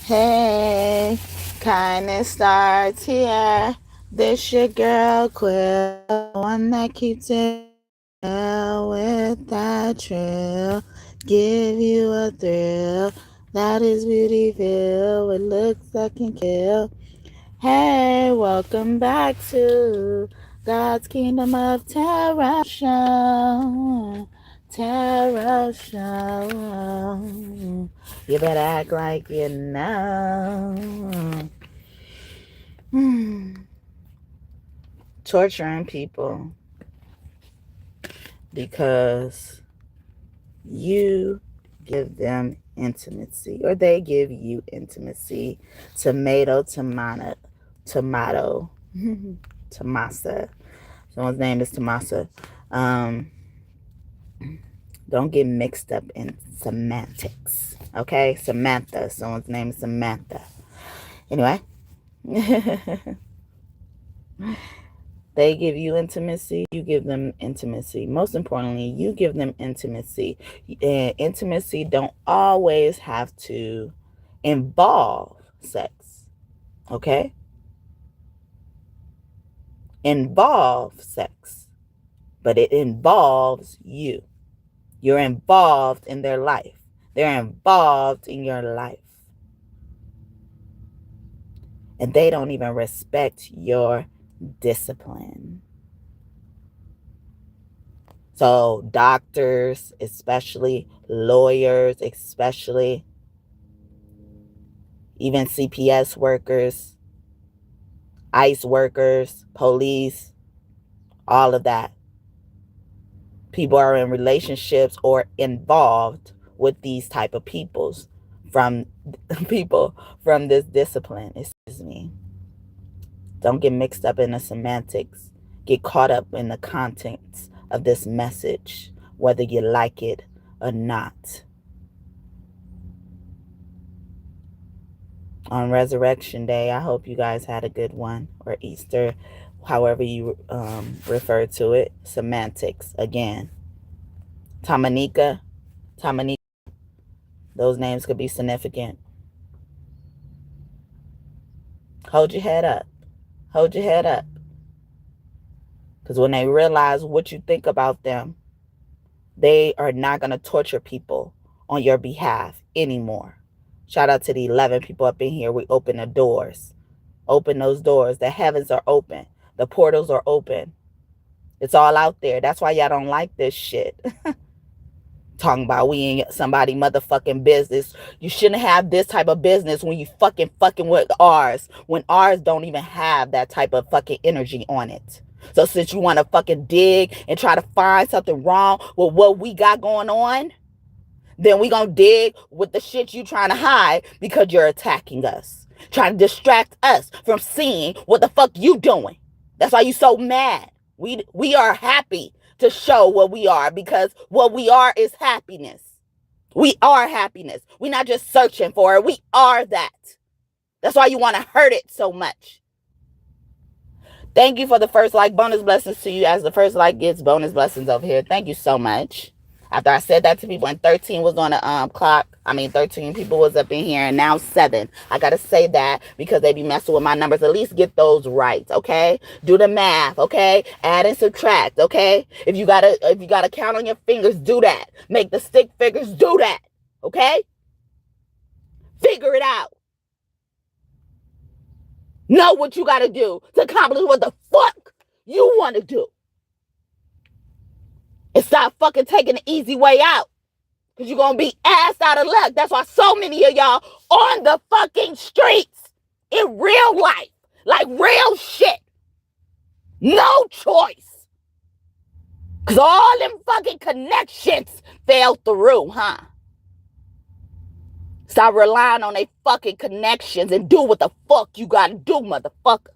Hey, kindness starts here. This your girl Quill, one that keeps it real with that trill. Give you a thrill that is beautiful with looks that can kill. Hey, welcome back to God's Kingdom of Terror Show. Terror Show. You better act like you know. Torturing people because you give them intimacy or they give you intimacy. Tomato, tomato, tomato, Tomasa. Someone's name is Tomasa. Don't get mixed up in semantics. Okay? Samantha. Someone's name is Samantha. Anyway. They give you intimacy, you give them intimacy. Most importantly, you give them intimacy. And intimacy don't always have to involve sex. Okay? Involve sex. But it involves you. You're involved in their life. They're involved in your life. And they don't even respect your discipline. So doctors, especially lawyers, especially even CPS workers, ICE workers, police, all of that. People are in relationships or involved with these type of peoples from people from this discipline. Excuse me. Don't get mixed up in the semantics. Get caught up in the contents of this message, whether you like it or not. On Resurrection Day, I hope you guys had a good one, or Easter, however you refer to it. Semantics, again. Tamanika, those names could be significant. Hold your head up. Hold your head up. Because when they realize what you think about them, they are not going to torture people on your behalf anymore. Shout out to the 11 people up in here. We open the doors. Open those doors. The heavens are open. The portals are open. It's all out there. That's why y'all don't like this shit. Talking about we ain't somebody motherfucking business. You shouldn't have this type of business when you fucking with ours. When ours don't even have that type of fucking energy on it. So since you want to fucking dig and try to find something wrong with what we got going on, then we gonna dig with the shit you trying to hide because you're attacking us. Trying to distract us from seeing what the fuck you doing. That's why you so mad. We are happy to show what we are because what we are is happiness. We are happiness. We're not just searching for it. We are that. That's why you want to hurt it so much. Thank you for the first like. Bonus blessings to you as the first like gets bonus blessings over here. Thank you so much. After I said that to people and 13 was on the clock, 13 people was up in here and now 7. I got to say that because they be messing with my numbers. At least get those right, okay? Do the math, okay? Add and subtract, okay? If you got to count on your fingers, do that. Make the stick figures, do that, okay? Figure it out. Know what you got to do to accomplish what the fuck you want to do. And stop fucking taking the easy way out. Because you're going to be ass out of luck. That's why so many of y'all on the fucking streets in real life. Like real shit. No choice. Because all them fucking connections fell through, huh? Stop relying on they fucking connections and do what the fuck you got to do, motherfucker.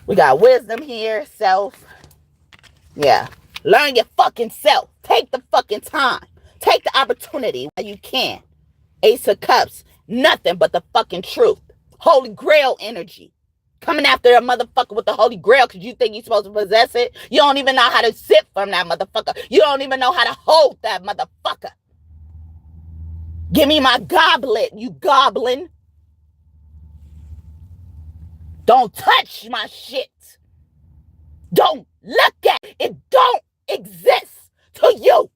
We got wisdom here, self. Yeah. Learn your fucking self. Take the fucking time. Take the opportunity while you can. Ace of Cups. Nothing but the fucking truth. Holy Grail energy. Coming after a motherfucker with the Holy Grail because you think you're supposed to possess it. You don't even know how to sip from that motherfucker. You don't even know how to hold that motherfucker. Give me my goblet, you goblin. Don't touch my shit. Don't look at it. It don't exist to you.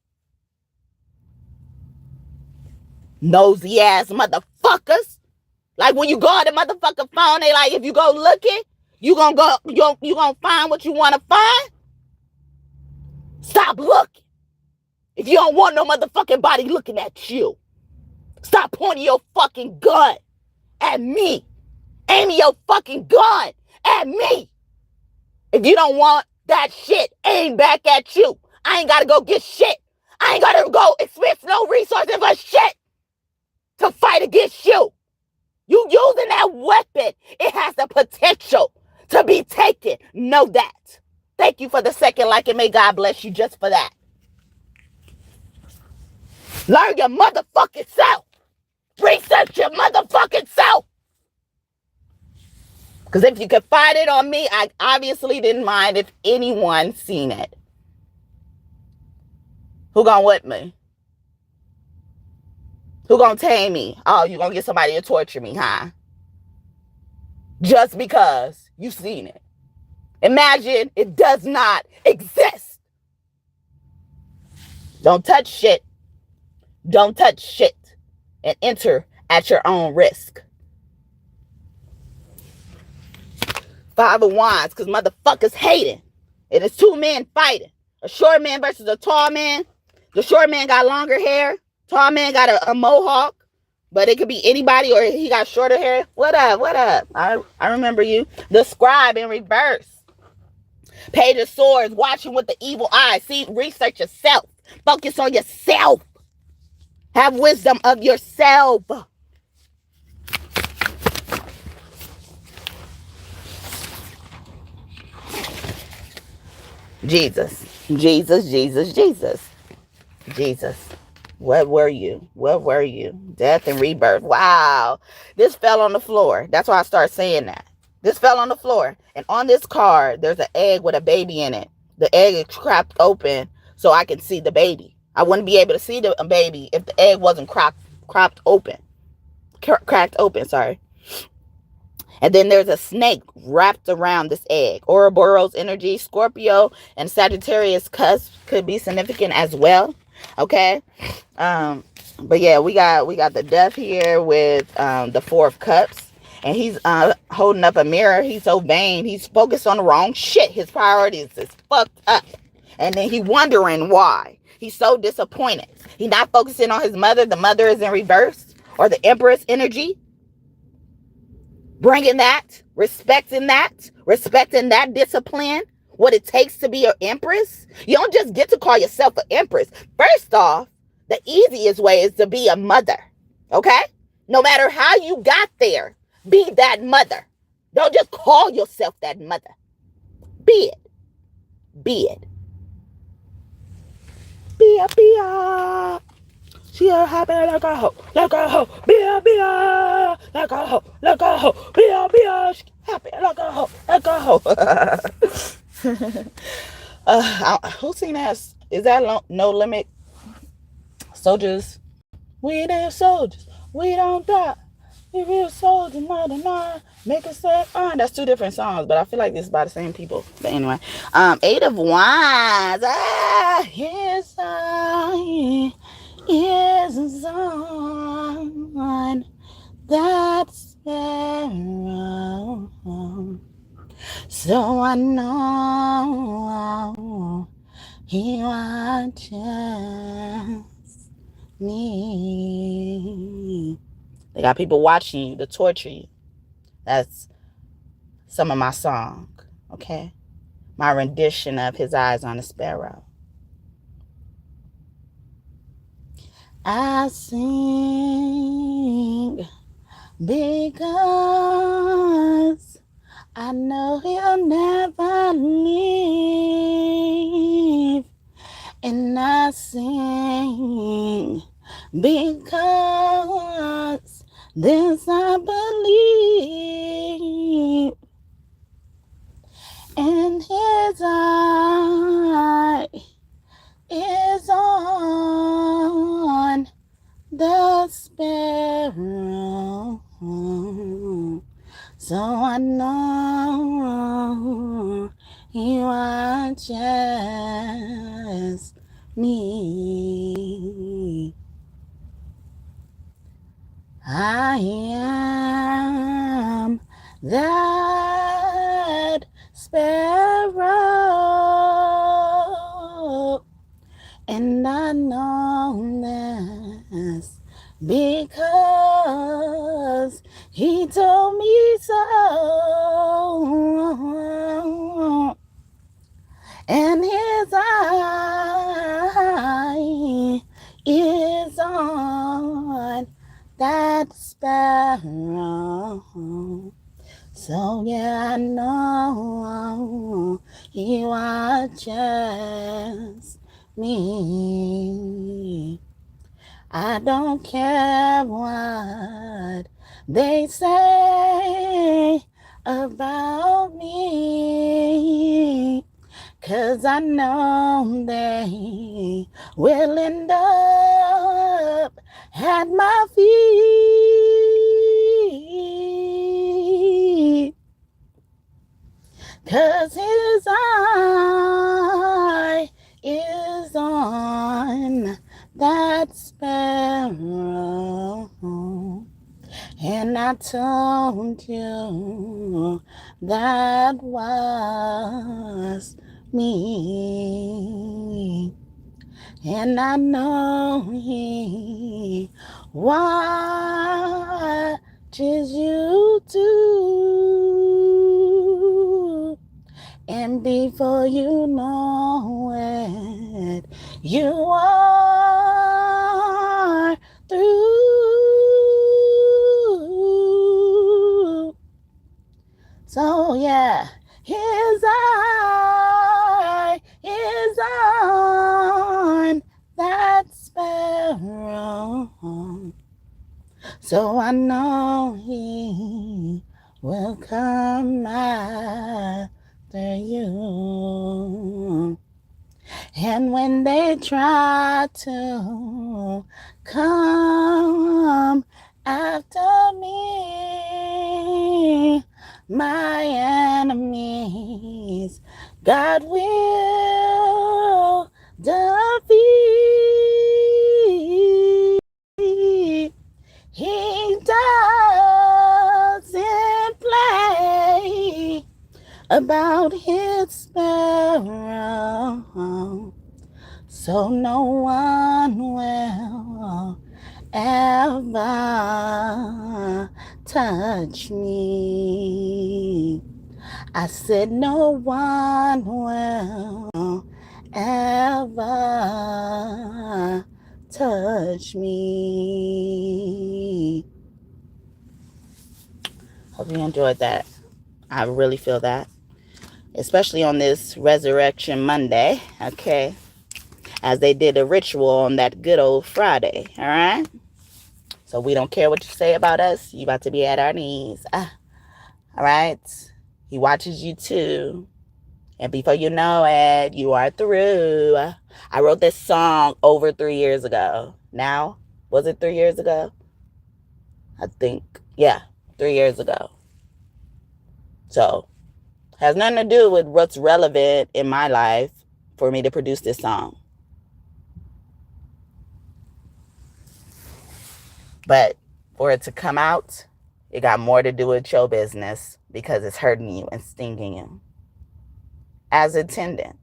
Nosy ass motherfuckers. Like when you go on the motherfucking phone, they like, if you go looking, you gonna find what you want to find. Stop looking. If you don't want no motherfucking body looking at you, stop pointing your fucking gun at me. Aiming your fucking gun at me. If you don't want that shit, aim back at you. I ain't gotta go get shit. I ain't gotta go expend no resources for shit to fight against you. You using that weapon, it has the potential to be taken. Know that. Thank you for the second like, and may God bless you just for that. Learn your motherfucking self. Research your motherfucking self. Because if you could find it on me, I obviously didn't mind if anyone seen it. Who gonna whip me? Who gonna tame me? Oh, you gonna get somebody to torture me, huh? Just because you seen it. Imagine it does not exist. Don't touch shit. Don't touch shit. And enter at your own risk. Five of Wands, because motherfuckers hating. It is two men fighting. A short man versus a tall man. The short man got longer hair. Tall man got a mohawk. But it could be anybody, or he got shorter hair. What up? What up? I remember you. The scribe in reverse. Page of Swords, watching with the evil eye. See, research yourself. Focus on yourself. Have wisdom of yourself. Jesus. Jesus, Jesus, Jesus. Jesus. What were you? What were you? Death and rebirth. Wow. This fell on the floor. That's why I started saying that. This fell on the floor. And on this card, there's an egg with a baby in it. The egg is cracked open so I can see the baby. I wouldn't be able to see the baby if the egg wasn't cracked open. Cracked open, sorry. And then there's a snake wrapped around this egg. Ouroboros energy, Scorpio, and Sagittarius cusp could be significant as well. Okay. But yeah, we got the death here with the Four of Cups. And he's holding up a mirror. He's so vain. He's focused on the wrong shit. His priorities is fucked up. And then he wondering why. He's so disappointed. He's not focusing on his mother. The mother is in reverse. Or the Empress energy. Bringing that, respecting that discipline, what it takes to be an empress. You don't just get to call yourself an empress. First off, the easiest way is to be a mother, okay? No matter how you got there, be that mother. Don't just call yourself that mother. Be it. Be it. Be a. She a happy like a hoe, like a hoe, be a, like a hoe, like a hoe, be a, she happy like a hoe, like a hoe. Who seen that? Is that No Limit? Soldiers, we ain't soldiers, we don't die. We real soldiers, not make it say on. That's two different songs, but I feel like this is by the same people. But anyway, Eight of Wands. Here's is a song that's sparrow, so I know he watches me. They got people watching you to torture you. That's some of my song, okay? My rendition of His Eyes on a Sparrow. I sing because I know he'll never leave. And I sing because this I believe. his eye is on the sparrow, so I know he watches me. I am that sparrow, and I know this because he told me so. And his eye is on that sparrow. So yeah, I know he watches me. I don't care what they say about me, 'cause I know they will end up at my feet. 'Cause his eye is on that sparrow. And I told you that was me. And I know he watches you too. And before you know it, you are through. So yeah, his eye is on that sparrow. So I know he will come after you. And when they try to come after me, my enemies, God will defeat. He doesn't play about his sparrow, so no one will ever touch me. I said no one will ever touch me. Hope you enjoyed that. I really feel that, especially on this Resurrection Monday, okay, as they did a ritual on that good old Friday, all right? So we don't care what you say about us. You about to be at our knees, all right? He watches you too. And before you know it, you are through. I wrote this song over 3 years ago. Now, was it 3 years ago? I think, yeah, 3 years ago. So, has nothing to do with what's relevant in my life for me to produce this song. But for it to come out, it got more to do with your business because it's hurting you and stinging you. As intended.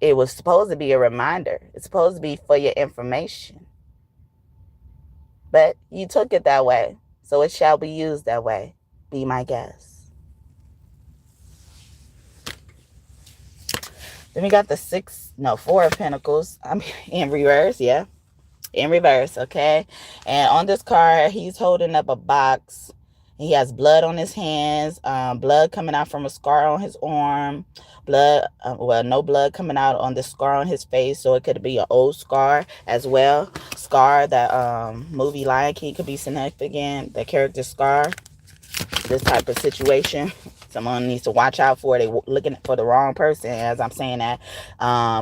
It was supposed to be a reminder. It's supposed to be for your information. But you took it that way, so it shall be used that way. Be my guest. Then we got the 4 of Pentacles. I'm in reverse, yeah. In reverse, okay? And on this card, he's holding up a box. He has blood on his hands, blood coming out from a scar on his arm, blood, no blood coming out on the scar on his face, so it could be an old scar as well. Scar, that movie Lion King could be significant, the character Scar, this type of situation. Someone needs to watch out for. They looking for the wrong person as I'm saying that.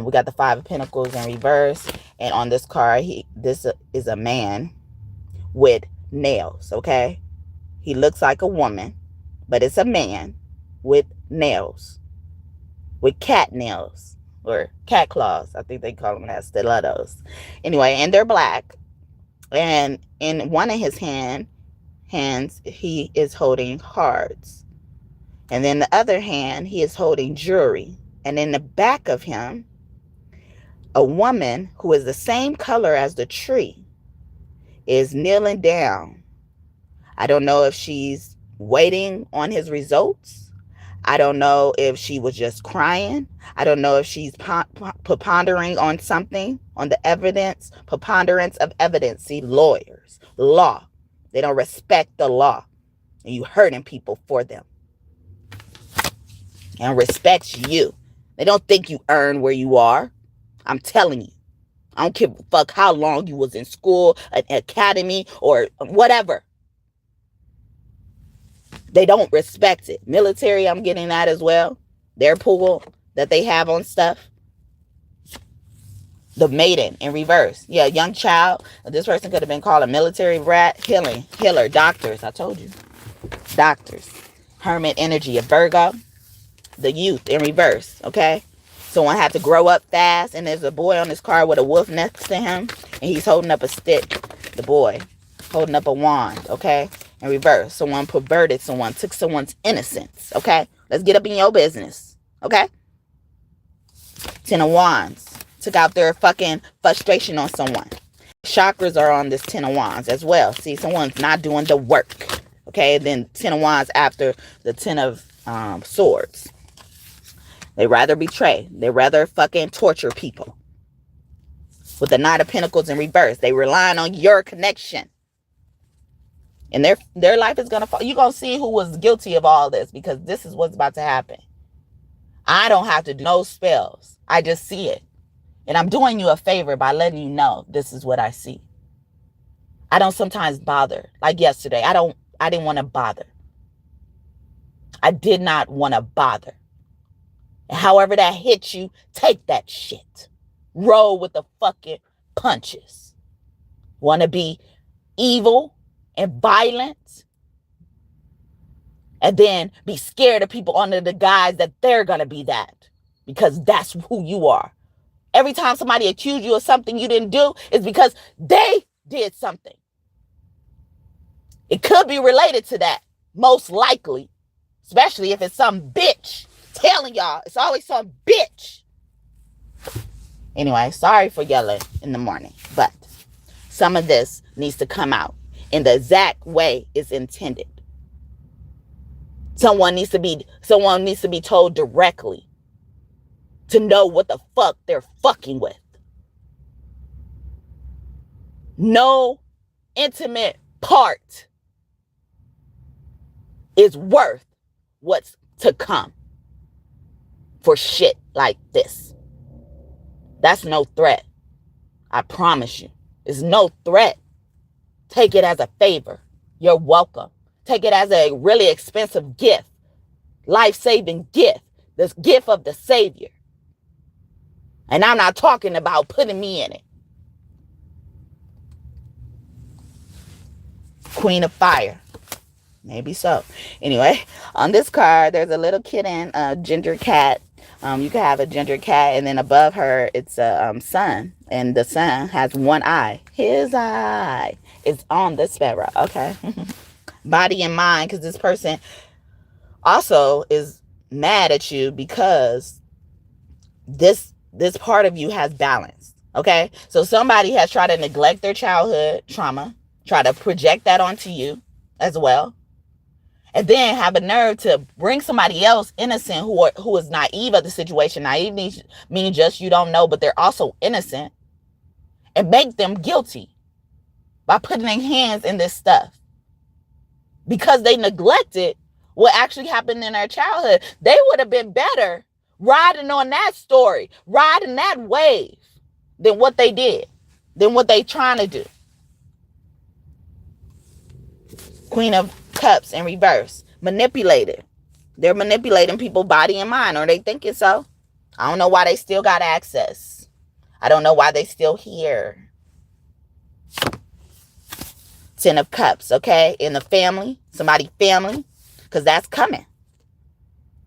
We got the Five of Pentacles in reverse. And on this card, this is a man with nails, okay? He looks like a woman, but it's a man with nails. With cat nails. Or cat claws. I think they call them that. Stilettos. Anyway, and they're black. And in one of his hands, he is holding cards. And in the other hand, he is holding jewelry. And in the back of him, a woman who is the same color as the tree is kneeling down. I don't know if she's waiting on his results. I don't know if she was just crying. I don't know if she's pondering on something, on the evidence, preponderance of evidence. See, lawyers, law, they don't respect the law. And you hurting people for them. And respects you. They don't think you earn where you are. I'm telling you. I don't give a fuck how long you was in school, an academy, or whatever. They don't respect it. Military, I'm getting that as well. Their pool that they have on stuff. The maiden in reverse. Yeah, young child. This person could have been called a military brat. Healer, doctors. I told you. Doctors. Hermit energy of Virgo. The youth in reverse, okay? Someone had to grow up fast, and there's a boy on this card with a wolf next to him, and he's holding up a stick. The boy holding up a wand, okay? In reverse. Someone perverted someone, took someone's innocence, okay? Let's get up in your business, okay? Ten of Wands. Took out their fucking frustration on someone. Chakras are on this Ten of Wands as well. See, someone's not doing the work, okay? Then Ten of Wands after the Ten of Swords. They rather betray. They rather fucking torture people. With the Knight of Pentacles in reverse. They relying on your connection. And their life is going to fall. You're going to see who was guilty of all this. Because this is what's about to happen. I don't have to do no spells. I just see it. And I'm doing you a favor by letting you know this is what I see. I don't sometimes bother. Like yesterday. I didn't want to bother. I did not want to bother. However that hits you, take that shit. Roll with the fucking punches. Want to be evil and violent? And then be scared of people under the guise that they're going to be that. Because that's who you are. Every time somebody accused you of something you didn't do, it's because they did something. It could be related to that. Most likely. Especially if it's some bitch. Telling y'all, it's always some bitch. Anyway, sorry for yelling in the morning, but some of this needs to come out in the exact way it's intended. Someone needs to be told directly to know what the fuck they're fucking with. No intimate part is worth what's to come. For shit like this. That's no threat. I promise you. It's no threat. Take it as a favor. You're welcome. Take it as a really expensive gift. Life-saving gift. This gift of the Savior. And I'm not talking about putting me in it. Queen of Fire. Maybe so. Anyway, on this card, there's a little kitten, a ginger cat. You can have a ginger cat, and then above her, it's a sun. And the sun has one eye. His eye is on the sparrow. Okay. Body and mind, because this person also is mad at you because this part of you has balance. Okay. So somebody has tried to neglect their childhood trauma, try to project that onto you as well. And then have a nerve to bring somebody else innocent who is naive of the situation. Naive means just you don't know, but they're also innocent. And make them guilty by putting their hands in this stuff. Because they neglected what actually happened in their childhood. They would have been better riding on that story, riding that wave than what they did, than what they trying to do. Queen of Cups in reverse. Manipulated. They're manipulating people's body and mind, or they thinking so. I don't know why they still got access. I don't know why they still here. 10 of Cups, okay? In the family, somebody family, because that's coming.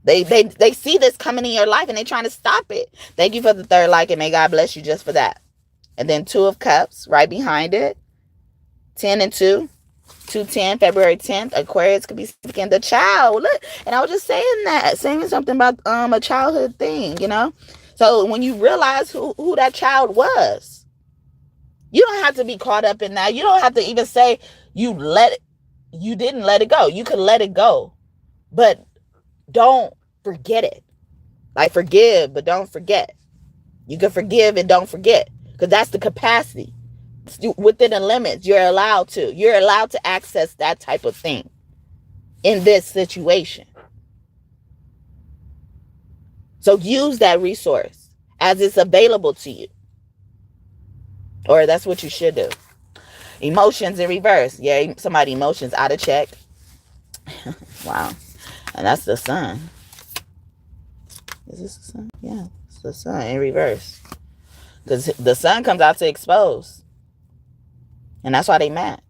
They see this coming in your life and they trying to stop it. Thank you for the third like, and may God bless you just for that. And then 2 of Cups right behind it. 10 and 2. 210, February 10th. Aquarius could be speaking the child. Look, and I was just saying something about a childhood thing, you know? So when you realize who that child was, you don't have to be caught up in that. You don't have to even say you didn't let it go. You could let it go, but don't forget it. Like, forgive, but don't forget. You can forgive and don't forget, because that's the capacity. Within the limits, you're allowed to access that type of thing in this situation. So use that resource as it's available to you, or that's what you should do. Emotions in reverse. Yeah, somebody emotions out of check. Wow. And that's the sun. Is this the sun? Yeah, it's the sun in reverse, because the sun comes out to expose, and that's why they mad.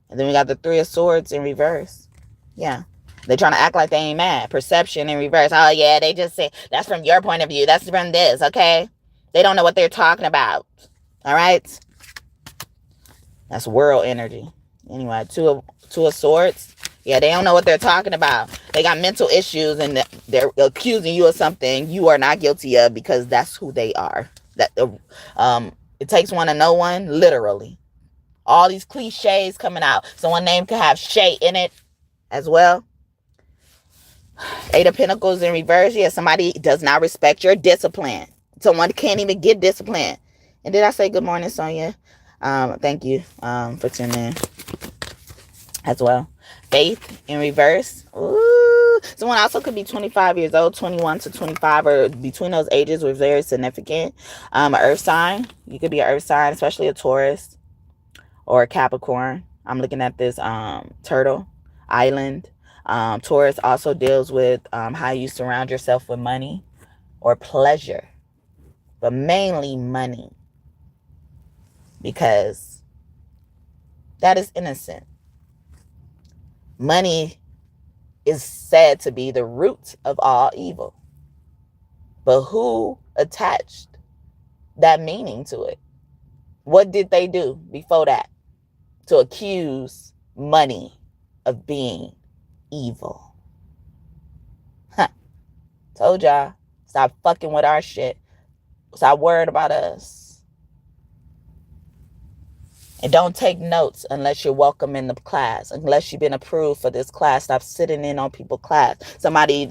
And then we got the 3 of Swords in reverse. Yeah. They're trying to act like they ain't mad. Perception in reverse. Oh, yeah, they just say, that's from your point of view. That's from this, okay? They don't know what they're talking about. All right? That's world energy. Anyway, two of Swords. Yeah, they don't know what they're talking about. They got mental issues, and they're accusing you of something you are not guilty of, because that's who they are. It takes one to know one, literally. All these cliches coming out. So one name could have Shay in it as well. 8 of Pentacles in reverse. Yeah, somebody does not respect your discipline. Someone can't even get discipline. And did I say good morning, Sonia? Thank you for tuning in as well. Faith in reverse. Ooh. Someone also could be 25 years old, 21 to 25, or between those ages was very significant. An earth sign. You could be an earth sign, especially a Taurus or a Capricorn. I'm looking at this turtle island. Taurus also deals with how you surround yourself with money or pleasure, but mainly money, because that is innocent. Money is said to be the root of all evil, but who attached that meaning to it? What did they do before that to accuse money of being evil? Huh. Told y'all, stop fucking with our shit. Stop worried about us. And don't take notes unless you're welcome in the class. Unless you've been approved for this class. Stop sitting in on people's class.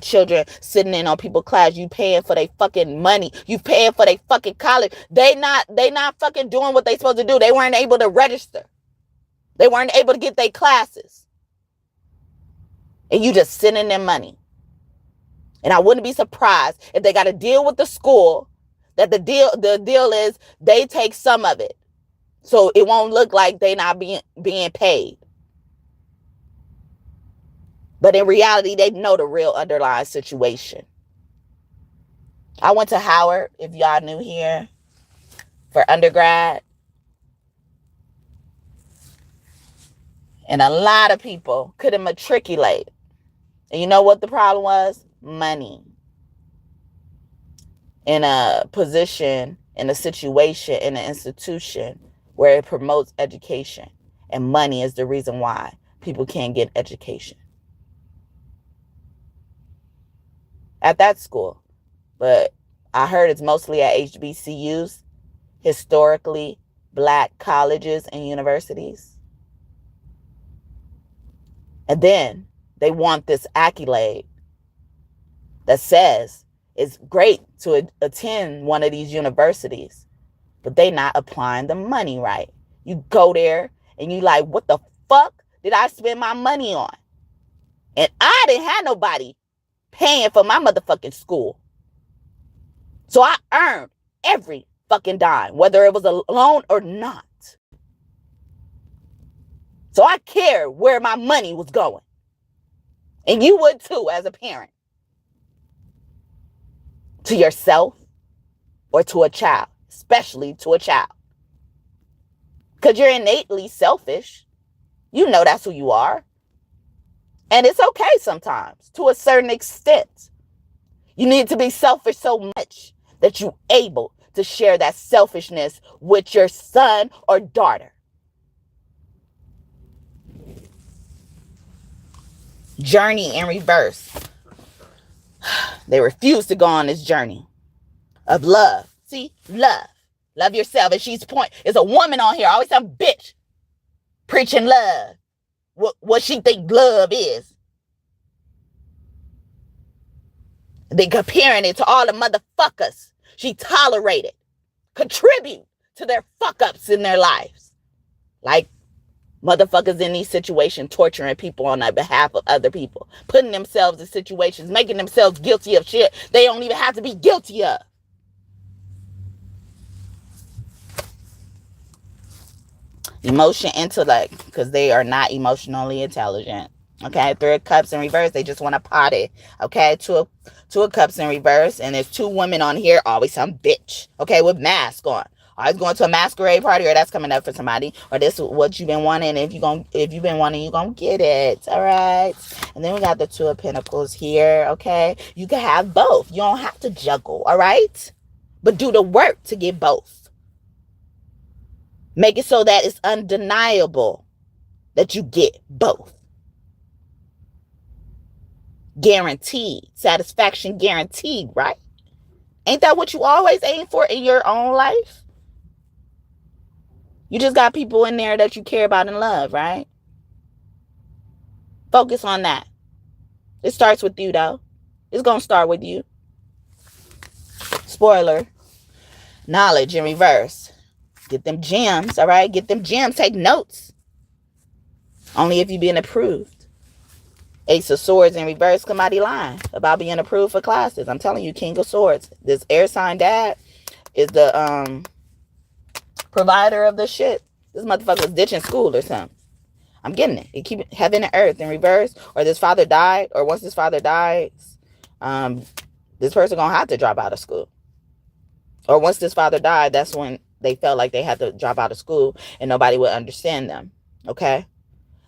Children sitting in on people's class. You paying for their fucking money. You paying for their fucking college. They not fucking doing what they supposed to do. They weren't able to register. They weren't able to get their classes. And you just sending them money. And I wouldn't be surprised if they got to deal with the school, that the deal is they take some of it, so it won't look like they not being paid. But in reality, they know the real underlying situation. I went to Howard, if y'all new here, for undergrad. And a lot of people couldn't matriculate. And you know what the problem was? Money. In a position, in a situation, in an institution where it promotes education. And money is the reason why people can't get education. At that school. But I heard it's mostly at HBCUs, historically black colleges and universities. And then they want this accolade that says it's great to attend one of these universities, but they not applying the money right. You go there and you like, what the fuck did I spend my money on? And I didn't have nobody paying for my motherfucking school. So I earned every fucking dime, whether it was a loan or not. So I cared where my money was going. And you would too as a parent. to yourself or to a child, especially to a child. Because you're innately selfish. You know that's who you are. And it's okay sometimes, to a certain extent. You need to be selfish so much that you're able to share that selfishness with your son or daughter. Journey in reverse. They refuse to go on this journey of love. See, love. Love yourself. And she's point. There's a woman on here, always some bitch, preaching love. What she think love is. They comparing it to all the motherfuckers she tolerated, contribute to their fuck-ups in their lives. Like motherfuckers in these situations torturing people on the behalf of other people, putting themselves in situations, making themselves guilty of shit they don't even have to be guilty of. Emotion, intellect, because they are not emotionally intelligent. Okay, 3 of Cups in reverse, they just want to potty. Okay, two of Cups in reverse, and there's 2 women on here, always some bitch. Okay, with mask on. Always going to a masquerade party, or that's coming up for somebody, or this is what you've been wanting. If you've been wanting, you're gonna get it. All right. And then we got the 2 of Pentacles here. Okay, you can have both. You don't have to juggle. All right, but do the work to get both. Make it so that it's undeniable that you get both. Guaranteed. Satisfaction guaranteed, right? Ain't that what you always aim for in your own life? You just got people in there that you care about and love, right? Focus on that. It starts with you, though. It's going to start with you. Spoiler. Knowledge in reverse. Get them gems, all right? Get them gems. Take notes. Only if you've been approved. Ace of Swords in reverse. Somebody lying about being approved for classes. I'm telling you, King of Swords. This air sign dad is the provider of the shit. This motherfucker's ditching school or something. I'm getting it. It keep heaven and earth in reverse. Or this father died. Or once this father dies, this person gonna have to drop out of school. Or once this father died, that's when they felt like they had to drop out of school and nobody would understand them. Okay.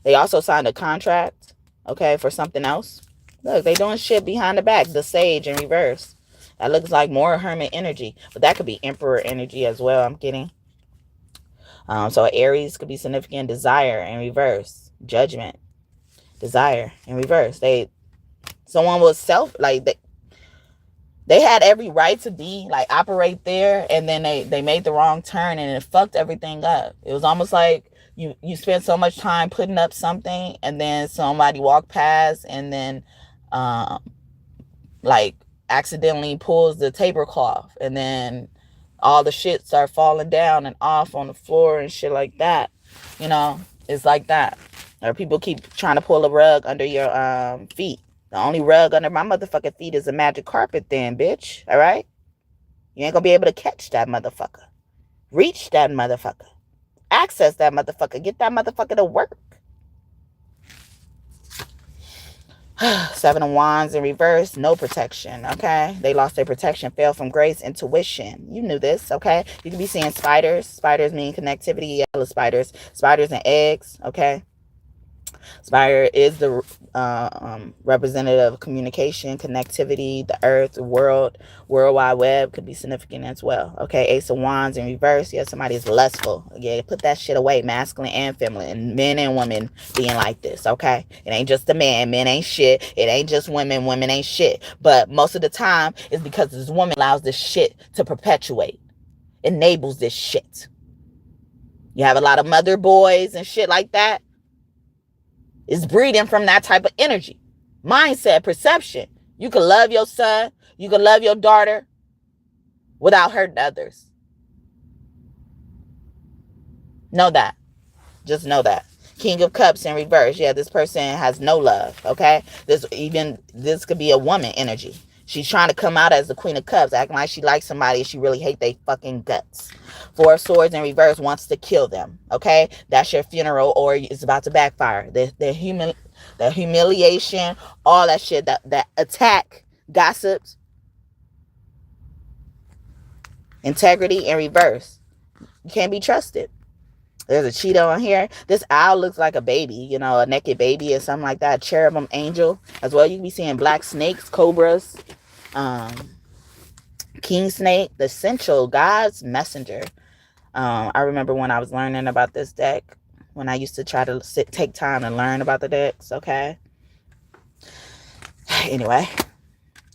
They also signed a contract. Okay. For something else. Look, they doing shit behind the back. The Sage in reverse. That looks like more hermit energy, but that could be Emperor energy as well. I'm getting. So Aries could be significant. Desire in reverse. Judgment. Desire in reverse. Someone was they had every right to be like operate there, and then they made the wrong turn and it fucked everything up. It was almost like you spent so much time putting up something, and then somebody walked past and then like accidentally pulls the tablecloth, and then all the shit start falling down and off on the floor and shit like that. You know, it's like that. Or people keep trying to pull a rug under your feet. The only rug under my motherfucking feet is a magic carpet then, bitch. All right? You ain't gonna be able to catch that motherfucker. Reach that motherfucker. Access that motherfucker. Get that motherfucker to work. 7 of Wands in reverse. No protection, okay? They lost their protection. Fell from grace. Intuition. You knew this, okay? You can be seeing spiders. Spiders mean connectivity. Yellow spiders. Spiders and eggs, okay? Spider is the representative of communication, connectivity, the earth, the world, World Wide Web could be significant as well. Okay, Ace of Wands in reverse. Yeah, somebody is lustful. Yeah, put that shit away, masculine and feminine, men and women being like this, okay? It ain't just the man. Men ain't shit. It ain't just women. Women ain't shit. But most of the time, it's because this woman allows this shit to perpetuate, enables this shit. You have a lot of mother boys and shit like that. It's breeding from that type of energy. Mindset, perception. You can love your son. You can love your daughter without hurting others. Know that. Just know that. King of Cups in reverse. Yeah, this person has no love. Okay? This could be a woman energy. She's trying to come out as the Queen of Cups, acting like she likes somebody and she really hates they fucking guts. 4 of Swords in reverse wants to kill them. Okay? That's your funeral, or it's about to backfire. The humiliation, all that shit, that attack, gossips. Integrity in reverse. You can't be trusted. There's a Cheeto on here. This owl looks like a baby, you know, a naked baby or something like that. A cherubim angel as well. You can be seeing black snakes, cobras, king snake, the essential God's messenger. I remember when I was learning about this deck, when I used to try to take time to learn about the decks, okay? Anyway,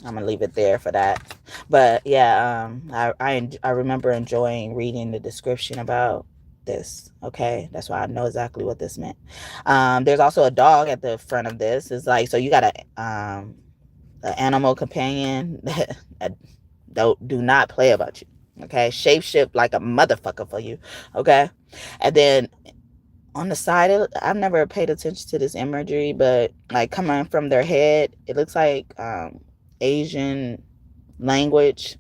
I'm gonna leave it there for that. But yeah, I remember enjoying reading the description about this, okay? That's why I know exactly what this meant. There's also a dog at the front of this. It's like, so you got an animal companion that do not play about you, okay? Shapeshift like a motherfucker for you, okay? And then on the side, I've never paid attention to this imagery, but like coming from their head, it looks like Asian language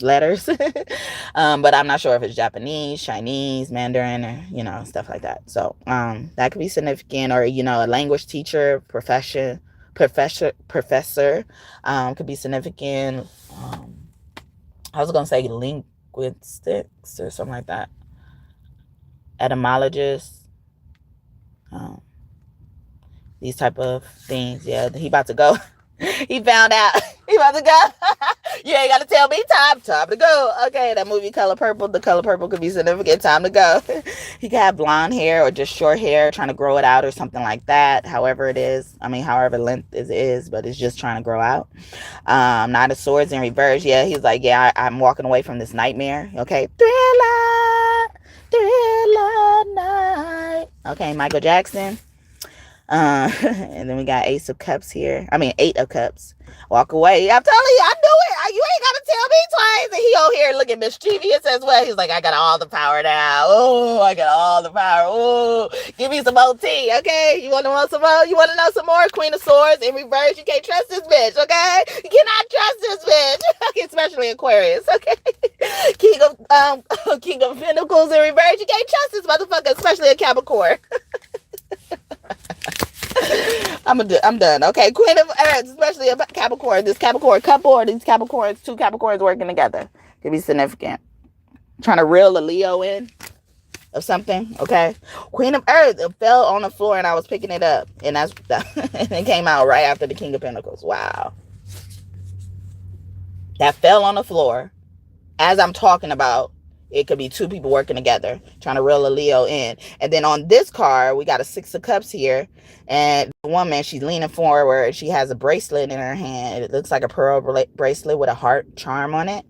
letters. But I'm not sure if it's Japanese, Chinese, Mandarin, or, you know, stuff like that. So that could be significant. Or, you know, a language teacher, professor could be significant. I was gonna say linguistics or something like that. Etymologist, these type of things. Yeah, he about to go. He found out. He about to go. You ain't got to tell me time to go. Okay, that movie Color Purple. The Color Purple could be significant. Time to go. He could have blonde hair or just short hair, trying to grow it out or something like that. However it is. I mean, however length it is, but it's just trying to grow out. Knight of Swords in reverse. Yeah, he's like, yeah, I'm walking away from this nightmare. Okay, Thriller night. Okay, Michael Jackson. And then we got Ace of Cups here. I mean, 8 of Cups. Walk away. I'm telling you, I knew it. You ain't got to tell me twice. And he over here looking mischievous as well. He's like, I got all the power now. Oh, I got all the power. Oh, give me some OT, okay? You want to know some more? You want to know some more? Queen of Swords in reverse. You can't trust this bitch, okay? You cannot trust this bitch. Especially Aquarius, okay? King of Pentacles in reverse. You can't trust this motherfucker, especially a Capricorn. I'm done. Okay, Queen of Earth, especially a Capricorn. This Capricorn couple or these Capricorns, 2 Capricorns working together could be significant. Trying to reel a Leo in of something. Okay, Queen of Earth, it fell on the floor and I was picking it up, and and it came out right after the King of Pentacles. Wow, that fell on the floor as I'm talking about. It could be 2 people working together, trying to reel a Leo in. And then on this card, we got a 6 of Cups here. And the woman, she's leaning forward. She has a bracelet in her hand. It looks like a pearl bracelet with a heart charm on it.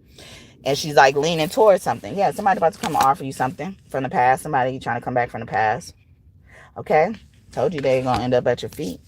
And she's like leaning towards something. Yeah, somebody about to come offer you something from the past. Somebody trying to come back from the past. Okay? Told you they're going to end up at your feet.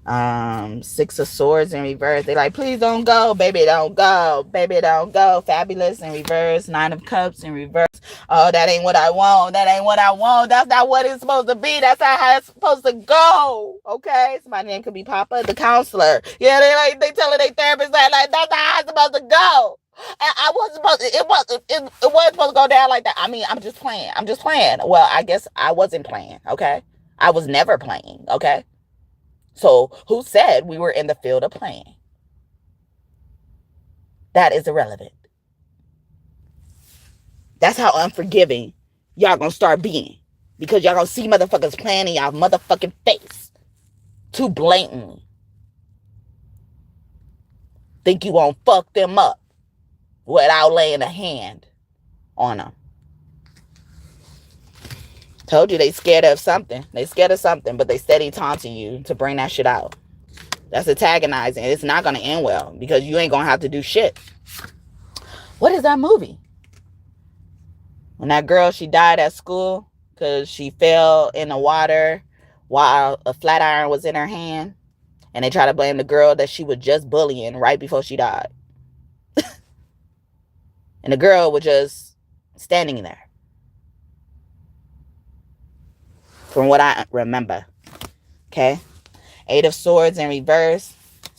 6 of Swords in reverse. They like, please don't go, baby, don't go, baby, don't go. Fabulous in reverse. 9 of Cups in reverse. Oh, that ain't what I want. That ain't what I want. That's not what it's supposed to be. That's not how it's supposed to go. Okay, somebody's name could be Papa, the counselor. Yeah, they telling their therapist that like that's not how it's supposed to go. I wasn't supposed to, it wasn't supposed to go down like that. I mean, I'm just playing. Well, I guess I wasn't playing. Okay, I was never playing. Okay. So who said we were in the field of playing? That is irrelevant. That's how unforgiving y'all gonna start being. Because y'all gonna see motherfuckers playing in y'all motherfucking face. Too blatantly. Think you won't fuck them up without laying a hand on them. Told you they scared of something. They scared of something, but they steady taunting you to bring that shit out. That's antagonizing. It's not going to end well because you ain't going to have to do shit. What is that movie? When that girl, she died at school because she fell in the water while a flat iron was in her hand. And they try to blame the girl that she was just bullying right before she died. And the girl was just standing there. From what I remember. Okay. 8 of Swords in reverse.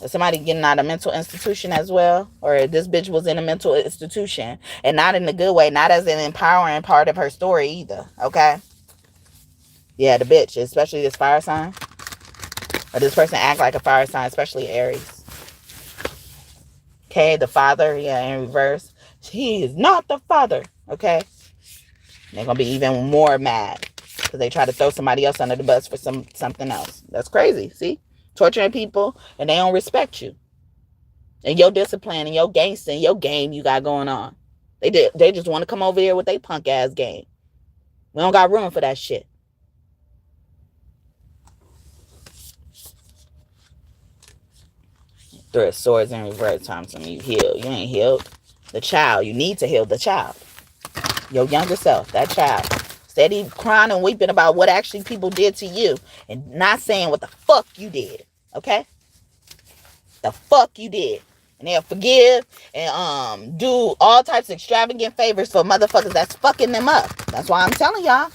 Somebody getting out of a mental institution as well. Or this bitch was in a mental institution. And not in a good way. Not as an empowering part of her story either. Okay. Yeah, the bitch. Especially this fire sign. Or this person act like a fire sign. Especially Aries. Okay, the father, yeah, in reverse. He is not the father. Okay, they're gonna be even more mad because they try to throw somebody else under the bus for something else. That's crazy. See, torturing people and they don't respect you and your discipline and your gangster and your game you got going on. They just want to come over here with their punk ass game. We don't got room for that shit. Three of Swords in reverse, Thompson. You heal. You ain't healed. The child. You need to heal the child. Your younger self. That child. Steady crying and weeping about what actually people did to you and not saying what the fuck you did. Okay? The fuck you did. And they'll forgive and do all types of extravagant favors for motherfuckers that's fucking them up. That's why I'm telling y'all.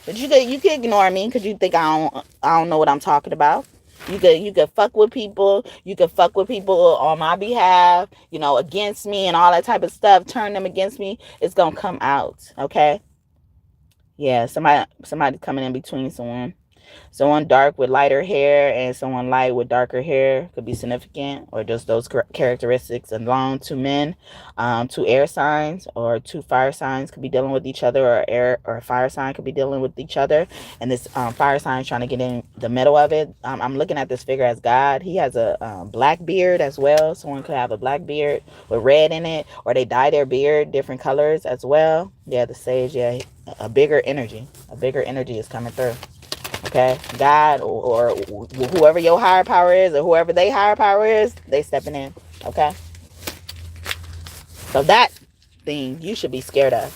But you can ignore me because you think I don't know what I'm talking about. You could fuck with people. You could fuck with people on my behalf, against me and all that type of stuff. Turn them against me. It's gonna come out, okay? Yeah, somebody coming in between someone. Someone dark with lighter hair and someone light with darker hair could be significant, or just those characteristics alone. Two men, two air signs, or two fire signs could be dealing with each other, or air or fire sign could be dealing with each other. And this fire sign is trying to get in the middle of it. I'm looking at this figure as God. He has a black beard as well. Someone could have a black beard with red in it, or they dye their beard different colors as well. Yeah, the sage. Yeah, a bigger energy. A bigger energy is coming through. Okay, God or whoever your higher power is, or whoever they higher power is, they stepping in. Okay, so that thing you should be scared of.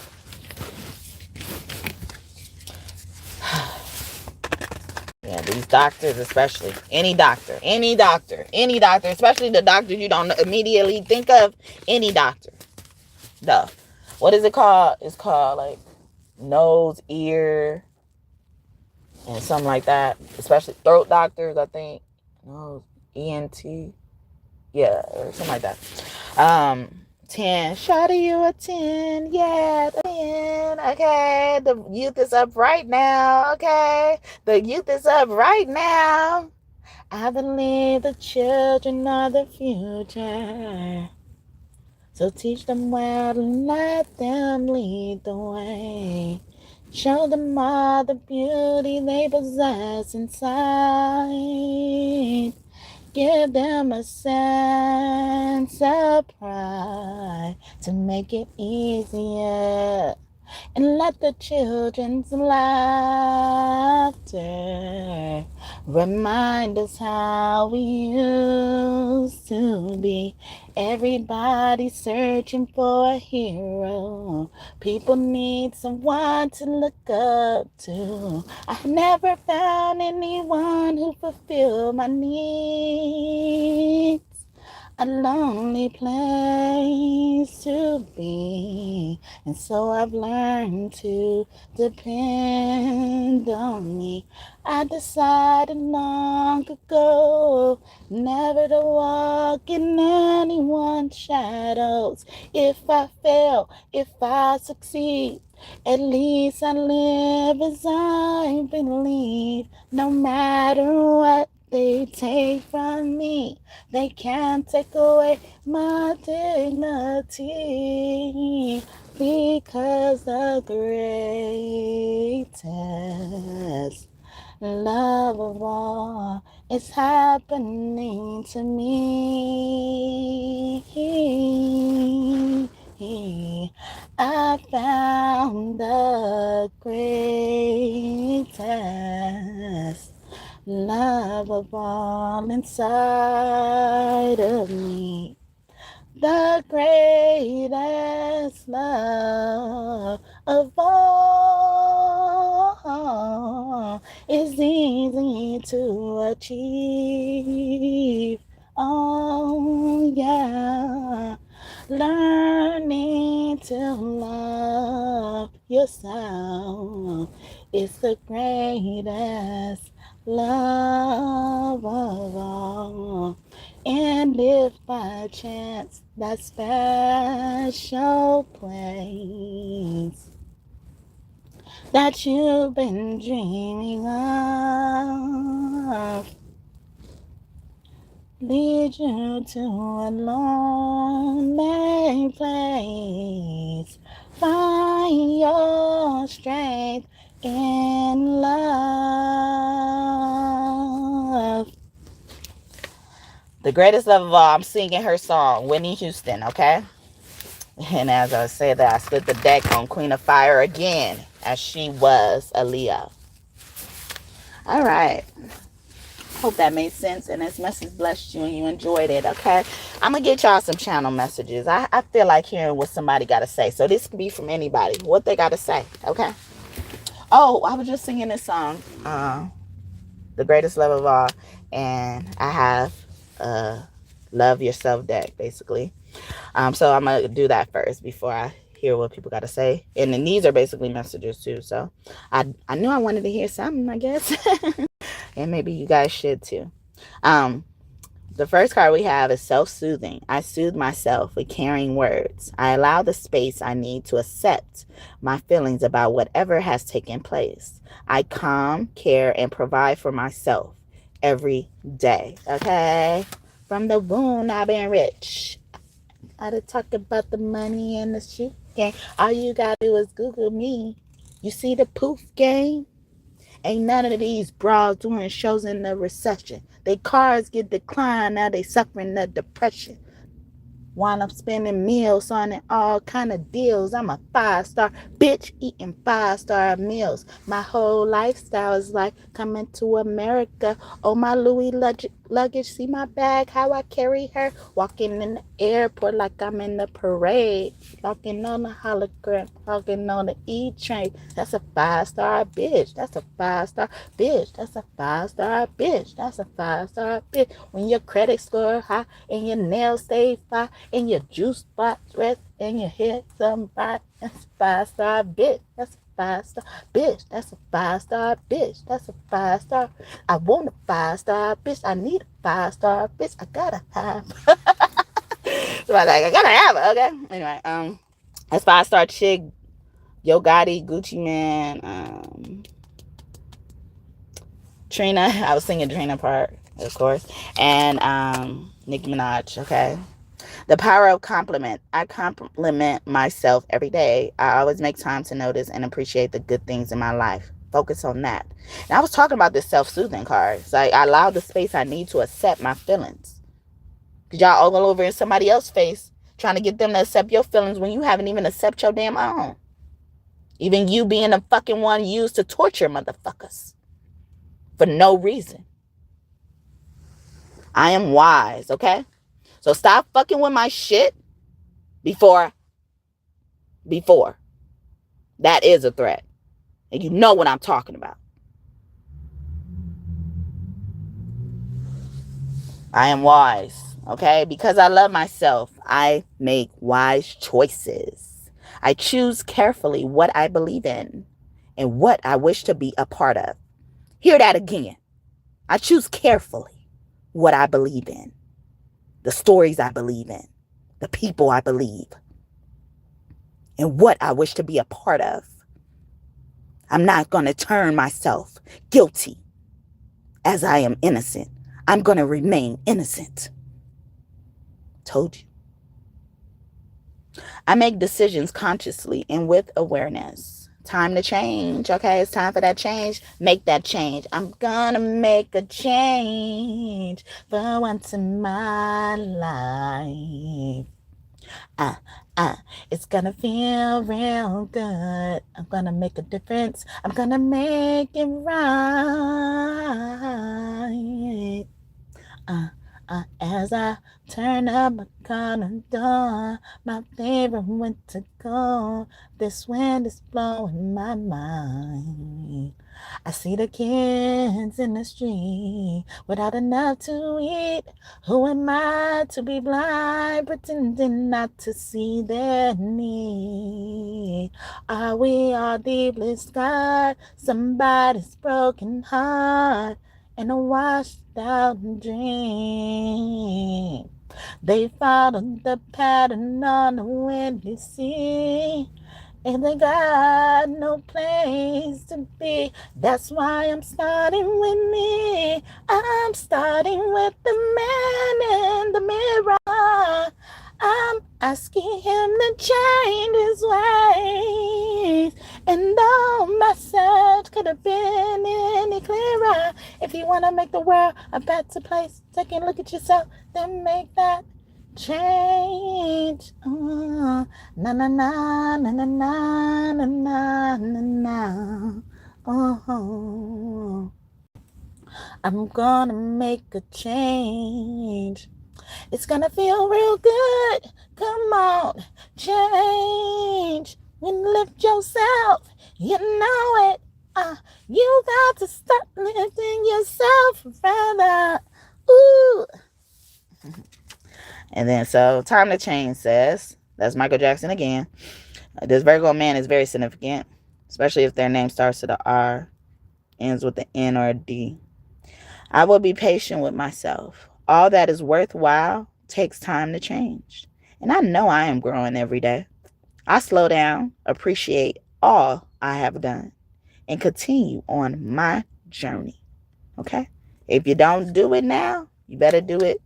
Yeah, these doctors, especially any doctor, especially the doctors you don't immediately think of. Any doctor, duh. What is it called? It's called like nose, ear, and something like that. Especially throat doctors, I think. Nose, ENT. Yeah, or something like that. 10. Shout you a 10. Yeah, the 10. Okay. The youth is up right now. Okay. The youth is up right now. I believe the children are the future. So teach them well and let them lead the way. Show them all the beauty they possess inside. Give them a sense of pride to make it easier. And let the children's laughter remind us how we used to be. Everybody searching for a hero. People need someone to look up to. I've never found anyone who fulfilled my needs. A lonely place to be, and so I've learned to depend on me. I decided long ago never to walk in anyone's shadows. If I fail, if I succeed, at least I live as I believe. No matter what they take from me, they can't take away my dignity, because the greatest love of all is happening to me. I found the greatest love of all inside of me. The greatest love of all is easy to achieve. Oh, yeah. Learning to love yourself is the greatest love of all. And if by chance that special place that you've been dreaming of lead you to a lonely place. Find your strength in love. The greatest love of all, I'm singing her song, Whitney Houston, okay? And as I said that, I split the deck on Queen of Fire again, as she was a Leo. All right. Hope that made sense and this message blessed you and you enjoyed it, okay? I'm going to get y'all some channel messages. I feel like hearing what somebody got to say. So this could be from anybody, what they got to say, okay? Oh, I was just singing this song, The Greatest Love of All, and I have Love Yourself deck, basically. So I'm going to do that first before I hear what people got to say. And then these are basically messages too. So I knew I wanted to hear something, I guess. And maybe you guys should too. The first card we have is self-soothing. I soothe myself with caring words. I allow the space I need to accept my feelings about whatever has taken place. I calm, care, and provide for myself every day. Okay? From the wound, I've been rich. I to talk about the money and the shit game. All you gotta do is Google me. You see the poof game? Ain't none of these broads doing shows in the recession. They cars get declined, now they suffering the depression. While I'm spending meals on it, all kind of deals. I'm a 5-star bitch eating 5-star meals. My whole lifestyle is like coming to America. Oh, my Louis luggage, see my bag, how I carry her. Walking in the airport like I'm in the parade. Walking on the hologram, walking on the E-train. That's a 5-star bitch. That's a 5-star bitch. That's a 5-star bitch. That's a 5-star bitch. When your credit score high and your nails stay fine and your juice box rest and your hair somebody. That's a 5-star bitch. That's a 5-star bitch. That's a 5-star bitch. That's a 5-star. I want a 5-star bitch. I need a 5-star bitch. I gotta have. So I like, I gotta have it. Okay. Anyway, that's 5-star chick, Yo Gotti, Gucci Man, Trina. I was singing Trina part, of course, and Nicki Minaj. Okay. The power of compliment. I compliment myself every day. I always make time to notice and appreciate the good things in my life. Focus on that. And I was talking about this self-soothing card. It's like I allow the space I need to accept my feelings. Because y'all all over in somebody else's face trying to get them to accept your feelings when you haven't even accepted your damn own. Even you being the fucking one used to torture motherfuckers. For no reason. I am wise, okay? So stop fucking with my shit before. That is a threat. And you know what I'm talking about. I am wise, okay? Because I love myself, I make wise choices. I choose carefully what I believe in and what I wish to be a part of. Hear that again. I choose carefully what I believe in, the stories I believe in, the people I believe, and what I wish to be a part of. I'm not going to turn myself guilty as I am innocent. I'm going to remain innocent. Told you. I make decisions consciously and with awareness. Time to change, okay? It's time for that change. Make that change. I'm gonna make a change for once in my life. It's gonna feel real good. I'm gonna make a difference. I'm gonna make it right. As I turn up my corner door, my favorite winter coat, this wind is blowing my mind. I see the kids in the street without enough to eat. Who am I to be blind, pretending not to see their need? Are we all deeply scarred? Somebody's broken heart and a washed out dream. They followed the pattern on the windy sea. and they got no place to be. That's why I'm starting with me. I'm starting with the man in the mirror. I'm asking him to change his ways. And no message could have been any clearer. If you want to make the world a better place, take a look at yourself, then make that change. Na na na na na na na na na na. Oh, I'm gonna make a change. It's gonna feel real good. Come on, change. When you lift yourself, you know it. You got to stop lifting yourself, brother. Ooh. And then, so Time to Change says, that's Michael Jackson again. This Virgo man is very significant, especially if their name starts with a R, ends with an N or a D. I will be patient with myself. All that is worthwhile takes time to change. And I know I am growing every day. I slow down, appreciate all I have done, and continue on my journey. Okay? If you don't do it now, you better do it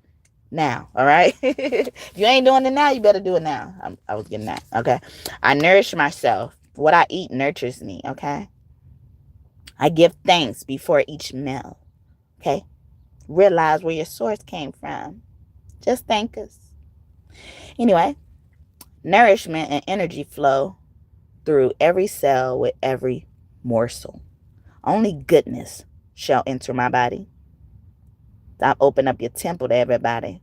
now. All right? If you ain't doing it now, you better do it now. I was getting that. Okay? I nourish myself. What I eat nurtures me. Okay? I give thanks before each meal. Okay? Realize where your source came from. Just thank us. Anyway, nourishment and energy flow through every cell with every morsel. Only goodness shall enter my body. Stop opening up your temple to everybody.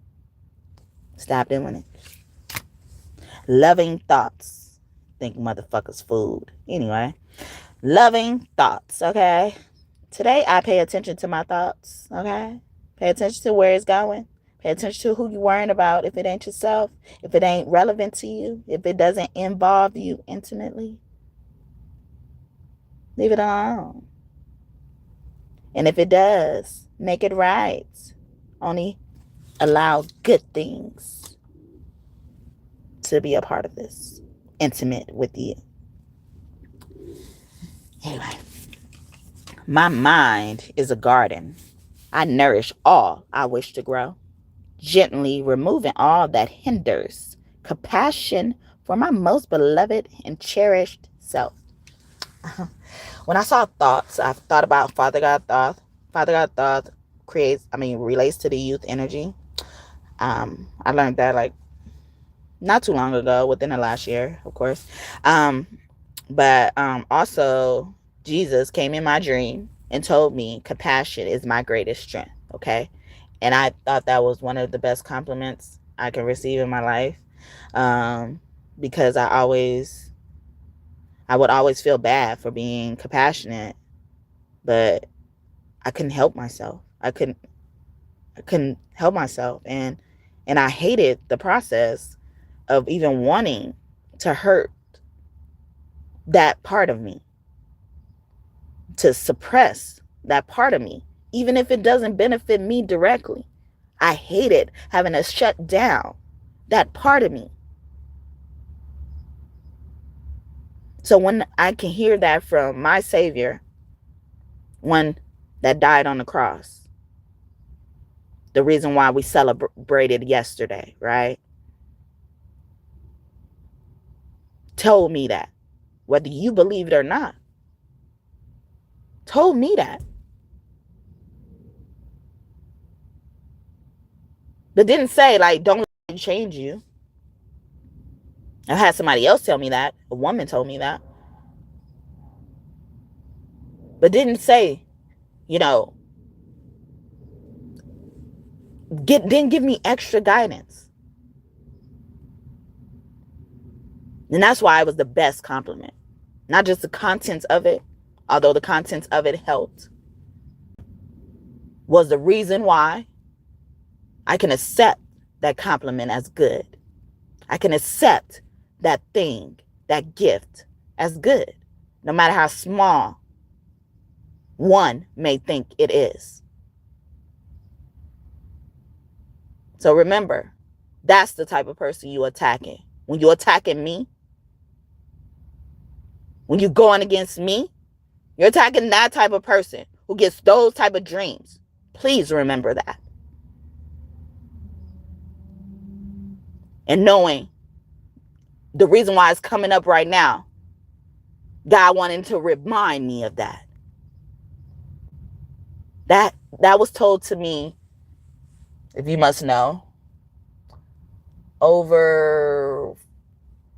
Stop doing it. Loving thoughts. Think motherfuckers food. Anyway, loving thoughts, okay? Today, I pay attention to my thoughts, okay? Pay attention to where it's going. Pay attention to who you're worrying about if it ain't yourself, if it ain't relevant to you, if it doesn't involve you intimately. Leave it alone. And if it does, make it right. Only allow good things to be a part of this, intimate with you. Anyway, my mind is a garden. I nourish all I wish to grow, gently removing all that hinders compassion for my most beloved and cherished self. When I saw thoughts, I thought about Father God thought. Father God thought relates to the youth energy. I learned that like not too long ago, within the last year, of course. But also Jesus came in my dream and told me compassion is my greatest strength. Okay. And I thought that was one of the best compliments I can receive in my life. Because I would always feel bad for being compassionate, but I couldn't help myself. I couldn't help myself. And I hated the process of even wanting to hurt that part of me, to suppress that part of me, even if it doesn't benefit me directly. I hated having to shut down that part of me. So when I can hear that from my Savior, one that died on the cross, the reason why we celebrated yesterday, right? Told me that, whether you believe it or not, told me that. But didn't say, like, don't let it change you. I had somebody else tell me that. A woman told me that. But didn't say, didn't give me extra guidance. And that's why it was the best compliment. Not just the contents of it, although the contents of it helped, was the reason why I can accept that compliment as good. I can accept that thing, that gift as good, no matter how small one may think it is. So remember, that's the type of person you're attacking. When you're attacking me, When you're going against me, you're attacking that type of person who gets those type of dreams. Please remember that. And knowing the reason why it's coming up right now, God wanted to remind me of that. That was told to me, if you must know, over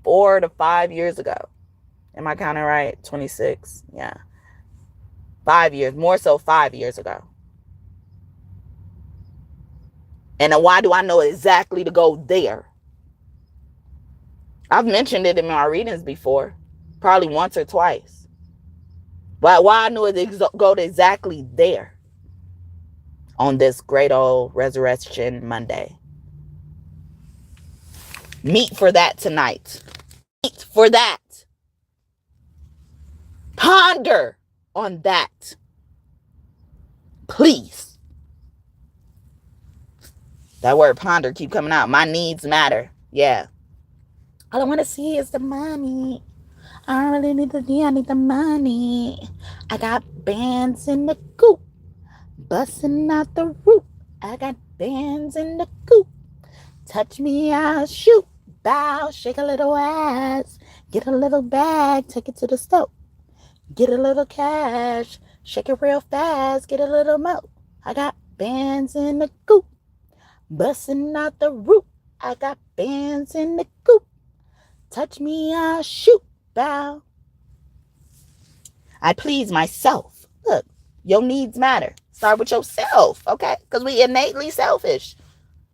4 to 5 years ago. Am I counting right? 26. Yeah. 5 years, more so 5 years ago. And why do I know exactly to go there? I've mentioned it in my readings before, probably once or twice. But why I knew it to go to exactly there on this great old Resurrection Monday. Meet for that tonight. Meet for that. Ponder on that. Please. That word ponder keep coming out. My needs matter. Yeah. All I want to see is the money. I don't really need the I need the money. I got bands in the coop, busting out the roof. I got bands in the coop. Touch me, I'll shoot. Bow, shake a little ass. Get a little bag, take it to the stove. Get a little cash, shake it real fast. Get a little mo. I got bands in the coop, busting out the roof. I got bands in the coop. Touch me, I'll shoot. Bow. I please myself. Look, your needs matter. Start with yourself, okay? Because we innately selfish.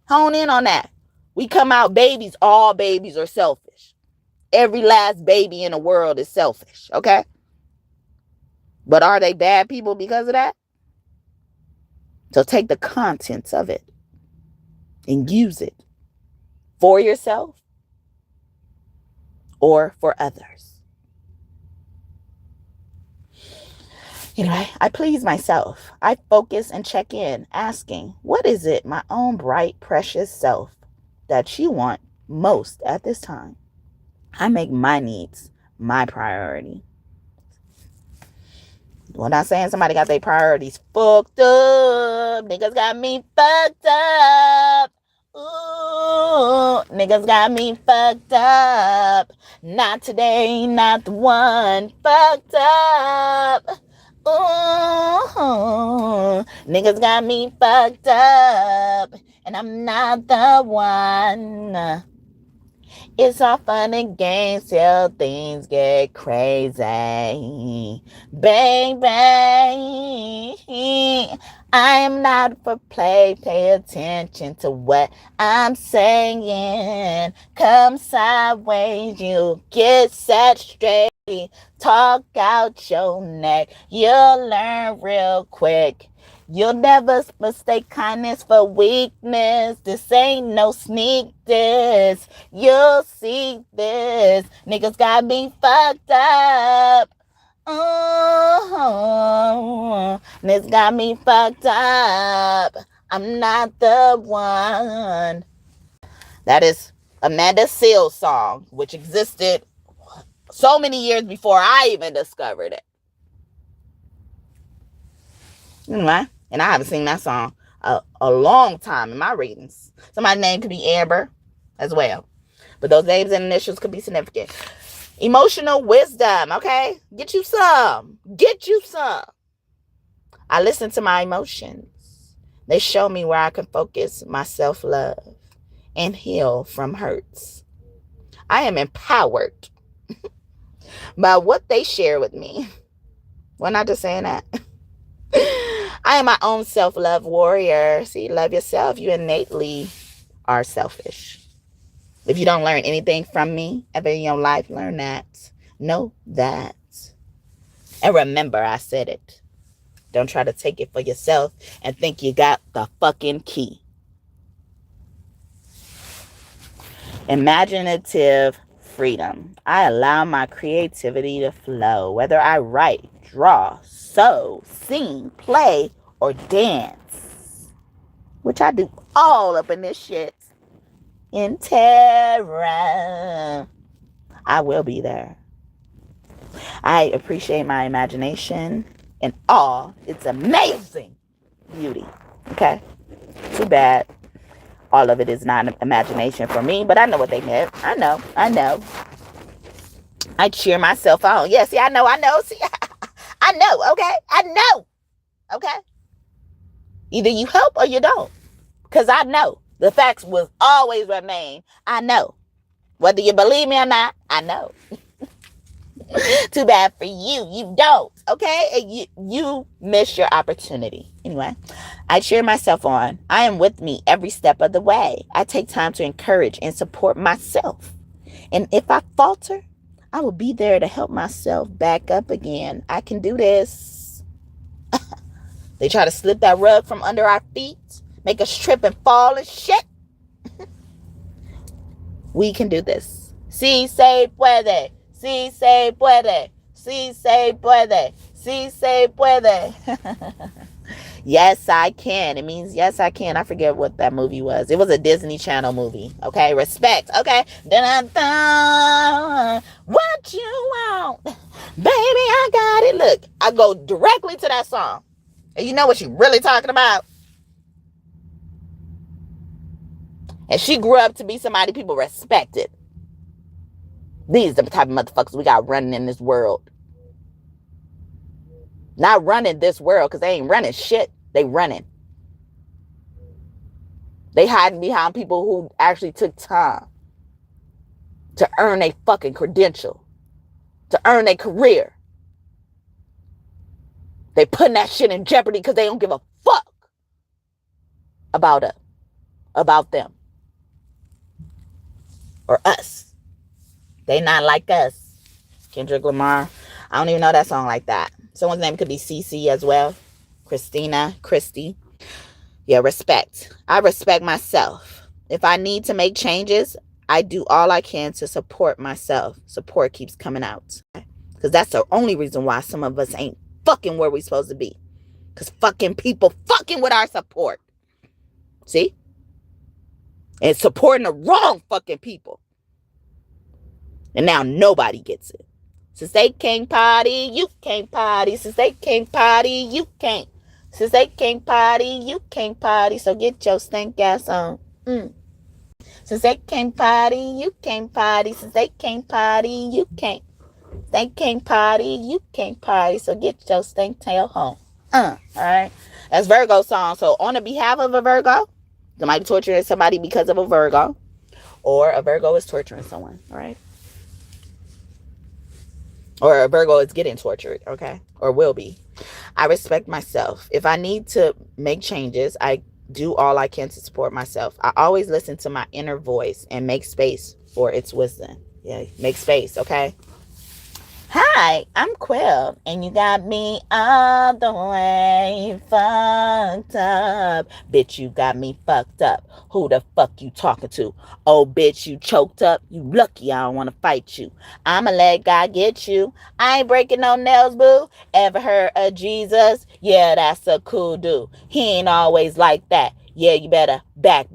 Hone in on that. We come out babies. All babies are selfish. Every last baby in the world is selfish, okay? But are they bad people because of that? So take the contents of it and use it for yourself or for others. Anyway, I please myself. I focus and check in, asking, what is it, my own bright, precious self, that you want most at this time? I make my needs my priority. Well, not saying somebody got their priorities fucked up. Niggas got me fucked up. Ooh, niggas got me fucked up. Not today, not the one. Fucked up. Ooh, niggas got me fucked up. And I'm not the one. It's all fun and games till things get crazy. Baby, I am not for play. Pay attention to what I'm saying. Come sideways, you get set straight. Talk out your neck. You'll learn real quick. You'll never mistake kindness for weakness. This ain't no sneak this. You'll see this. Niggas got me fucked up. Oh, this got me fucked up. I'm not the one. That is Amanda Seales' song, which existed so many years before I even discovered it. Anyway, and I haven't seen that song a long time in my readings. Somebody's name could be Amber as well. But those names and initials could be significant. Emotional wisdom, okay? Get you some. Get you some. I listen to my emotions. They show me where I can focus my self-love and heal from hurts. I am empowered by what they share with me. Well, not just saying that. I am my own self-love warrior. See, love yourself. You innately are selfish. If you don't learn anything from me ever in your life, learn that. Know that. And remember, I said it. Don't try to take it for yourself and think you got the fucking key. Imaginative freedom. I allow my creativity to flow. Whether I write, draw, sew, sing, play, or dance. Which I do all up in this shit. In terror. I will be there. I appreciate my imagination in all its amazing beauty. Okay? Too bad all of it is not imagination for me, but I know what they meant. I know. I cheer myself on. Yeah, see, I know. See, I know, okay? I know, okay? Either you help or you don't, because I know. The facts will always remain. I know. Whether you believe me or not, I know. Too bad for you. You don't, okay? And you miss your opportunity. Anyway, I cheer myself on. I am with me every step of the way. I take time to encourage and support myself. And if I falter, I will be there to help myself back up again. I can do this. They try to slip that rug from under our feet, make us trip and fall and shit. We can do this. Sí se puede. Sí se puede. Sí se puede. Sí se puede. Yes, I can. It means yes, I can. I forget what that movie was. It was a Disney Channel movie. Okay, respect. Okay. Dun-dun-dun. What you want? Baby, I got it. Look, I go directly to that song. And you know what she's really talking about? And she grew up to be somebody people respected. These are the type of motherfuckers we got running in this world. Not running this world, because they ain't running shit. They running. They hiding behind people who actually took time to earn a fucking credential, to earn a career. They putting that shit in jeopardy because they don't give a fuck about us, about them, or us. They not like us. Kendrick Lamar. I don't even know that song like that. Someone's name could be Cece as well. Christy. Yeah, respect. I respect myself. If I need to make changes, I do all I can to support myself. Support keeps coming out. Because that's the only reason why some of us ain't fucking where we supposed to be. Because fucking people fucking with our support. See? And supporting the wrong fucking people. And now nobody gets it. Since they can't party, you can't party. Since they can't party, you can't. Since they can't party, you can't party. So get your stank ass on. Since they can't party, you can't party. Since they can't party, you can't. They can't party, you can't party. So get your stank tail home. Alright. That's Virgo song. So on the behalf of a Virgo, somebody torturing somebody because of a Virgo. Or a Virgo is torturing someone. Alright. Or a Virgo is getting tortured, okay? Or will be. I respect myself. If I need to make changes, I do all I can to support myself. I always listen to my inner voice and make space for its wisdom. Yeah, make space, okay? Hi, I'm Quill, and you got me all the way fucked up. Bitch, you got me fucked up. Who the fuck you talking to? Oh, bitch, you choked up? You lucky I don't want to fight you. I'ma let God get you. I ain't breaking no nails, boo. Ever heard of Jesus? Yeah, that's a cool dude. He ain't always like that. Yeah, you better back,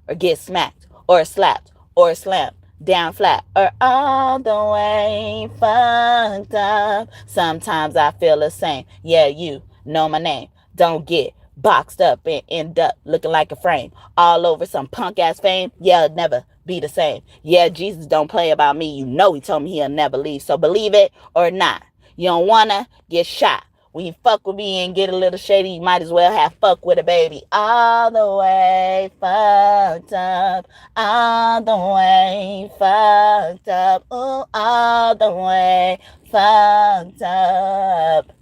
or get smacked, or slapped, or slammed. Down flat or all the way fucked up. Sometimes I feel the same. Yeah, you know my name. Don't get boxed up and end up looking like a frame all over some punk ass fame. Yeah, it'll never be the same. Yeah, Jesus don't play about me. You know he told me he'll never leave. So believe it or not. You don't wanna get shot. When you fuck with me and get a little shady, you might as well have fuck with a baby. All the way fucked up. All the way fucked up. Ooh, all the way fucked up.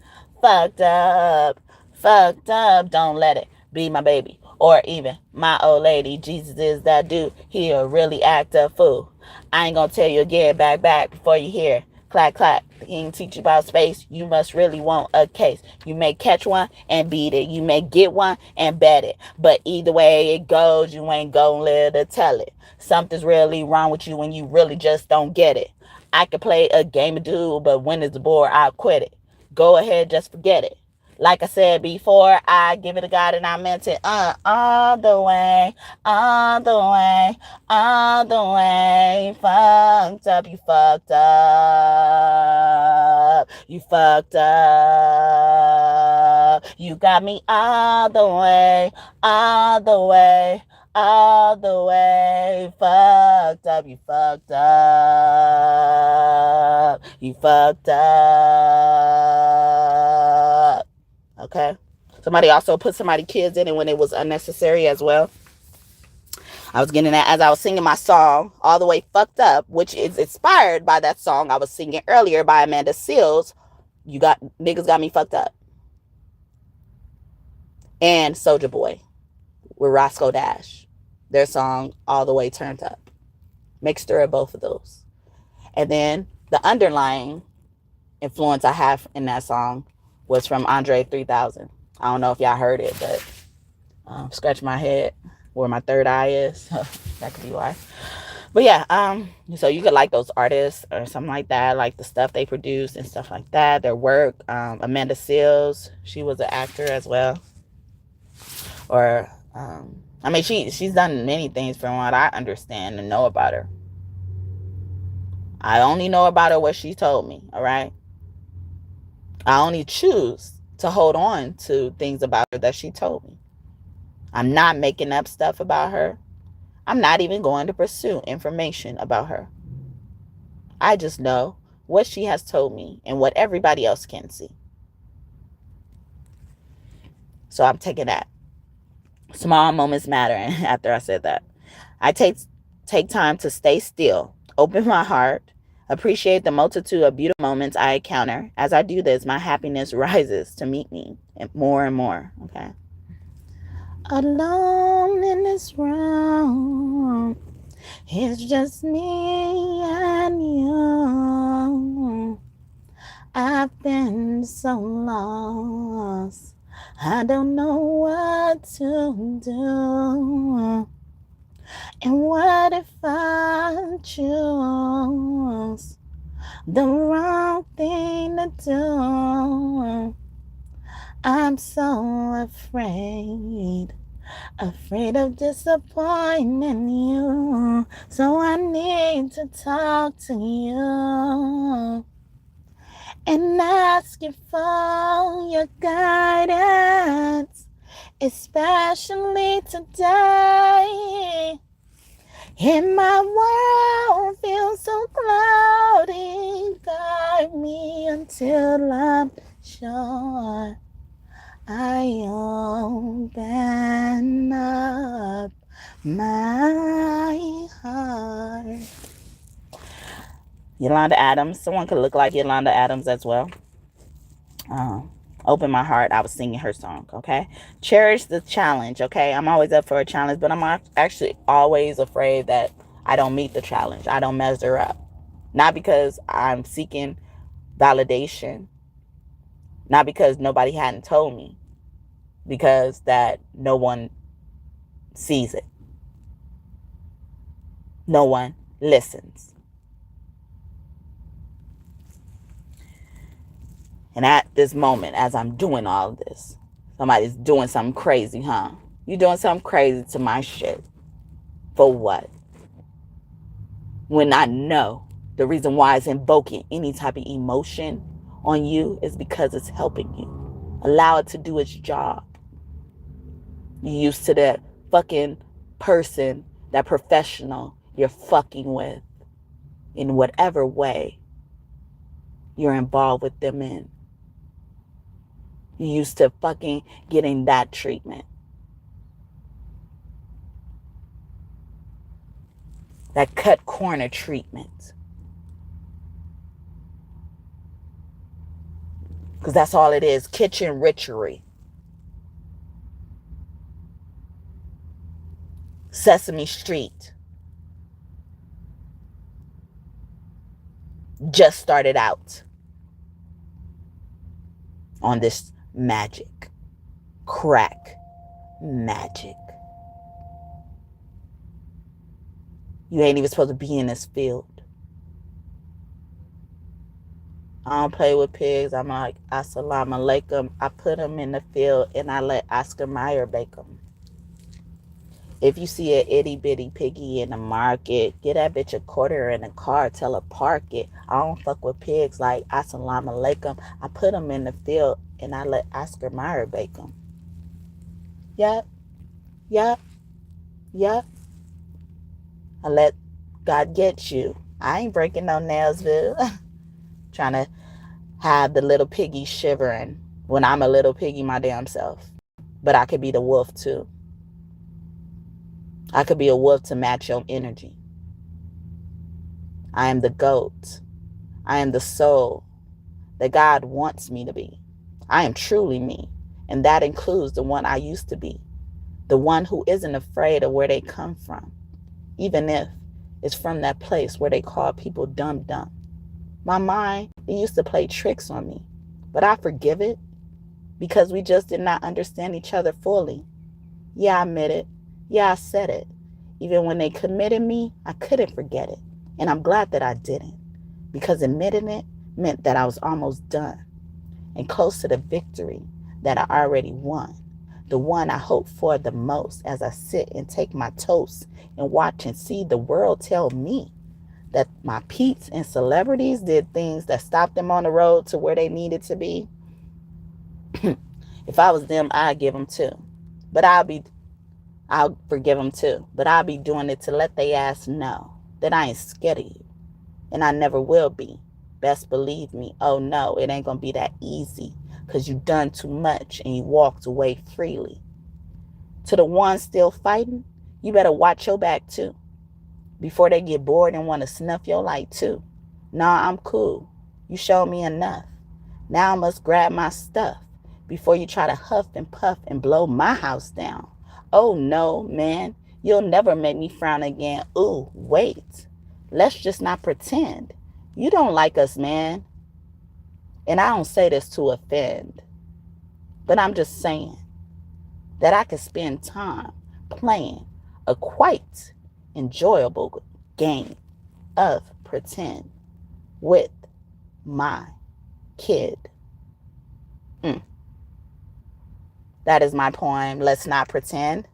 Fucked up. Fucked up. Don't let it be my baby. Or even my old lady. Jesus is that dude. He'll really act a fool. I ain't gonna tell you again, back before you hear. Clack, clack. He ain't teach you about space. You must really want a case. You may catch one and beat it. You may get one and bet it. But either way it goes, you ain't gonna live to tell it. Something's really wrong with you when you really just don't get it. I could play a game of duel, but when it's bored, I'll quit it. Go ahead, just forget it. Like I said before, I give it to God and I meant it. All the way, all the way, all the way. Fucked up, you fucked up. You fucked up. You got me all the way, all the way, all the way. Fucked up, you fucked up. You fucked up. Okay. Somebody also put somebody's kids in it when it was unnecessary as well. I was getting that as I was singing my song, All the Way Fucked Up, which is inspired by that song I was singing earlier by Amanda Seales. You got niggas got me fucked up. And Soulja Boy with Roscoe Dash. Their song, All the Way Turned Up. Mixture of both of those. And then the underlying influence I have in that song was from Andre 3000. I don't know if y'all heard it, but scratch my head where my third eye is. That could be why. But yeah, so you could like those artists or something like that, like the stuff they produce and stuff like that, their work. Amanda Seales, she was an actor as well. Or I mean, she's done many things from what I understand and know about her. I only know about her what she told me, all right? I only choose to hold on to things about her that she told me. I'm not making up stuff about her. I'm not even going to pursue information about her. I just know what she has told me and what everybody else can see. So I'm taking that. Small moments matter. And after I said that, I take time to stay still, open my heart, appreciate the multitude of beautiful moments I encounter. As I do this, my happiness rises to meet me more and more. Okay. Alone in this room, it's just me and you. I've been so lost, I don't know what to do. And what if I choose the wrong thing to do? I'm so afraid of disappointing you. So I need to talk to you and ask you for your guidance, especially today. And my world feels so cloudy. Guide me until I'm sure I open up my heart. Yolanda Adams. Someone could look like Yolanda Adams as well. Open my heart. I was singing her song. Okay. Cherish the challenge. Okay. I'm always up for a challenge, but I'm actually always afraid that I don't meet the challenge. I don't measure up. Not because I'm seeking validation. Not because nobody hadn't told me. Because that no one sees it. No one listens. And at this moment, as I'm doing all of this, somebody's doing something crazy, huh? You doing something crazy to my shit. For what? When I know the reason why it's invoking any type of emotion on you is because it's helping you. Allow it to do its job. You used to that fucking person, that professional you're fucking with in whatever way you're involved with them in. You used to fucking getting that treatment. That cut corner treatment. Because that's all it is. Kitchen witchery. Sesame Street. Just started out on this magic. Crack magic. You ain't even supposed to be in this field. I don't play with pigs. I'm like, assalamu alaikum. I put them in the field and I let Oscar Mayer bake them. If you see an itty bitty piggy in the market, get that bitch a quarter in the car, tell her park it. I don't fuck with pigs like assalamu alaikum. I put them in the field and I let Oscar Mayer bake them. Yup, yup, yup. I let God get you. I ain't breaking no nails, Bill. Trying to have the little piggy shivering when I'm a little piggy my damn self. But I could be the wolf too. I could be a wolf to match your energy. I am the goat. I am the soul that God wants me to be. I am truly me. And that includes the one I used to be. The one who isn't afraid of where they come from. Even if it's from that place where they call people dumb. My mind, it used to play tricks on me. But I forgive it because we just did not understand each other fully. Yeah, I admit it. Yeah, I said it. Even when they committed me, I couldn't forget it. And I'm glad that I didn't, because admitting it meant that I was almost done and close to the victory that I already won. The one I hope for the most as I sit and take my toast and watch and see the world tell me that my peeps and celebrities did things that stopped them on the road to where they needed to be. If I was them, I'd give them too. But I'll forgive them too. But I'll be doing it to let they ass know that I ain't scared of you. And I never will be. Best believe me. Oh no, it ain't gonna be that easy. Because you done too much and you walked away freely. To the ones still fighting, you better watch your back too. Before they get bored and want to snuff your light too. Nah, I'm cool. You showed me enough. Now I must grab my stuff before you try to huff and puff and blow my house down. Oh no, man. You'll never make me frown again. Ooh, wait. Let's just not pretend. You don't like us, man. And I don't say this to offend. But I'm just saying that I could spend time playing a quite enjoyable game of pretend with my kid. That is my poem, Let's Not Pretend.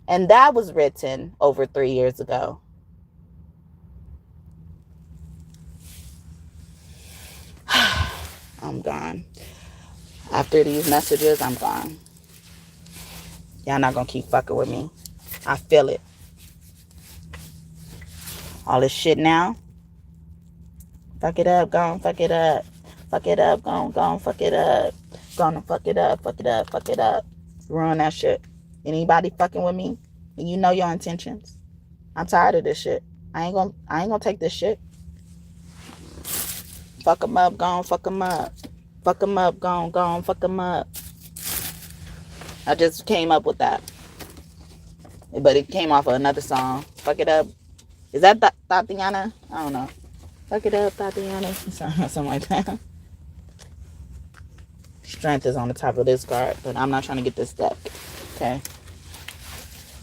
And that was written over 3 years ago. I'm gone. After these messages, I'm gone. Y'all not gonna keep fucking with me. I feel it. All this shit now. Fuck it up, gon' fuck it up. Fuck it up, gon' fuck it up. Gonna fuck it up, fuck it up, fuck it up. Ruin that shit. Anybody fucking with me, and you know your intentions. I'm tired of this shit. I ain't gonna take this shit. Fuck them up, gon' fuck them up. Fuck them up, gon' fuck them up. I just came up with that. But it came off of another song. Fuck it up. Is that Tatiana? I don't know. Fuck it up, Tatiana. Something like that. Strength is on the top of this card, but I'm not trying to get this deck. Okay?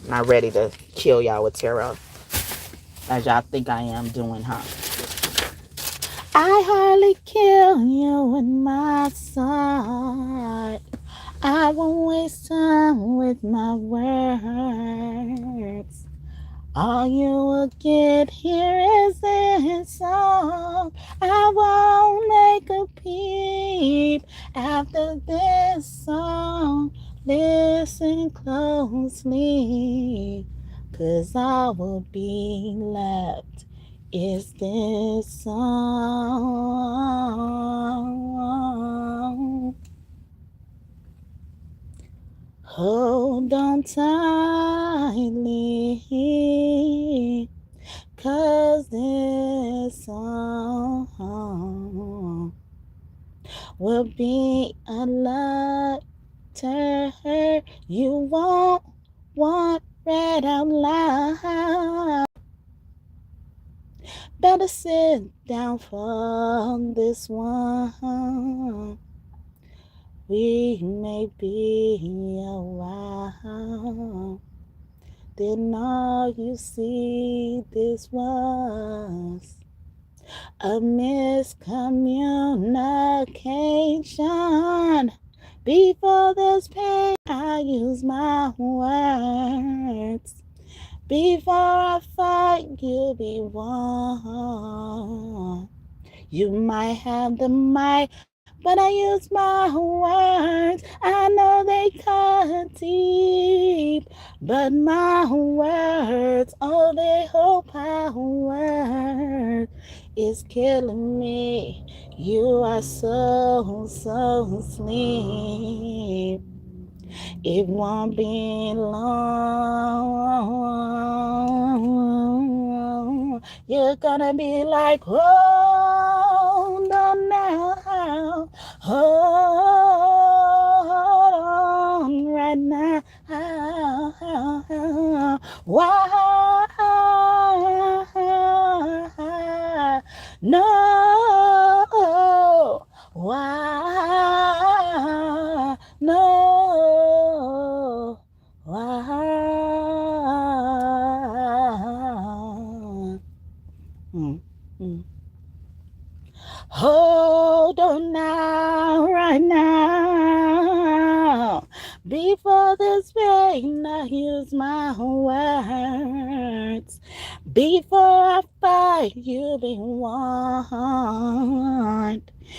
I'm not ready to kill y'all with tarot. As y'all think I am doing, huh? I hardly kill you with my sword. I won't waste time with my words. All you will get here is this song. I won't make a peep after this song. Listen closely, 'cause all will be left is this song. Hold on tightly, 'cause this song will be a letter you won't want read out loud. Better sit down for this one. We may be a while, then all you see this was a miscommunication. Before this pain, I use my words. Before I fight, you'll be won. You might have the might, but I use my words. I know they cut deep, but my words, oh, they hold power, is killing me. You are so asleep. It won't be long. You're gonna be like, hold on now. Hold on right now. Why? No. Why? No. Why? Hold on now, right now. Before this pain, I use my words. Before I fight, you'll be warned.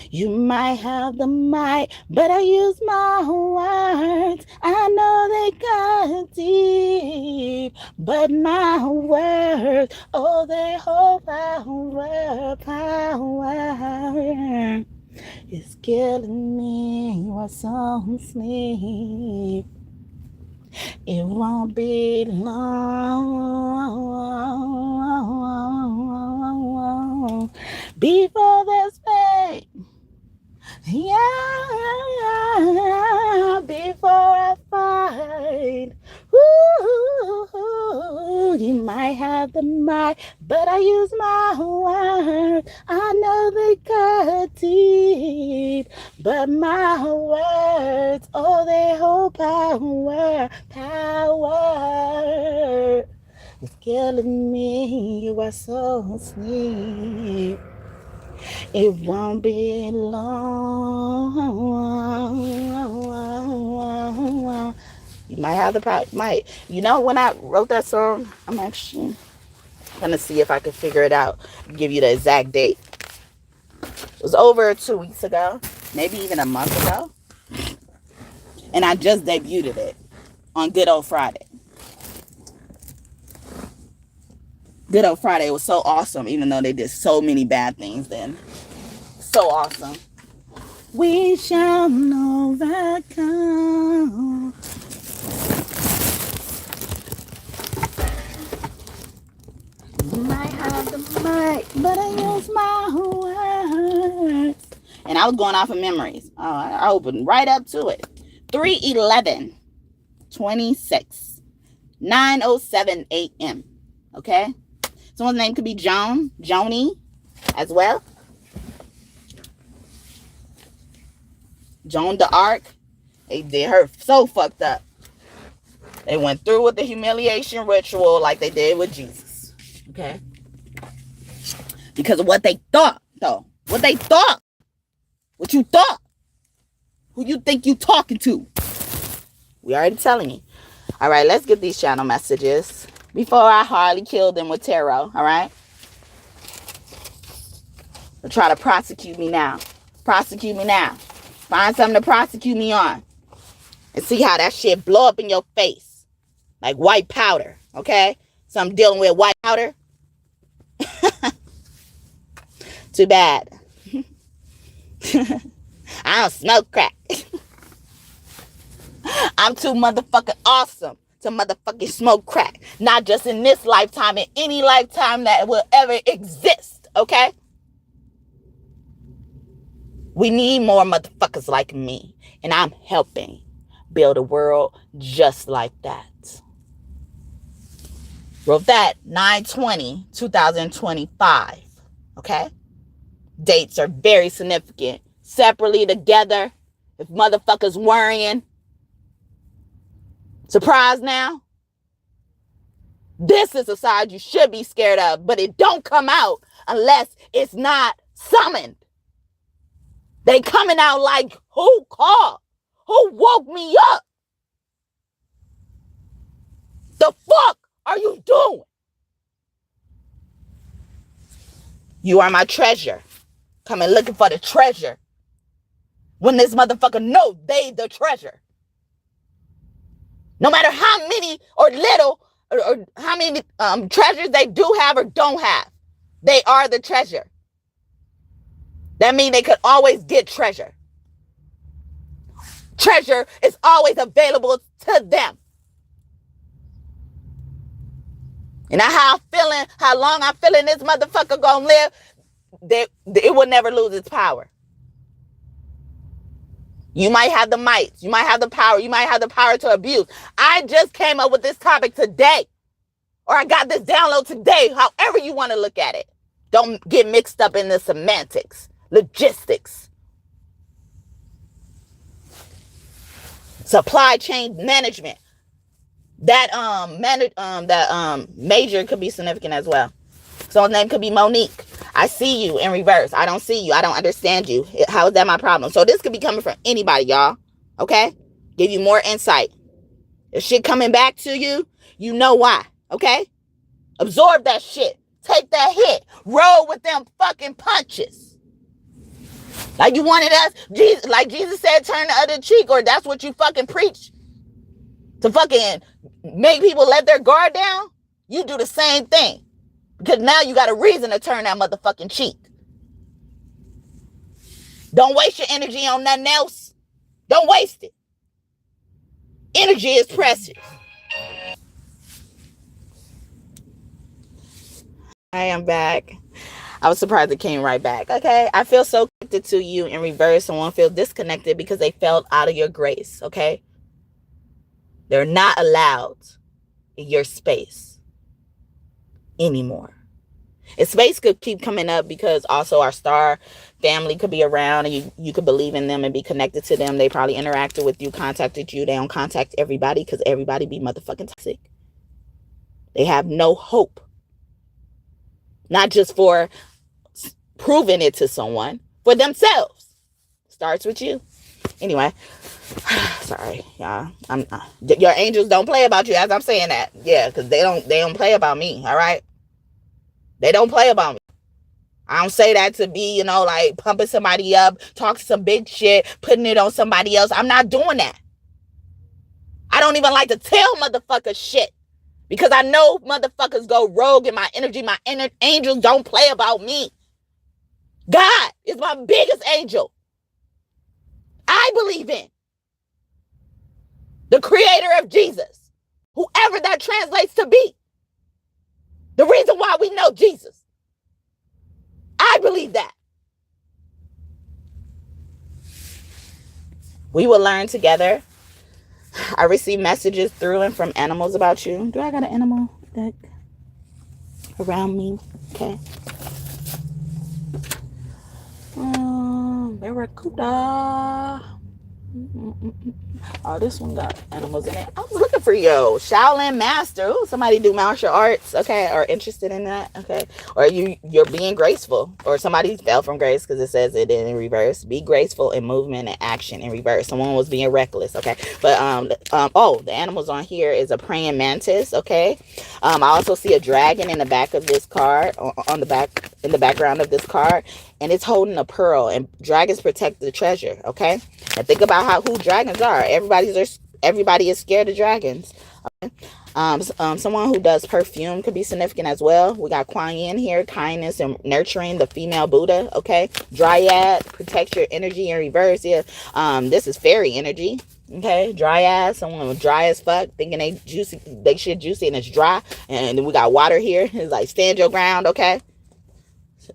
You might have the might, but I use my words. I know they cut deep, but my words, oh, they hold power, power. It's killing me. You are so asleep. It won't be long before this pain. Yeah, before I fight. Ooh, you might have the might, but I use my words. I know they cut deep, but my words, oh, they hold power, power. It's killing me. You are so asleep. It won't be long. You might have the power. Might. You know, when I wrote that song, I'm actually gonna see if I can figure it out. Give you the exact date. It was over 2 weeks ago, maybe even a month ago, and I just debuted it on Good Old Friday. Good Old Friday was so awesome, even though they did so many bad things then. So awesome. We shall overcome. You might have the might, but I use my words. And I was going off of memories. Oh, I opened right up to it. 3/11/26, 9:07 a.m. Okay? Someone's name could be Joan, Joni as well. Joan d'Arc. They did her so fucked up. They went through with the humiliation ritual like they did with Jesus. Okay? Because of what they thought, though. What they thought. What you thought. Who you think you talking to. We already telling you. All right, let's get these channel messages. Before I hardly killed them with tarot, all right? They'll try to prosecute me now. Prosecute me now. Find something to prosecute me on. And see how that shit blow up in your face. Like white powder, okay? So I'm dealing with white powder. Too bad. I don't smoke crack. I'm too motherfucking awesome to motherfucking smoke crack. Not just in this lifetime, in any lifetime that will ever exist, okay? We need more motherfuckers like me. And I'm helping build a world just like that. Wrote that 9/20/2025. Okay? Dates are very significant. Separately, together. If motherfuckers worrying. Surprised now? This is a side you should be scared of, but it don't come out unless it's not summoned. They coming out like, who called? Who woke me up? The fuck are you doing? You are my treasure. Coming looking for the treasure. When this motherfucker know they the treasure. No matter how many or little or how many treasures they do have or don't have, they are the treasure. That means they could always get treasure. Treasure is always available to them. And how long I'm feeling this motherfucker gonna live, it will never lose its power. You might have the might. You might have the power. You might have the power to abuse. I just came up with this topic today. Or I got this download today. However you want to look at it. Don't get mixed up in the semantics. Logistics. Supply chain management. That major could be significant as well. Someone's name could be Monique. I see you in reverse. I don't see you. I don't understand you. How is that my problem? So this could be coming from anybody, y'all. Okay? Give you more insight. If shit coming back to you, you know why. Okay? Absorb that shit. Take that hit. Roll with them fucking punches. Like you wanted us, Jesus, like Jesus said, turn the other cheek, or that's what you fucking preach. To fucking make people let their guard down. You do the same thing. Because now you got a reason to turn that motherfucking cheek. Don't waste your energy on nothing else. Don't waste it. Energy is precious. I am back. I was surprised it came right back. Okay. I feel so connected to you in reverse. Someone feels disconnected because they felt out of your grace. Okay. They're not allowed in your space anymore. And space could keep coming up because also our star family could be around and you could believe in them and be connected to them. They probably interacted with you, contacted you. They don't contact everybody because everybody be motherfucking toxic. They have no hope. Not just for proving it to someone, for themselves. Starts with you. Anyway, sorry, y'all. Your angels don't play about you as I'm saying that. Yeah, because they don't play about me. All right. They don't play about me. I don't say that to be, like pumping somebody up, talking some big shit, putting it on somebody else. I'm not doing that. I don't even like to tell motherfuckers shit because I know motherfuckers go rogue in my energy. My angels don't play about me. God is my biggest angel. I believe in the creator of Jesus, whoever that translates to be. The reason why we know Jesus. I believe that. We will learn together. I receive messages through and from animals about you. Do I got an animal deck around me? Okay. Barracuda. Oh, this one got animals in it. I was looking for yo Shaolin Master. Ooh, somebody do martial arts, okay, or interested in that, okay, or you're being graceful, or somebody fell from grace because it says it in reverse. Be graceful in movement and action in reverse. Someone was being reckless, okay, but the animals on here is a praying mantis, okay. I also see a dragon in the back of this card, on the back in the background of this card, and it's holding a pearl. And dragons protect the treasure, okay. And think about who dragons are. Everybody is scared of dragons. Okay? Someone who does perfume could be significant as well. We got Kuan Yin here, kindness and nurturing, the female Buddha. Okay, Dryad, protect your energy in reverse. Yeah, this is fairy energy. Okay, Dryad, someone dry as fuck, thinking they shit juicy and it's dry. And then we got water here. It's like stand your ground. Okay.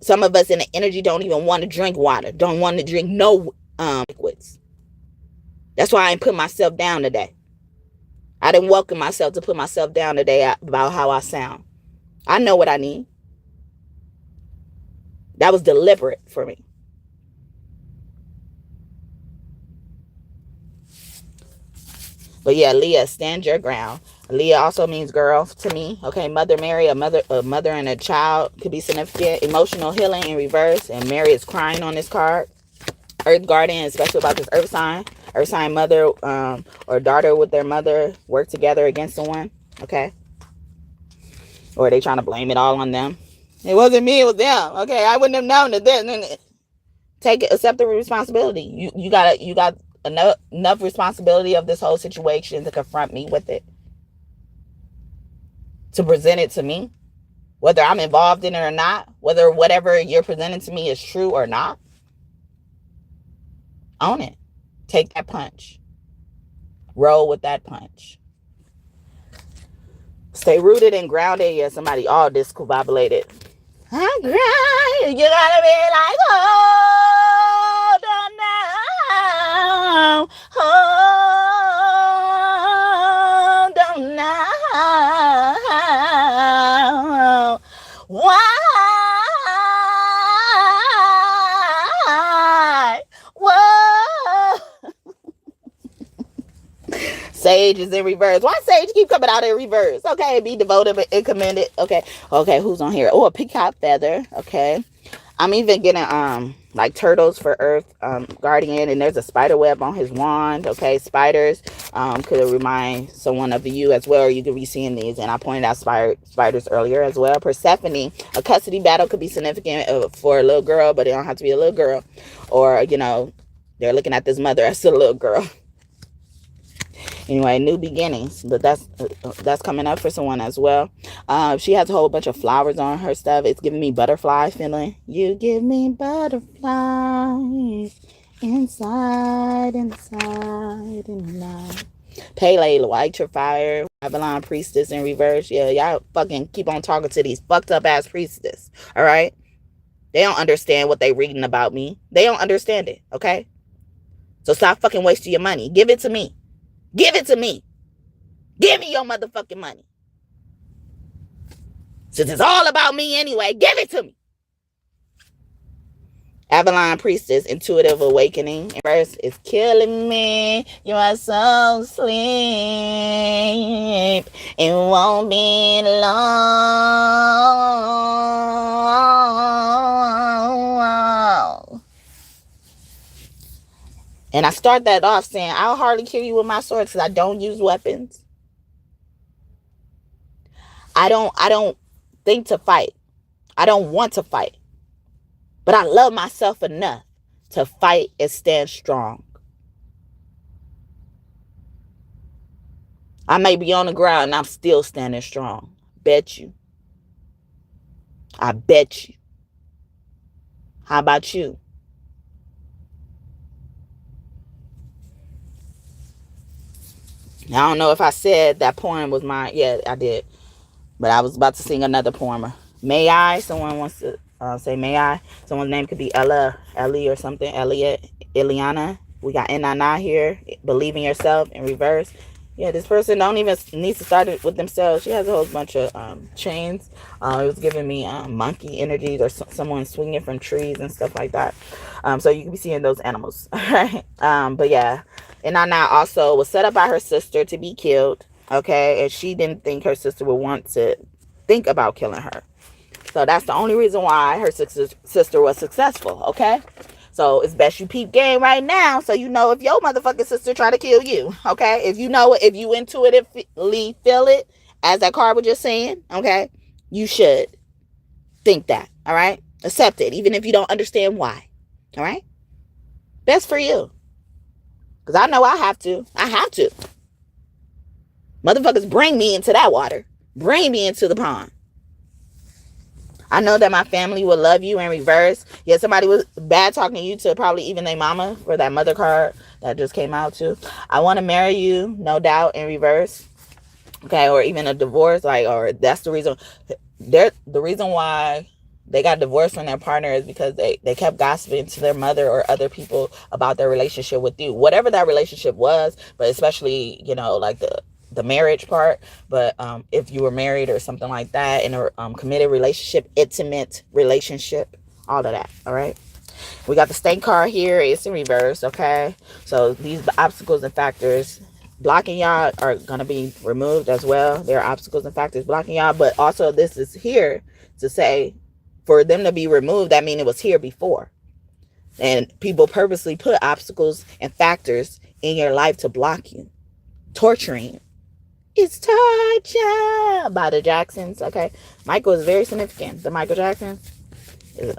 Some of us in the energy don't even want to drink water. Don't want to drink no liquids. That's why I ain't put myself down today. I didn't welcome myself to put myself down today about how I sound. I know what I need. That was deliberate for me. But yeah, Leah, stand your ground. Leah also means girl to me. Okay, Mother Mary, a mother and a child could be significant. Emotional healing in reverse, and Mary is crying on this card. Earth Guardian, especially about this Earth sign. Earth sign mother or daughter with their mother work together against someone. Okay, or they trying to blame it all on them. It wasn't me, it was them. Okay, I wouldn't have known that. Then take it, accept the responsibility. You got enough responsibility of this whole situation to confront me with it, to present it to me, whether I'm involved in it or not, whether whatever you're presenting to me is true or not. Own it. Take that punch. Roll with that punch. Stay rooted and grounded. Yeah, somebody all discombobulated. I'm crying. You gotta be like, hold on now. Hold on now. Why? Whoa. Sage is in reverse. Why Sage keep coming out in reverse? Okay, be devoted and commended. Okay, who's on here? Oh, a peacock feather. Okay, I'm even getting like turtles for Earth Guardian, and there's a spider web on his wand. Okay, spiders could remind someone of you as well, or you could be seeing these. And I pointed out spiders earlier as well. Persephone, a custody battle could be significant for a little girl, but it don't have to be a little girl, or they're looking at this mother as a little girl. Anyway, new beginnings, but that's coming up for someone as well. She has a whole bunch of flowers on her stuff. It's giving me butterfly feeling. You give me butterflies inside. Pele, light your fire. Avalon priestess in reverse. Yeah, y'all fucking keep on talking to these fucked up ass priestess. All right, they don't understand what they reading about me. They don't understand it. Okay, so stop fucking wasting your money. Give it to me. Give it to me. Give me your motherfucking money. Since it's all about me anyway, give it to me. Avalon Priestess, intuitive awakening. First is killing me. You are so asleep. It won't be long. And I start that off saying, I'll hardly kill you with my sword because I don't use weapons. I don't think to fight. I don't want to fight. But I love myself enough to fight and stand strong. I may be on the ground and I'm still standing strong. Bet you. I bet you. How about you? I don't know if I said that poem was mine. Yeah, I did. But I was about to sing another poem. May I? Someone wants to say may I? Someone's name could be Ella, Ellie or something. Elliot, Ileana. We got Inanna here. Believe in yourself in reverse. Yeah, this person don't even need to start it with themselves. She has a whole bunch of chains. It was giving me monkey energies or someone swinging from trees and stuff like that. So you can be seeing those animals. All right. But yeah, Inanna also was set up by her sister to be killed. Okay, and she didn't think her sister would want to think about killing her. So that's the only reason why her sister was successful. Okay, so it's best you peep game right now, so you know if your motherfucking sister try to kill you. Okay, if you know it, if you intuitively feel it, as that card was just saying. Okay, you should think that. All right, accept it, even if you don't understand why. All right, best for you, because I know I have to. Motherfuckers bring me into that water. Bring me into the pond. I know that my family will love you in reverse. Yeah, somebody was bad talking you to probably even their mama for that mother card that just came out too. I want to marry you, no doubt, in reverse. Okay, or even a divorce, or that's the reason. The reason why they got divorced from their partner is because they kept gossiping to their mother or other people about their relationship with you. Whatever that relationship was, but especially, like the marriage part. But if you were married or something like that, in a committed relationship, intimate relationship, all of that. All right, we got the state card here. It's in reverse. Okay, so these obstacles and factors blocking y'all are going to be removed as well. There are obstacles and factors blocking y'all, but also this is here to say for them to be removed, that means it was here before. And people purposely put obstacles and factors in your life to block you, torturing you. It's torture by the Jacksons, okay? Michael is very significant. The Michael Jacksons.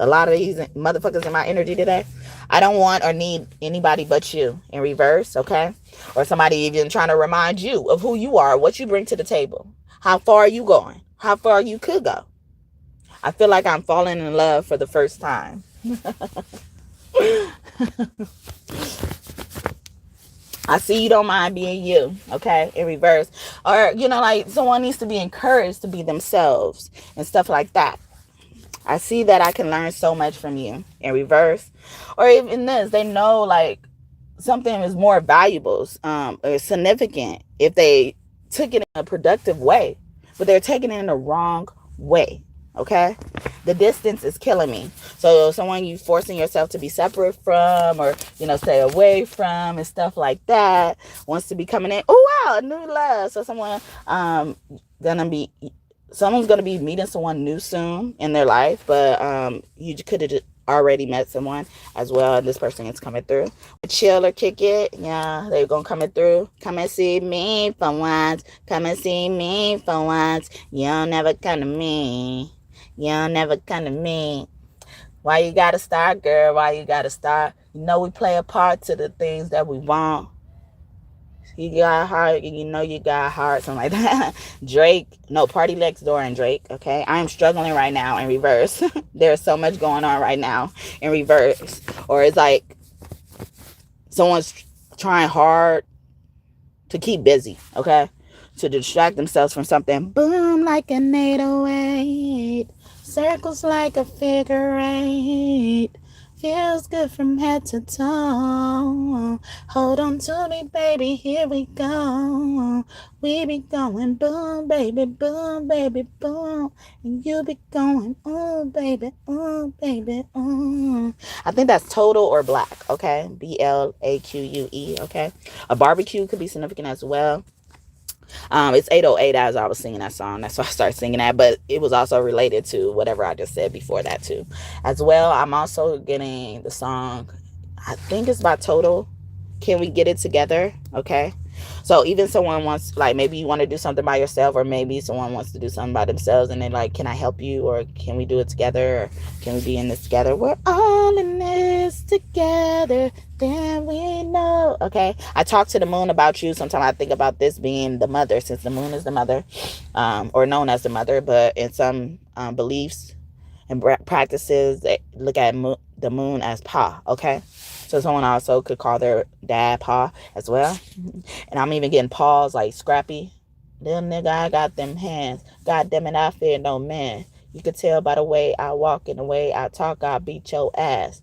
A lot of these motherfuckers in my energy today. I don't want or need anybody but you in reverse, okay? Or somebody even trying to remind you of who you are, what you bring to the table, how far you going, how far you could go. I feel like I'm falling in love for the first time. I see you don't mind being you, okay, in reverse. Or, like someone needs to be encouraged to be themselves and stuff like that. I see that I can learn so much from you in reverse. Or even this, they know like something is more valuable or significant if they took it in a productive way, but they're taking it in the wrong way. Okay, the distance is killing me. So someone you forcing yourself to be separate from, or stay away from and stuff like that, wants to be coming in. Oh wow, new love. So someone's gonna be meeting someone new soon in their life, but you could have already met someone as well, and this person is coming through. Chill or kick it, yeah, they're gonna coming through. Come and see me for once. Come and see me for once. You don't never come to me. You don't never come to me. Why you gotta start, girl? Why you gotta start? We play a part to the things that we want. You got heart, you got heart, something like that. Drake, no, Party Next Door and Drake, okay? I am struggling right now in reverse. There's so much going on right now in reverse. Or it's like someone's trying hard to keep busy, okay? To distract themselves from something. Boom, like an 808. Circles like a figure 8. Feels good from head to toe. Hold on to me, baby, here we go. We be going boom, baby, boom, baby, boom. And you be going, oh, baby, oh. I think that's Total or Black, okay? BLAQUE, okay? A barbecue could be significant as well. It's 808 as I was singing that song. That's why I started singing that. But it was also related to whatever I just said before that too. As well, I'm also getting the song, I think it's by Total. Can We Get It Together? Okay. So even someone wants, like, maybe you want to do something by yourself, or maybe someone wants to do something by themselves, and they're like, can I help you? Or can we do it together? Or can we be in this together? We're all in this together. Then we know. Okay. I talk to the moon about you. Sometimes I think about this being the mother, since the moon is the mother, or known as the mother, but in some beliefs and practices, they look at the moon as Pa. Okay. So someone also could call their dad Pa as well. And I'm even getting Pa's like Scrappy. Little nigga, I got them hands. God damn it, I fear no man. You could tell by the way I walk and the way I talk, I'll beat your ass.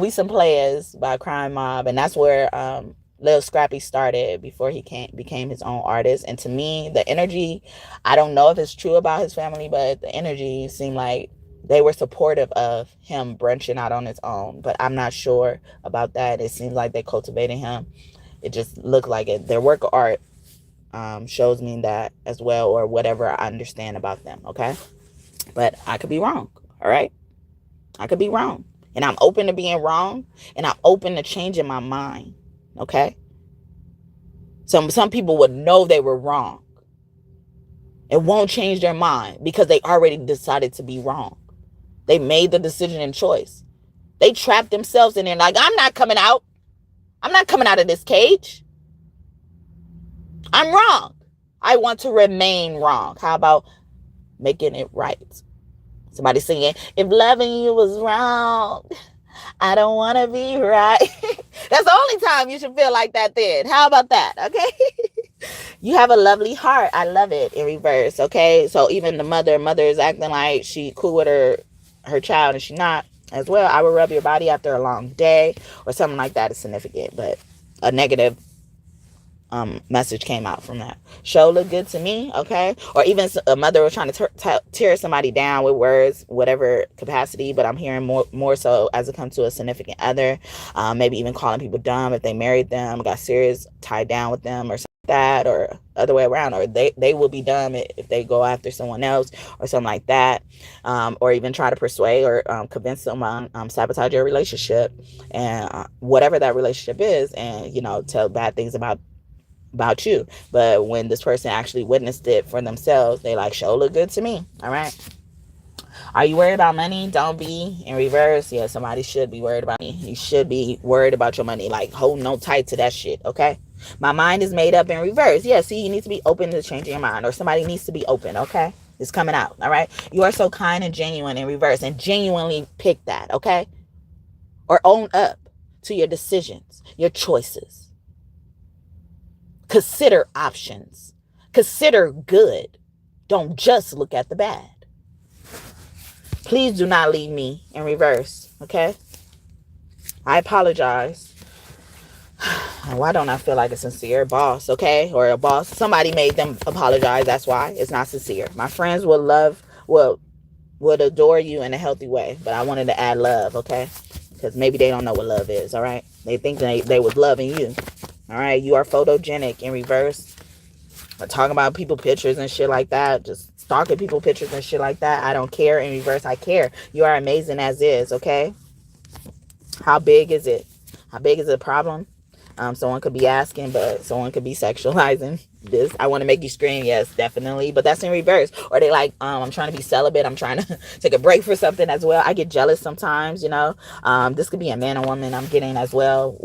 We Some Players by Crime Mob. And that's where Lil Scrappy started before he became his own artist. And to me, the energy, I don't know if it's true about his family, but the energy seemed like they were supportive of him branching out on his own, but I'm not sure about that. It seems like they cultivated him. It just looked like it. Their work of art shows me that as well, or whatever I understand about them, okay? But I could be wrong, all right? I could be wrong. And I'm open to being wrong, and I'm open to changing my mind, okay? Some people would know they were wrong. It won't change their mind because they already decided to be wrong. They made the decision and choice. They trapped themselves in there like, I'm not coming out. I'm not coming out of this cage. I'm wrong. I want to remain wrong. How about making it right? Somebody singing, if loving you was wrong, I don't want to be right. That's the only time you should feel like that then. How about that? Okay. You have a lovely heart. I love it in reverse. Okay. So even the mother is acting like she cool with her child and she not as well. I will rub your body after a long day or something like that is significant, but a negative message came out from that. Show look good to me, okay? Or even a mother was trying to tear somebody down with words, whatever capacity, but I'm hearing more so as it comes to a significant other, maybe even calling people dumb if they married them, got serious, tied down with them or something like that, or other way around, or they will be dumb if they go after someone else or something like that, or even try to persuade or convince someone, sabotage your relationship, and whatever that relationship is, and tell bad things about you. But when this person actually witnessed it for themselves, they like, show look good to me. All right. Are you worried about money? Don't be. In reverse, yeah, somebody should be worried about me. You should be worried about your money. Like, hold no tight to that shit, okay? My mind is made up. In reverse. Yeah, see, you need to be open to changing your mind, or somebody needs to be open, okay? It's coming out, all right? You are so kind and genuine. In reverse, and genuinely pick that, okay? Or own up to your decisions, your choices. Consider options. Consider good. Don't just look at the bad. Please do not leave me in reverse, okay? I apologize. Why don't I feel like a sincere boss, okay? Or a boss. Somebody made them apologize. That's why. It's not sincere. My friends would adore you in a healthy way. But I wanted to add love, okay? Because maybe they don't know what love is, all right? They think they was loving you. All right? You are photogenic in reverse. I'm talking about people pictures and shit like that. Just stalking people pictures and shit like that. I don't care. In reverse, I care. You are amazing as is, okay? How big is it? How big is the problem? Someone could be asking, but someone could be sexualizing this. I want to make you scream. Yes, definitely. But that's in reverse. Or they like, I'm trying to be celibate. I'm trying to take a break for something as well. I get jealous sometimes, This could be a man or woman I'm getting as well.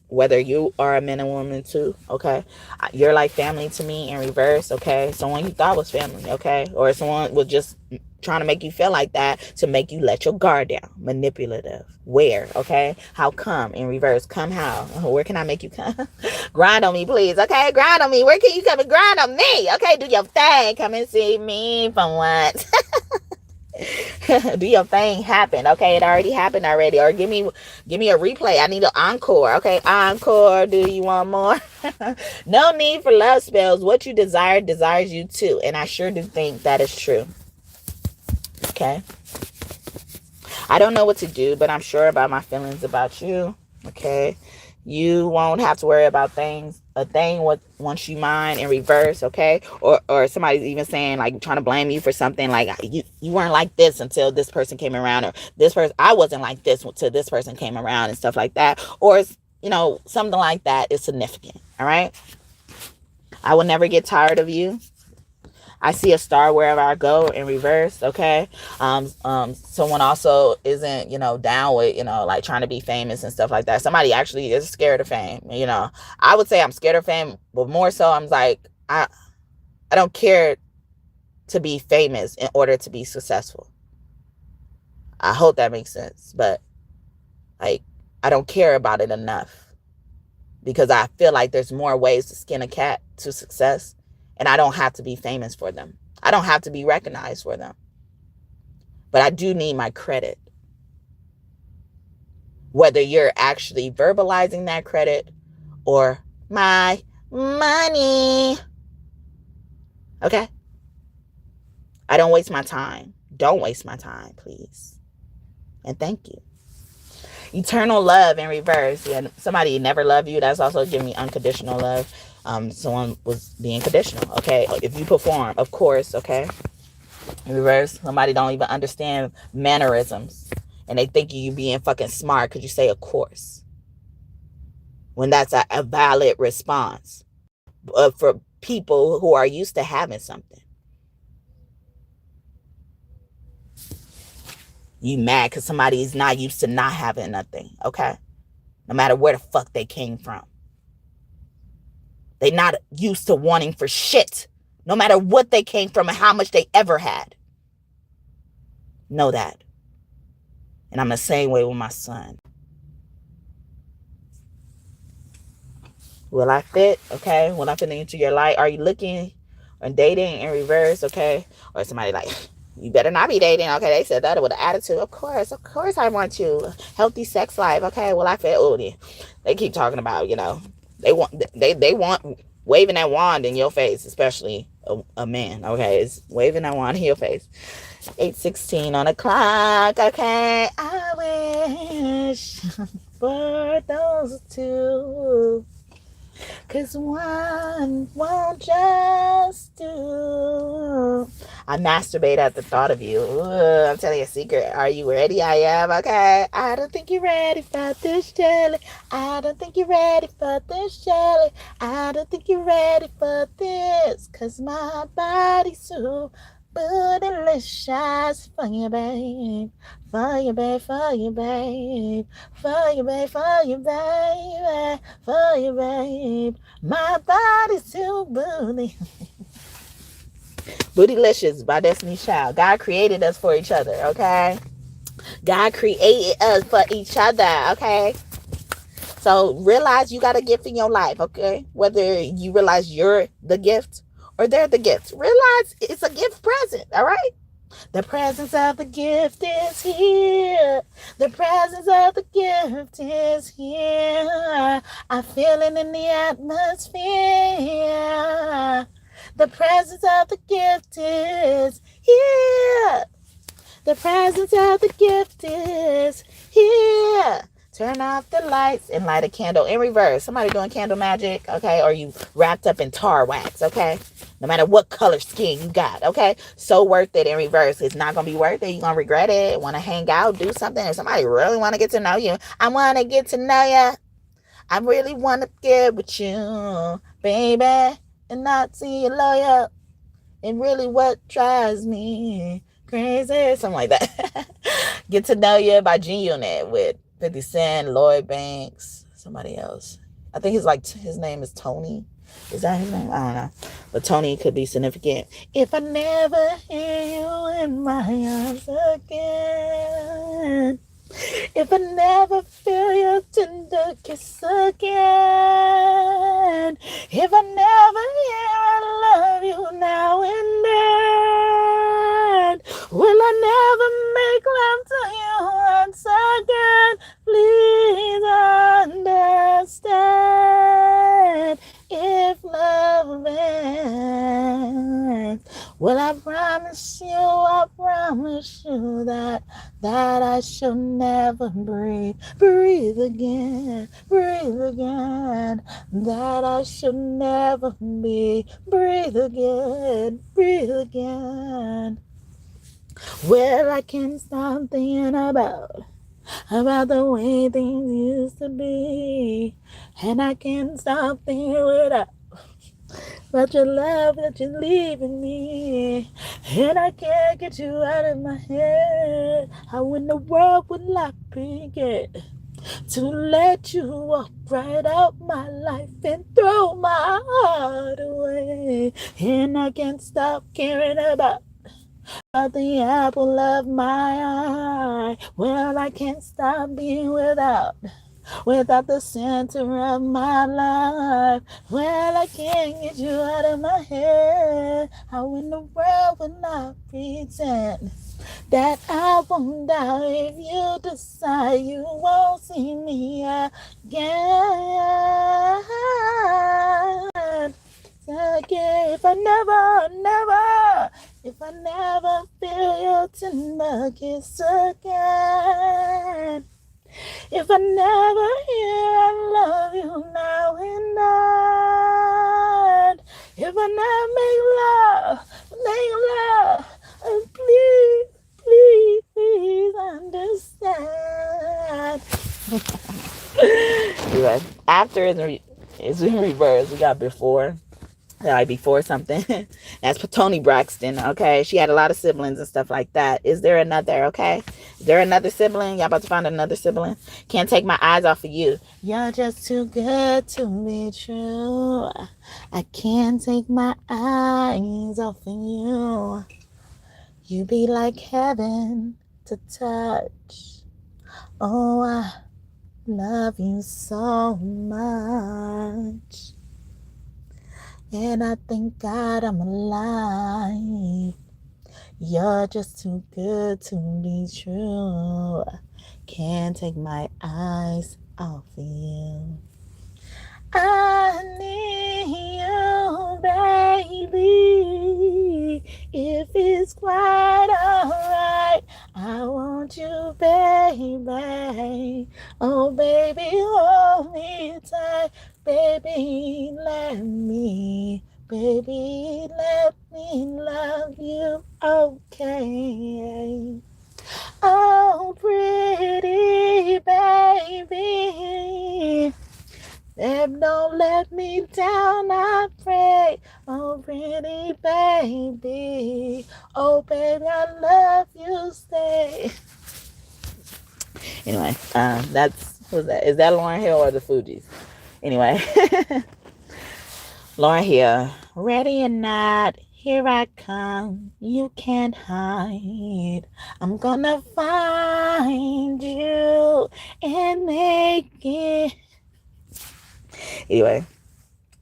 Whether you are a man and woman too, okay? You're like family to me in reverse, okay? Someone you thought was family, okay? Or someone was just trying to make you feel like that to make you let your guard down. Manipulative. Where, okay? How come in reverse? Come how? Where can I make you come? Grind on me, please, okay? Grind on me. Where can you come and grind on me? Okay, do your thing. Come and see me for once. Do your thing happen, okay? It already happened already. Or give me a replay. I need an encore, okay? Encore. Do you want more? No need for love spells. What you desire desires you too, and I sure do think that is true. Okay. I don't know what to do, but I'm sure about my feelings about you. Okay. You won't have to worry about a thing once you mind in reverse, okay? Or somebody's even saying, like, trying to blame you for something, like, you weren't like this until this person came around, or this person, I wasn't like this until this person came around, and stuff like that. Or, something like that is significant, all right? I will never get tired of you. I see a star wherever I go in reverse, okay? Someone also isn't, down with, like trying to be famous and stuff like that. Somebody actually is scared of fame, I would say I'm scared of fame, but more so I'm like, I don't care to be famous in order to be successful. I hope that makes sense, but like, I don't care about it enough because I feel like there's more ways to skin a cat to success. And I don't have to be famous for them. I don't have to be recognized for them. But I do need my credit. Whether you're actually verbalizing that credit or my money. Okay? I don't waste my time. Don't waste my time, please. And thank you. Eternal love in reverse. Yeah, somebody never loved you. That's also giving me unconditional love. Someone was being conditional, okay? If you perform, of course, okay? In reverse, somebody don't even understand mannerisms. And they think you being fucking smart because you say, of course. When that's a valid response for people who are used to having something. You mad because somebody is not used to not having nothing, okay? No matter where the fuck they came from. They not used to wanting for shit, no matter what they came from and how much they ever had. Know that. And I'm the same way with my son. Will I fit? Okay. Will I fit into your life? Are you looking or dating in reverse? Okay. Or somebody like, you better not be dating. Okay. They said that with an attitude. Of course I want you. Healthy sex life. Okay. Will I fit? Oh, yeah. They keep talking about, They want waving that wand in your face, especially a man. Okay, it's waving that wand in your face. 8:16 on the clock. Okay, I wish for those two, 'cause one won't just do. I masturbate at the thought of you. Ooh, I'm telling you a secret. Are you ready? I am. Okay. I don't think you're ready for this jelly. I don't think you're ready for this jelly. I don't think you're ready for this, 'cause my body's too bootylicious for you, babe. For you, babe, for you, babe. For you, babe, for you, baby. For you, babe. My body's too booty. Bootylicious by Destiny's Child. God created us for each other, okay? God created us for each other, okay? So realize you got a gift in your life, okay? Whether you realize you're the gift or they're the gift. Realize it's a gift present, all right? The presence of the gift is here. The presence of the gift is here. I feel it in the atmosphere. The presence of the gift is here. The presence of the gift is here. Turn off the lights and light a candle in reverse. Somebody doing candle magic, okay? Or you wrapped up in tar wax, okay? No matter what color skin you got, okay? So worth it in reverse. It's not going to be worth it. You're going to regret it. Want to hang out, do something. If somebody really want to get to know you, I want to get to know you. I really want to get with you, baby, and not see a lawyer. And really what drives me crazy, something like that. Get to Know You by G-Unit with 50 Cent, Lloyd Banks, somebody else. I think his name is Tony. Is that his name? I don't know. But Tony could be significant. If I never hear you in my arms again, if I never feel your tender kiss again, if I never hear I love you now and then, will I never make love to you once again? Please understand, if love ends, well, I promise you that I shall never breathe again, that I shall never breathe again. Well, I can't stop thinking about the way things used to be, and I can't stop thinking about your love that you're leaving me, and I can't get you out of my head. How in the world will I begin to let you walk right out my life and throw my heart away? And I can't stop caring about the apple of my eye. Well, I can't stop being without the center of my life. Well, I can't get you out of my head. How in the world will I pretend that I won't die if you decide you won't see me again? If I never feel your tender kiss again, if I never hear I love you now and then, if I never make love, and please understand. Anyway, after is in reverse. We got before. Like before something. That's Toni Braxton, okay? She had a lot of siblings and stuff like that. Is there another, okay? Is there another sibling? Y'all about to find another sibling? Can't take my eyes off of you. You're just too good to be true. I can't take my eyes off of you. You be like heaven to touch. Oh, I love you so much. And I thank God I'm alive. You're just too good to be true. Can't take my eyes off you. I Oh, baby, hold me tight. Baby, let me love you, okay? Oh, pretty baby, don't let me down, I pray. Oh, pretty baby, oh, baby, I love you, stay. Anyway, who's that? Is that Lauryn Hill or the Fugees? Anyway, Lauryn Hill, ready or not, here I come. You can't hide. I'm gonna find you and make it. Anyway,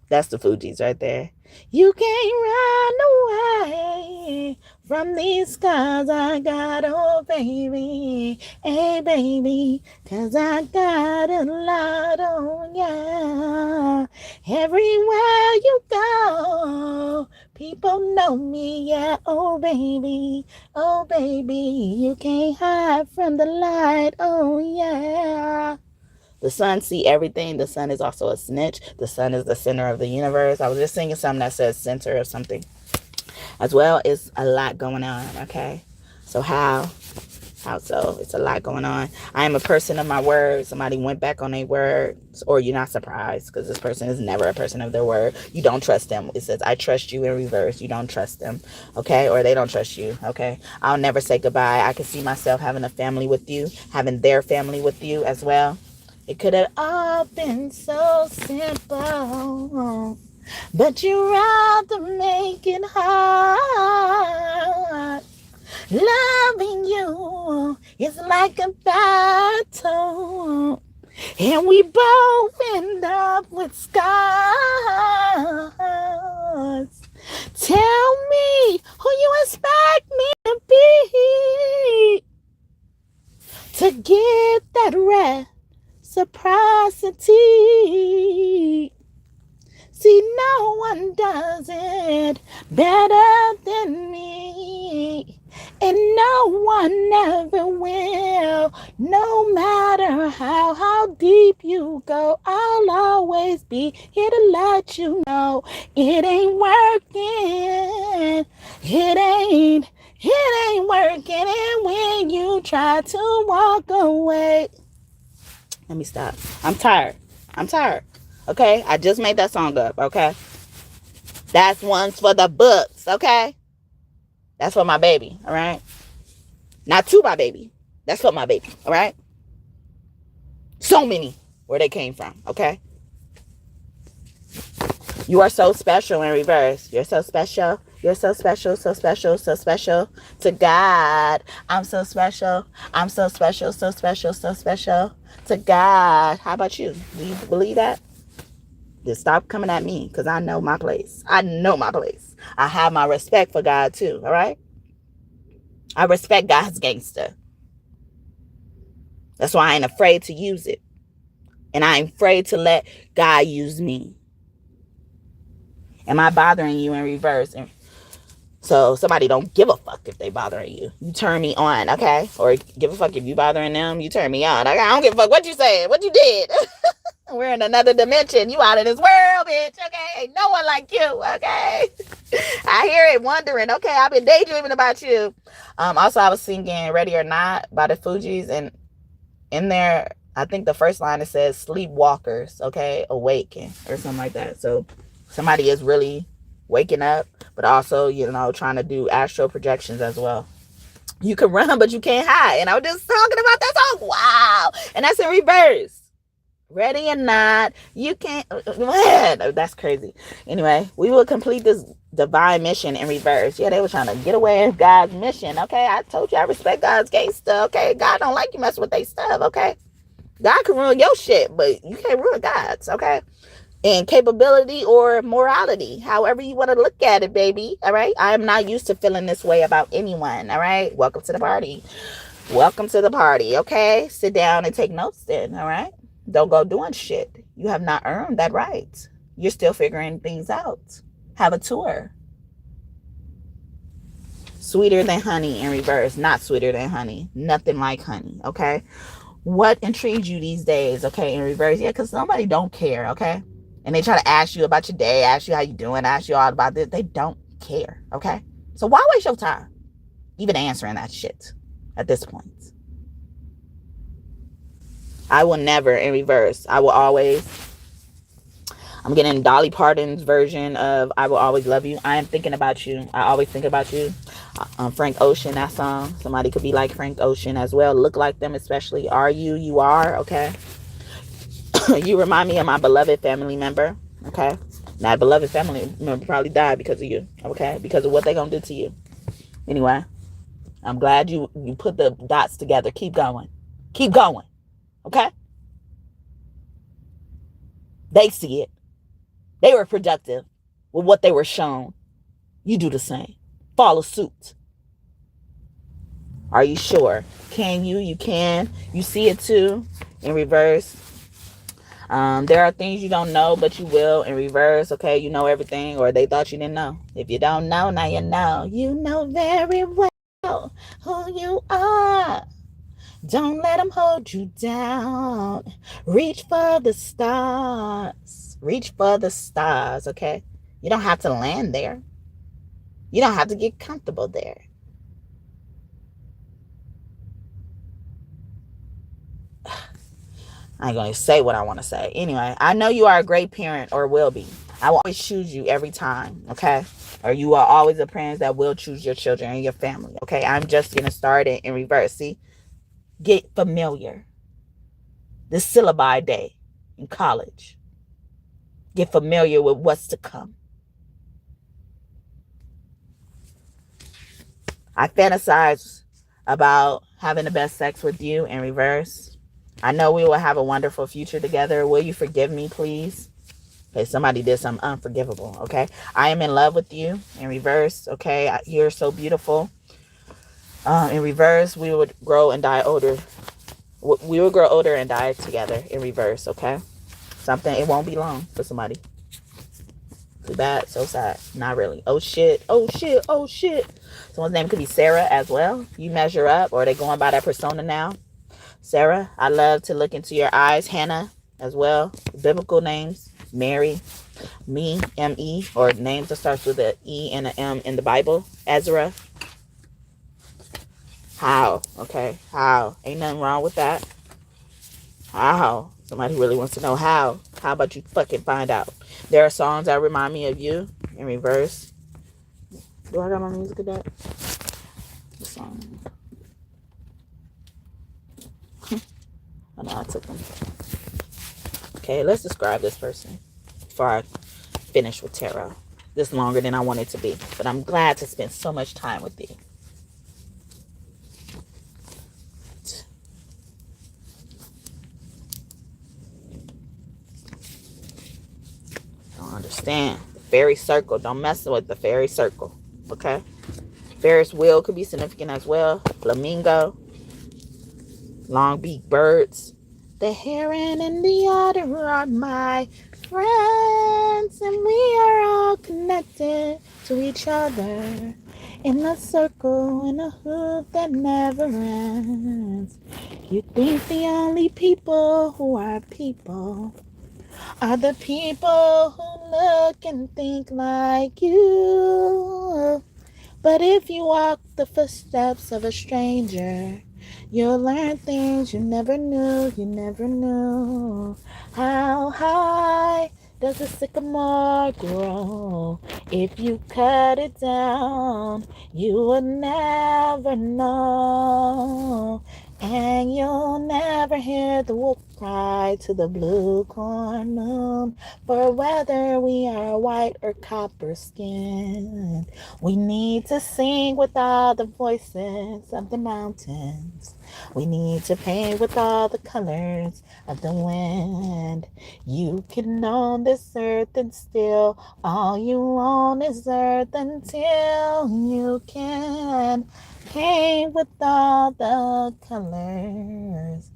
that's the Fugees right there. You can't run away from these scars I got, oh baby, hey baby, 'cause I got a lot on ya. Everywhere you go, people know me, yeah, oh baby, you can't hide from the light, oh yeah. The sun see everything. The sun is also a snitch. The sun is the center of the universe. I was just singing something that says center or something. As well, it's a lot going on, okay? So how so? It's a lot going on. I am a person of my word. Somebody went back on their words, or you're not surprised because this person is never a person of their word. You don't trust them. It says, I trust you in reverse. You don't trust them, okay? Or they don't trust you, okay? I'll never say goodbye. I can see myself having a family with you, having their family with you as well. It could have all been so simple, but you rather make it hard. Loving you is like a battle, and we both end up with scars. Tell me who you expect me to be to get that reciprocity. See, no one does it better than me, and no one ever will. No matter how deep you go, I'll always be here to let you know it ain't working. It ain't working, and when you try to walk away. Let me stop. I'm tired. Okay? I just made that song up, okay? That's one's for the books, okay? That's for my baby, all right? Not to my baby. That's for my baby, all right? So many where they came from, okay? You are so special in reverse. You're so special. You're so special, so special, so special to God. I'm so special. I'm so special, so special, so special to God. How about you? Do you believe that? Just stop coming at me because I know my place. I have my respect for God too, all right? I respect God's gangster. That's why I ain't afraid to use it. And I ain't afraid to let God use me. Am I bothering you in reverse? So somebody don't give a fuck if they bothering you. You turn me on, okay? Or give a fuck if you bothering them. You turn me on. Okay? I don't give a fuck what you said, what you did. We're in another dimension. You out of this world, bitch, okay? Ain't no one like you, okay? I hear it wondering, okay? I've been daydreaming about you. Also, I was singing Ready or Not by the Fugees, and in there, I think the first line, it says sleepwalkers, okay? Awaken or something like that. So somebody is really waking up, but also, trying to do astral projections as well. You can run, but you can't hide. And I was just talking about that song. Wow. And that's in reverse. Ready or not, you can't. That's crazy. Anyway, we will complete this divine mission in reverse. Yeah, they were trying to get away with God's mission. Okay, I told you I respect God's gangster. Okay, God don't like you messing with their stuff. Okay, God can ruin your shit, but you can't ruin God's. Okay, and capability or morality, however you want to look at it, baby. All right, I am not used to feeling this way about anyone. All right, welcome to the party. Okay, sit down and take notes then. All right. Don't go doing shit. You have not earned that right. You're still figuring things out. Have a tour. Sweeter than honey in reverse. Not sweeter than honey. Nothing like honey, okay? What intrigues you these days, okay, in reverse? Yeah, because somebody don't care, okay? And they try to ask you about your day, ask you how you doing, ask you all about this. They don't care, okay? So why waste your time even answering that shit at this point? I will never, in reverse, I will always, I'm getting Dolly Parton's version of I Will Always Love You. I am thinking about you. I always think about you. Frank Ocean, that song. Somebody could be like Frank Ocean as well. Look like them, especially. Are you? You are, okay? You remind me of my beloved family member, okay? That beloved family member probably died because of you, okay? Because of what they gonna do to you. Anyway, I'm glad you put the dots together. Keep going. Keep going, okay? They see it. They were productive with what they were shown. You do the same. Follow suit. Are you sure? Can you? You can. You see it too in reverse. There are things you don't know, but you will in reverse. Okay, you know everything, or they thought you didn't know. If you don't know, now you know. You know very well who you are. Don't let them hold you down. Reach for the stars. Reach for the stars, okay? You don't have to land there. You don't have to get comfortable there. I ain't going to say what I want to say. Anyway, I know you are a great parent or will be. I will always choose you every time, okay? Or you are always a parent that will choose your children and your family, okay? I'm just going to start it in reverse. See? Get familiar. This syllabi day in college. Get familiar with what's to come. I fantasize about having the best sex with you in reverse. I know we will have a wonderful future together. Will you forgive me, please? Okay, somebody did something unforgivable, okay? I am in love with you in reverse, okay? You're so beautiful. In reverse, we would grow and die older. We will grow older and die together in reverse, okay? Something, it won't be long for somebody. Too bad, so sad. Not really. Oh shit, oh shit, oh shit. Someone's name could be Sarah as well. You measure up, or are they going by that persona now? Sarah, I love to look into your eyes. Hannah as well. Biblical names. Mary, me, M-E, or names that starts with an E and an M in the Bible. Ezra. How? Okay, how? Ain't nothing wrong with that. How? Somebody really wants to know how. How about you fucking find out? There are songs that remind me of you in reverse. Do I got my music at that? The song. Oh no, I took them. Okay, let's describe this person before I finish with tarot. This is longer than I want it to be, but I'm glad to spend so much time with you. Don't understand. The fairy circle. Don't mess with the fairy circle. Okay? Ferris wheel could be significant as well. Flamingo. Long beak birds. The heron and the otter are my friends, and we are all connected to each other in a circle, in a hoop that never ends. You think the only people who are people are the people who look and think like you. But if you walk the footsteps of a stranger, you'll learn things you never knew, you never knew. How high does a sycamore grow? If you cut it down, you would never know. And you'll never hear the wolf cry to the blue corn moon. For whether we are white or copper skinned, we need to sing with all the voices of the mountains. We need to paint with all the colors of the wind. You can own this earth and still all you own is earth until you can paint with all the colors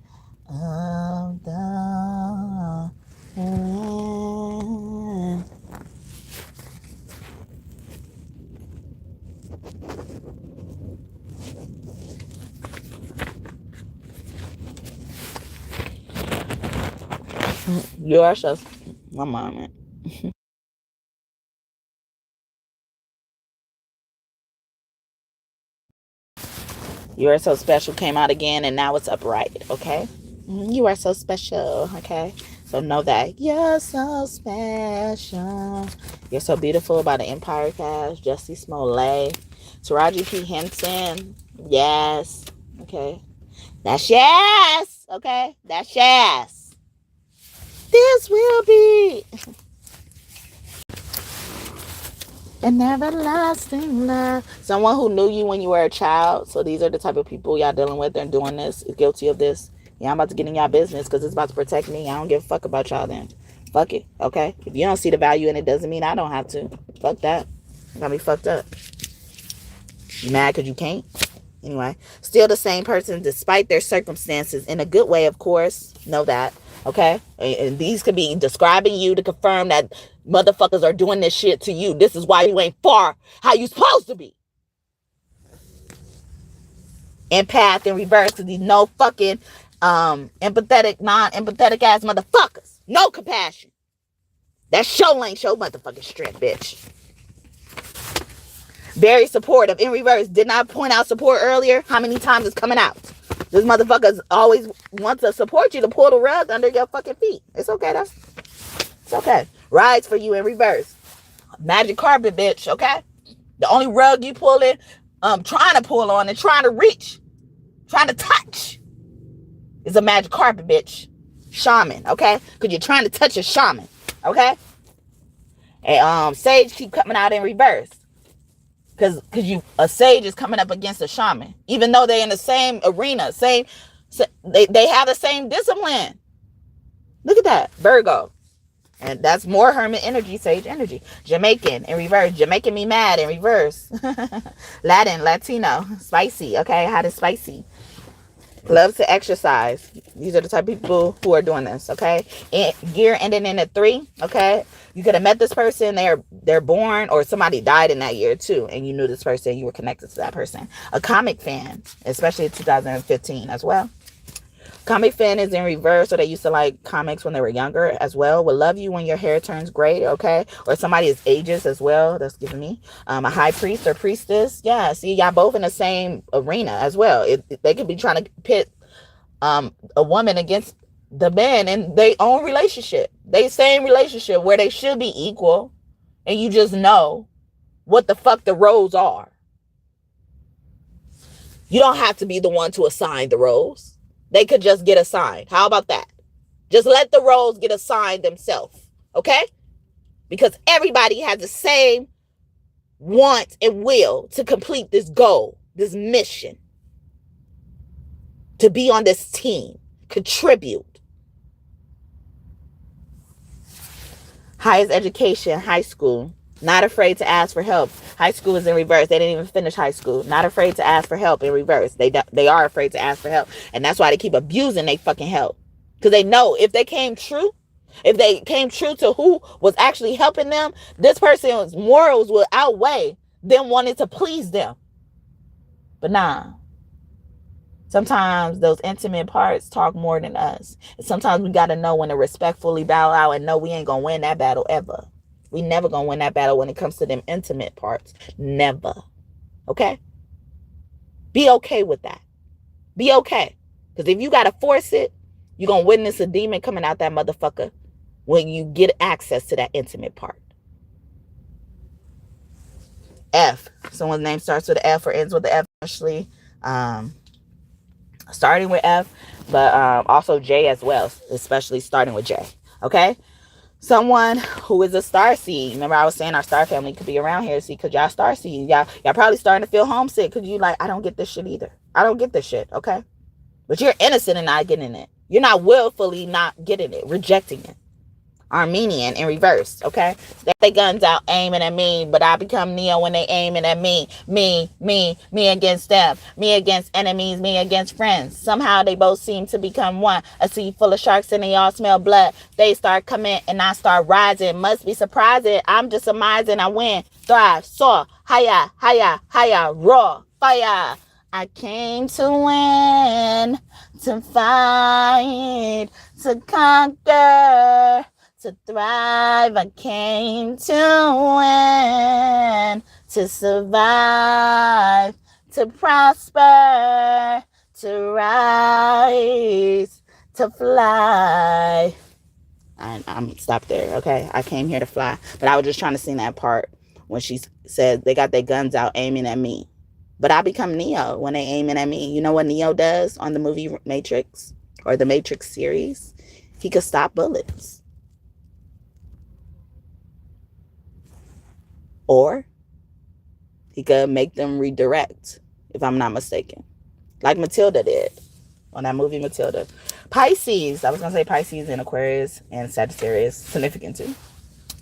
of the wind. You are so... One moment. You Are So Special came out again, and now it's upright, okay? You are so special, okay? So know that. You're so special. You're So Beautiful by the Empire Cast, Jussie Smollett, Taraji P. Henson. Yes. Okay. That's yes. Okay. That's yes. This will be an everlasting love. Someone who knew you when you were a child. So these are the type of people y'all dealing with and doing this, is guilty of this. Yeah, I'm about to get in y'all business because it's about to protect me. I don't give a fuck about y'all then. Fuck it, okay? If you don't see the value in it, doesn't mean I don't have to. Fuck that. Got me fucked up. You mad because you can't? Anyway, still the same person despite their circumstances, in a good way, of course. Know that, okay? And these could be describing you to confirm that motherfuckers are doing this shit to you. This is why you ain't far how you supposed to be. Empath in reverse, because these no fucking empathetic, non-empathetic ass motherfuckers. No compassion. That show ain't show motherfucking strength, bitch. Very supportive in reverse. Did not point out support earlier? How many times it's coming out? This motherfuckers always want to support you to pull the rug under your fucking feet. It's okay, though. It's okay. Rides for you in reverse. Magic carpet, bitch, okay? The only rug you pulling, trying to pull on and trying to reach, trying to touch is a magic carpet, bitch. Shaman, okay? Because you're trying to touch a shaman, okay? And sage keep coming out in reverse. Because a sage is coming up against a shaman. Even though they're in the same arena, they have the same discipline. Look at that, Virgo. And that's more hermit energy, sage energy. Jamaican in reverse. Jamaican me mad in reverse. Latin, Latino, spicy, okay? Hot and spicy. Loves to exercise. These are the type of people who are doing this, okay? And year ending in a 3, okay? You could have met this person. They're born, or somebody died in that year too, and you knew this person. You were connected to that person. A comic fan, especially in 2015 as well. Comic fan is in reverse, so they used to like comics when they were younger as well. Will love you when your hair turns gray, okay? Or somebody is ages as well. That's giving me a high priest or priestess. Yeah, see, y'all both in the same arena as well. They could be trying to pit a woman against the man in their own relationship. They same relationship where they should be equal, and you just know what the fuck the roles are. You don't have to be the one to assign the roles. They could just get assigned. How about that? Just let the roles get assigned themselves, okay? Because everybody has the same want and will to complete this goal, this mission, to be on this team, contribute. Highest education, high school. Not afraid to ask for help. High school is in reverse. They didn't even finish high school. Not afraid to ask for help in reverse. They are afraid to ask for help. And that's why they keep abusing their fucking help. Because they know if they came true to who was actually helping them, this person's morals will outweigh them wanting to please them. But nah. Sometimes those intimate parts talk more than us. And sometimes we got to know when to respectfully bow out and know we ain't going to win that battle ever. We never gonna win that battle when it comes to them intimate parts. Never. Okay? Be okay with that. Be okay. Because if you gotta force it, you're gonna witness a demon coming out that motherfucker when you get access to that intimate part. F. Someone's name starts with an F or ends with an F, actually. Starting with F, but also J as well, especially starting with J. Okay? Someone who is a star seed. Remember I was saying our star family could be around here. See, because y'all star seed. Y'all probably starting to feel homesick because you like, I don't get this shit either. I don't get this shit, okay? But you're innocent in not getting it. You're not willfully not getting it, rejecting it. Armenian in reverse, okay? They guns out aiming at me, but I become Neo when they aiming at me. Me against them. Me against enemies, me against friends. Somehow they both seem to become one. A sea full of sharks and they all smell blood. They start coming and I start rising. Must be surprising. I'm just amazing. I win, thrive, soar, higher, raw, fire. I came to win, to fight, to conquer, to thrive. I came to win, to survive, to prosper, to rise, to fly. I'm stop there, okay? I came here to fly. But I was just trying to sing that part when she said they got their guns out aiming at me. But I become Neo when they aiming at me. You know what Neo does on the movie Matrix or the Matrix series? He could stop bullets. Or he could make them redirect, if I'm not mistaken. Like Matilda did on that movie Matilda. Pisces. I was going to say Pisces and Aquarius and Sagittarius. Significant too.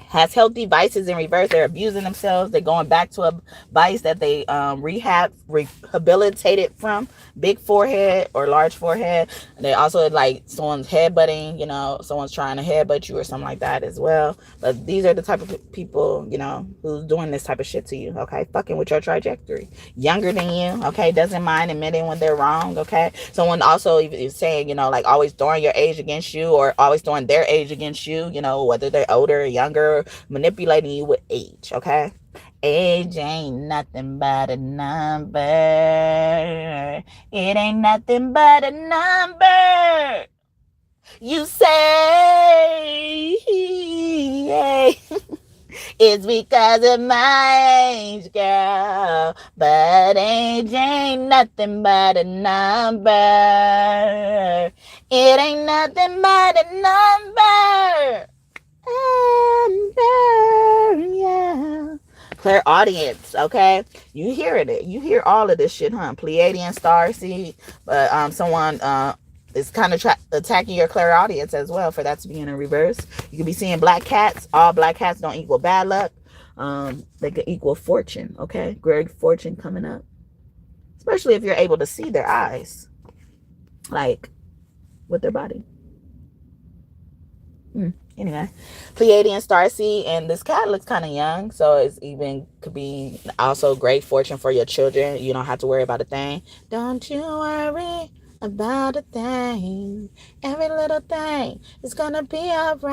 Has healthy vices in reverse. They're abusing themselves. They're going back to a vice that they rehabilitated from. Big forehead or large forehead. And they also like someone's headbutting, you know, someone's trying to headbutt you or something like that as well. But these are the type of people, you know, who's doing this type of shit to you, okay? Fucking with your trajectory. Younger than you, okay? Doesn't mind admitting when they're wrong, okay? Someone also is saying, you know, like always throwing your age against you or always throwing their age against you, you know, whether they're older or younger, manipulating you with age, okay? Age ain't nothing but a number. It ain't nothing but a number. You say it's because of my age, girl. But age ain't nothing but a number. It ain't nothing but a number. Yeah. Clairaudience, okay? You hearing it. You hear all of this shit, huh? Pleiadian star seed. But someone is kind of attacking your clairaudience as well for that to be in a reverse. You could be seeing black cats. All black cats don't equal bad luck. They could equal fortune, okay? Great fortune coming up. Especially if you're able to see their eyes. Like, with their body. Anyway, Pleiadian starseed, and this cat looks kind of young, so it's even could be also great fortune for your children. You don't have to worry about a thing. Don't you worry about a thing. Every little thing is gonna be alright.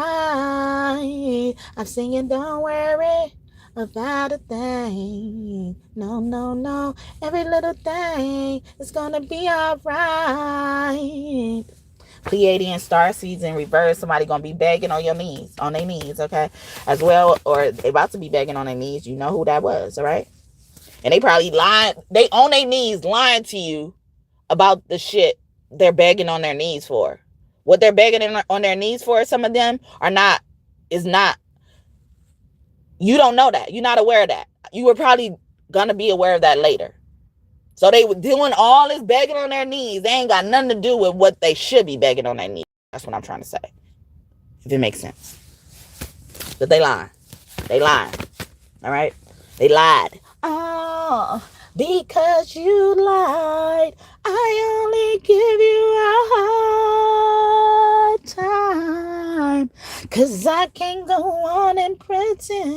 I'm singing, don't worry about a thing. No, no, no. Every little thing is gonna be alright. Pleiadian star seeds in reverse. Somebody gonna be begging on your knees, on their knees, okay, as well, or they about to be begging on their knees. You know who that was, all right? And they probably lying. They on their knees lying to you about the shit they're begging on their knees for. What they're begging on their knees for, some of them is not. You don't know that. You're not aware of that. You were probably gonna be aware of that later. So they were doing all this begging on their knees. They ain't got nothing to do with what they should be begging on their knees. That's what I'm trying to say. If it makes sense. But they lying. They lying. All right? They lied. Oh, because you lied, I only give you a hard time. 'Cause I can't go on and pretend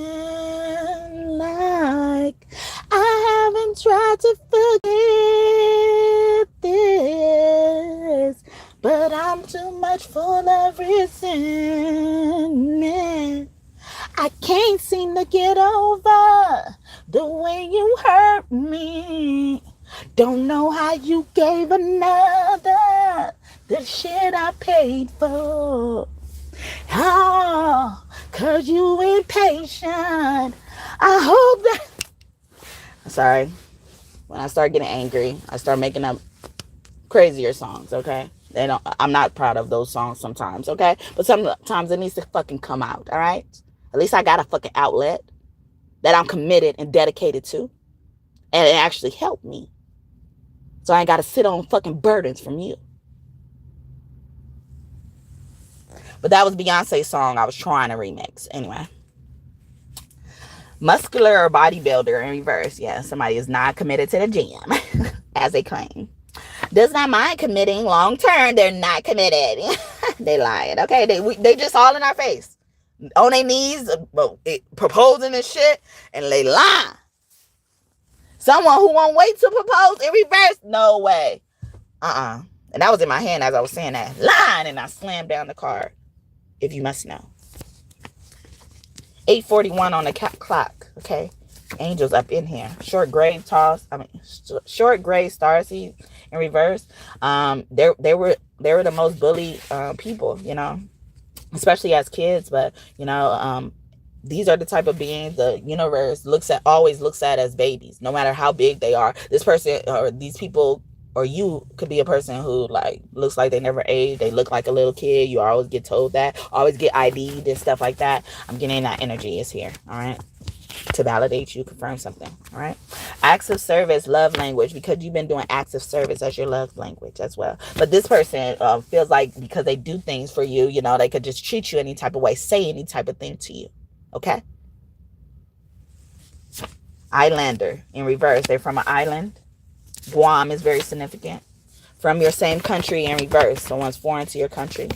like I haven't tried to forget this. But I'm too much full of resentment. I can't seem to get over the way you hurt me. Don't know how you gave another the shit I paid for. Oh, 'cause you impatient. I hope that... Sorry. When I start getting angry, I start making up crazier songs, okay? I'm not proud of those songs sometimes, okay? But sometimes it needs to fucking come out, all right? At least I got a fucking outlet that I'm committed and dedicated to. And it actually helped me. So I ain't got to sit on fucking burdens from you. But that was Beyonce's song I was trying to remix. Anyway. Muscular or bodybuilder in reverse. Yeah, somebody is not committed to the gym, as they claim. Does not mind committing long term. They're not committed. They lying, okay? They just all in our face. On their knees, proposing and shit, and they lie. Someone who won't wait to propose in reverse, no way. And that was in my hand as I was saying that. Line! And I slammed down the card. If you must know. 8:41 on the clock. Okay. Angels up in here. Short gray stars in reverse. They were the most bullied people, you know, especially as kids. But you know, these are the type of beings the universe always looks at as babies, no matter how big they are. This person or these people or you could be a person who like looks like they never age. They look like a little kid. You always get told that. Always get ID'd and stuff like that. I'm getting that energy is here. All right. To validate you, confirm something. All right. Acts of service, love language, because you've been doing acts of service as your love language as well. But this person feels like because they do things for you, you know, they could just treat you any type of way, say any type of thing to you. Okay. Islander in reverse. They're from an island. Guam is very significant. From your same country in reverse. Someone's foreign to your country.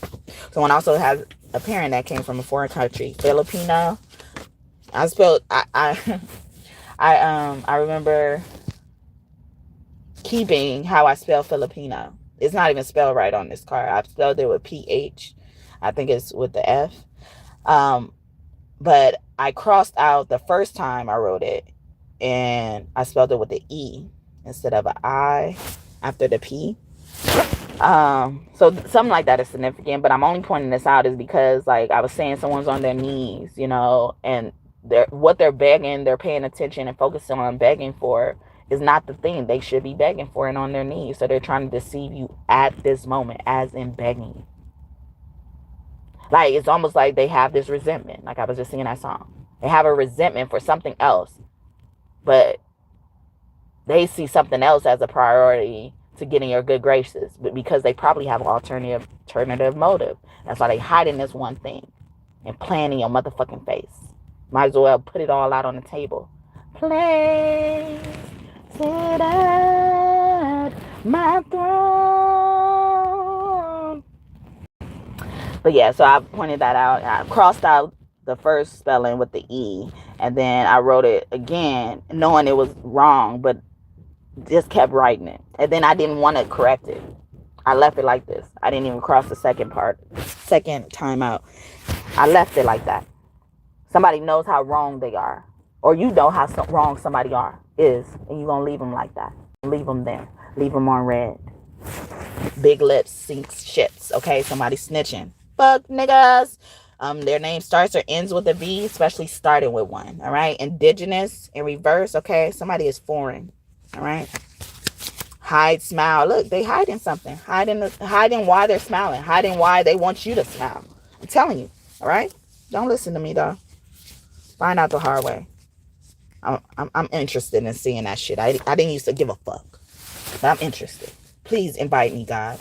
Someone also has a parent that came from a foreign country. Filipino. I remember keeping how I spell Filipino. It's not even spelled right on this card. I spelled it with PH. I think it's with the F. But I crossed out the first time I wrote it, and I spelled it with the E instead of an I after the P. So something like that is significant, but I'm only pointing this out is because, like I was saying, someone's on their knees, you know, and what they're begging, they're paying attention and focusing on begging for is not the thing they should be begging for and on their knees. So they're trying to deceive you at this moment, as in begging. Like, it's almost like they have this resentment. Like I was just singing that song. They have a resentment for something else, but they see something else as a priority to get in your good graces, but because they probably have an alternative motive. That's why they hide in this one thing and playing in your motherfucking face. Might as well put it all out on the table. Place it at my throne. But yeah, so I pointed that out. I crossed out the first spelling with the E, and then I wrote it again, knowing it was wrong, but just kept writing it. And then I didn't want to correct it. I left it like this. I didn't even cross the second time out. I left it like that. Somebody knows how wrong they are, or you know how wrong somebody is, and you're going to leave them like that. Leave them there. Leave them on red. Big lips sinks ships. Okay, somebody snitching. Fuck niggas. Their name starts or ends with a V, especially starting with one. All right, indigenous in reverse. Okay, somebody is foreign. All right. Hide, smile. Look, they hiding something. Hiding why they're smiling. Hiding why they want you to smile. I'm telling you. All right. Don't listen to me, though. Find out the hard way. I'm interested in seeing that shit. I didn't used to give a fuck, but I'm interested. Please invite me, God.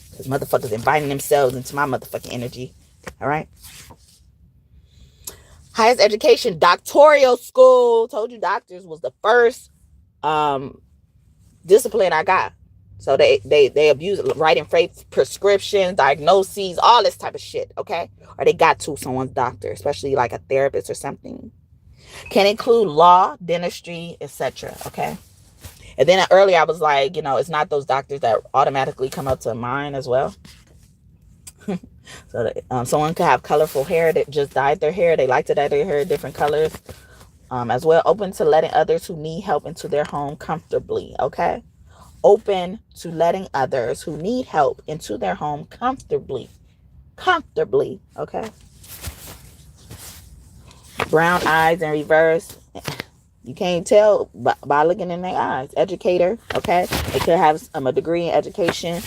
Because motherfuckers inviting themselves into my motherfucking energy. All right. Highest education, doctoral school. Told you doctors was the first discipline I got. So they abuse writing fake prescriptions, diagnoses, all this type of shit, okay? Or they got to someone's doctor, especially like a therapist or something. Can include law, dentistry, etc., okay? And then earlier I was like, you know, it's not those doctors that automatically come up to mind as well. So that, someone could have colorful hair that just dyed their hair. They like to dye their hair different colors as well. Open to letting others who need help into their home comfortably, okay? Open to letting others who need help into their home comfortably, okay? Brown eyes in reverse. You can't tell by looking in their eyes. Educator, okay? They could have a degree in education,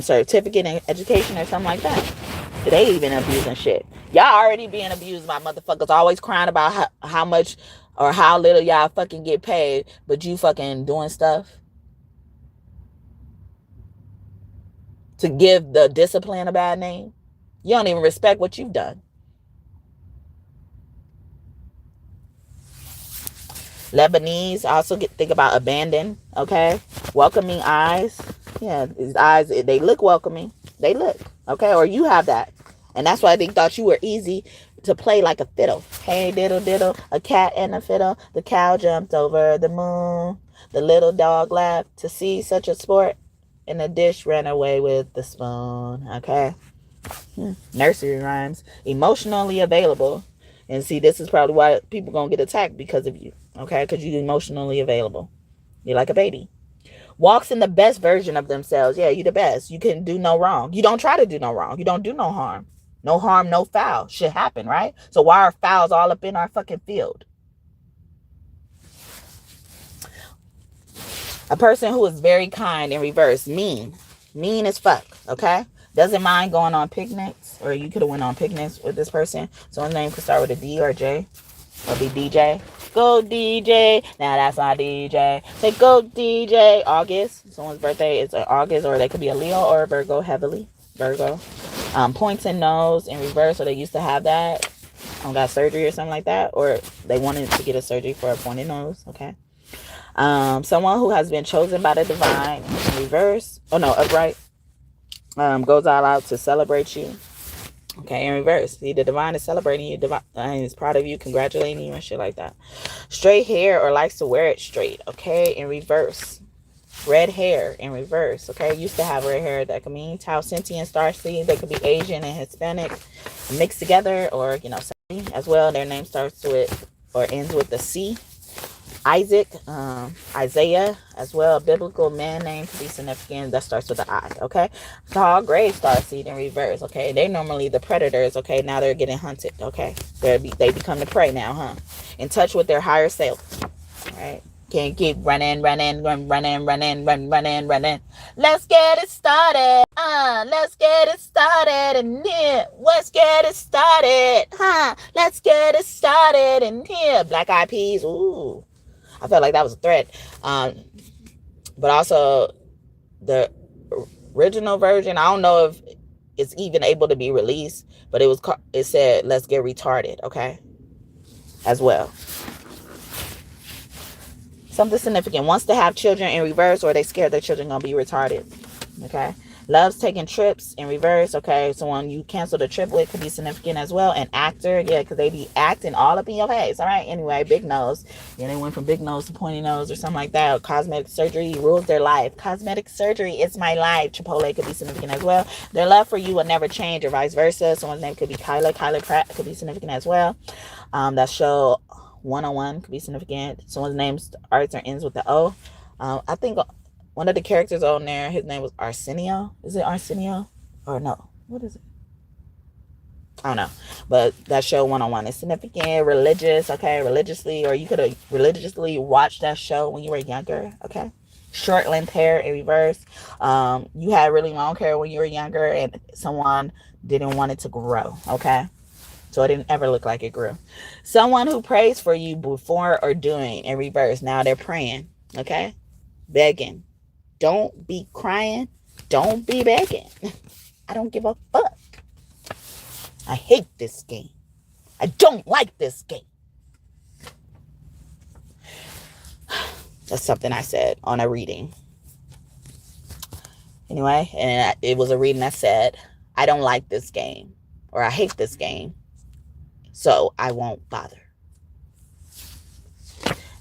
certificate in education or something like that. They even abusing shit. Y'all already being abused by motherfuckers. Always crying about how much or how little y'all fucking get paid, but you fucking doing stuff to give the discipline a bad name. You don't even respect what you've done. Lebanese, also think about abandon, okay? Welcoming eyes. Yeah, these eyes, they look welcoming. They look, okay? Or you have that. And that's why they thought you were easy to play like a fiddle. Hey, diddle, diddle, a cat and a fiddle. The cow jumped over the moon. The little dog laughed to see such a sport. and the dish ran away with the spoon. Okay. Nursery rhymes. Emotionally available. And see, this is probably why people gonna get attacked because of you. Okay, because you're emotionally available. You're like a baby. Walks in the best version of themselves. Yeah, you the best. You can do no wrong. You don't try to do no wrong. You don't do no harm. No harm, no foul. Shit happen, right? So why are fouls all up in our fucking field? A person who is very kind in reverse. Mean. Mean as fuck. Okay? Doesn't mind going on picnics. Or you could have went on picnics with this person. Someone's name could start with a D or a J. Or be DJ. Go DJ. Now that's my DJ. Say go DJ. August. Someone's birthday is August. Or they could be a Leo or a Virgo heavily. Virgo. Pointing nose in reverse. So they used to have that. Got surgery or something like that. Or they wanted to get a surgery for a pointed nose. Okay. Someone who has been chosen by the divine in reverse. Oh no, upright. Goes all out to celebrate you. Okay, in reverse. See, the divine is celebrating you. Divine is proud of you, congratulating you, and shit like that. Straight hair or likes to wear it straight. Okay, in reverse. Red hair in reverse. Okay, used to have red hair. That could mean Tau, Sentient, Starseed. They could be Asian and Hispanic mixed together, or as well. Their name starts with or ends with the C. Isaac, Isaiah, as well. A biblical man name to be significant that starts with the I. Okay, tall gray starseed in reverse. Okay, they're normally the predators. Okay, now they're getting hunted. Okay, they become the prey now, huh? In touch with their higher self. All right, can't keep running. Let's get it started. Let's get it started in here. Let's get it started, huh? Let's get it started in here. Black Eyed Peas. Ooh. I felt like that was a threat. But also the original version, I don't know if it's even able to be released, but it said, let's get retarded, okay? As well. Something significant. Wants to have children in reverse, or they scared their children gonna be retarded, okay? Loves taking trips in reverse. Okay, someone you canceled a trip with could be significant as well. An actor, yeah, because they be acting all up in your face. All right, anyway, big nose. Yeah, they went from big nose to pointy nose or something like that. Or cosmetic surgery rules their life. Cosmetic surgery is my life. Chipotle could be significant as well. Their love for you will never change, or vice versa. Someone's name could be Kyla. Kyla Pratt could be significant as well. That show 101 could be significant. Someone's name starts or ends with the O. I think one of the characters on there, his name was Arsenio. Is it Arsenio? Or no? What is it? I don't know. But that show 101 is significant. Religious, okay? Religiously, or you could have religiously watched that show when you were younger, okay? Short length hair in reverse. You had really long hair when you were younger and someone didn't want it to grow, okay? So it didn't ever look like it grew. Someone who prays for you before or doing in reverse. Now they're praying, okay? Begging. Don't be crying. Don't be begging. I don't give a fuck. I hate this game. I don't like this game. That's something I said on a reading. Anyway, and it was a reading that said, I don't like this game. Or I hate this game. So I won't bother.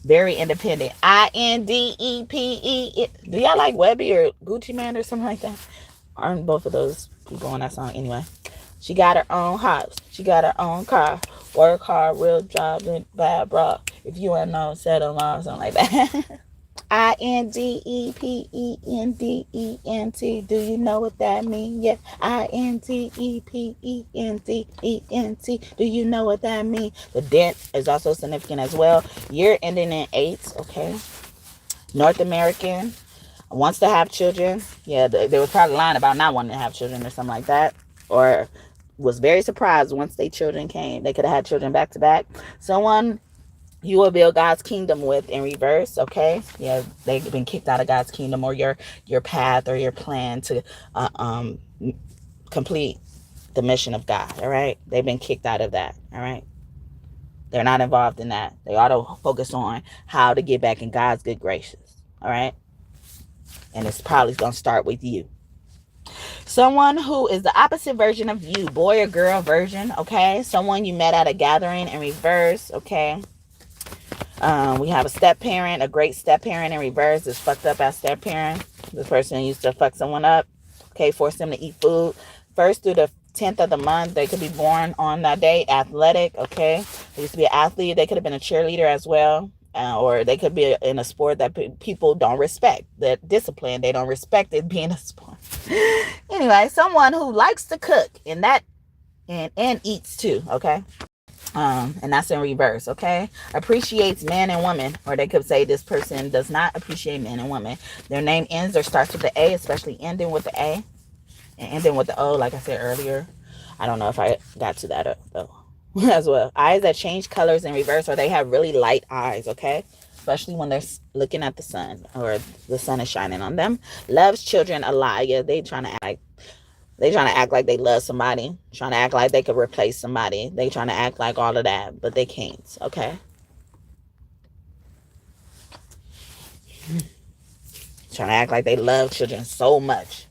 Very independent. INDEPE. Do y'all like Webby or Gucci Man or something like that? Aren't both of those people on that song? Anyway. She got her own house. She got her own car. Work hard, real job, and bad bra. If you ain't know, settle on something like that. INDEPENDENT. Do you know what that means? Yeah. INDEPENDENT. Do you know what that means? The dent is also significant as well. Year ending in 8. Okay. North American. Wants to have children. Yeah, they were probably lying about not wanting to have children or something like that. Or was very surprised once their children came. They could have had children back to back. Someone you will build God's kingdom with in reverse, okay? Yeah, they've been kicked out of God's kingdom, or your path or your plan to complete the mission of God, all right? They've been kicked out of that, all right? They're not involved in that. They ought to focus on how to get back in God's good graces, all right? And it's probably going to start with you. Someone who is the opposite version of you, boy or girl version, okay? Someone you met at a gathering in reverse, okay? We have a step parent, a great step parent in reverse is fucked up as step parent. This person used to fuck someone up. Okay, force them to eat food. 1st through the 10th of the month, they could be born on that day. Athletic, okay. They used to be an athlete. They could have been a cheerleader as well. Or they could be in a sport that people don't respect. That discipline, they don't respect it being a sport. Anyway, someone who likes to cook and eats too, okay? And that's in reverse, okay? Appreciates man and woman. Or they could say this person does not appreciate men and women. Their name ends or starts with the A, especially ending with the A and ending with the O, like I said earlier. I don't know if I got to that though as well. Eyes that change colors in reverse, or they have really light eyes, okay? Especially when they're looking at the sun or the sun is shining on them. Loves children a lot. Yeah, they trying to act like they love somebody, trying to act like they could replace somebody. They trying to act like all of that, but they can't, okay? Trying to act like they love children so much.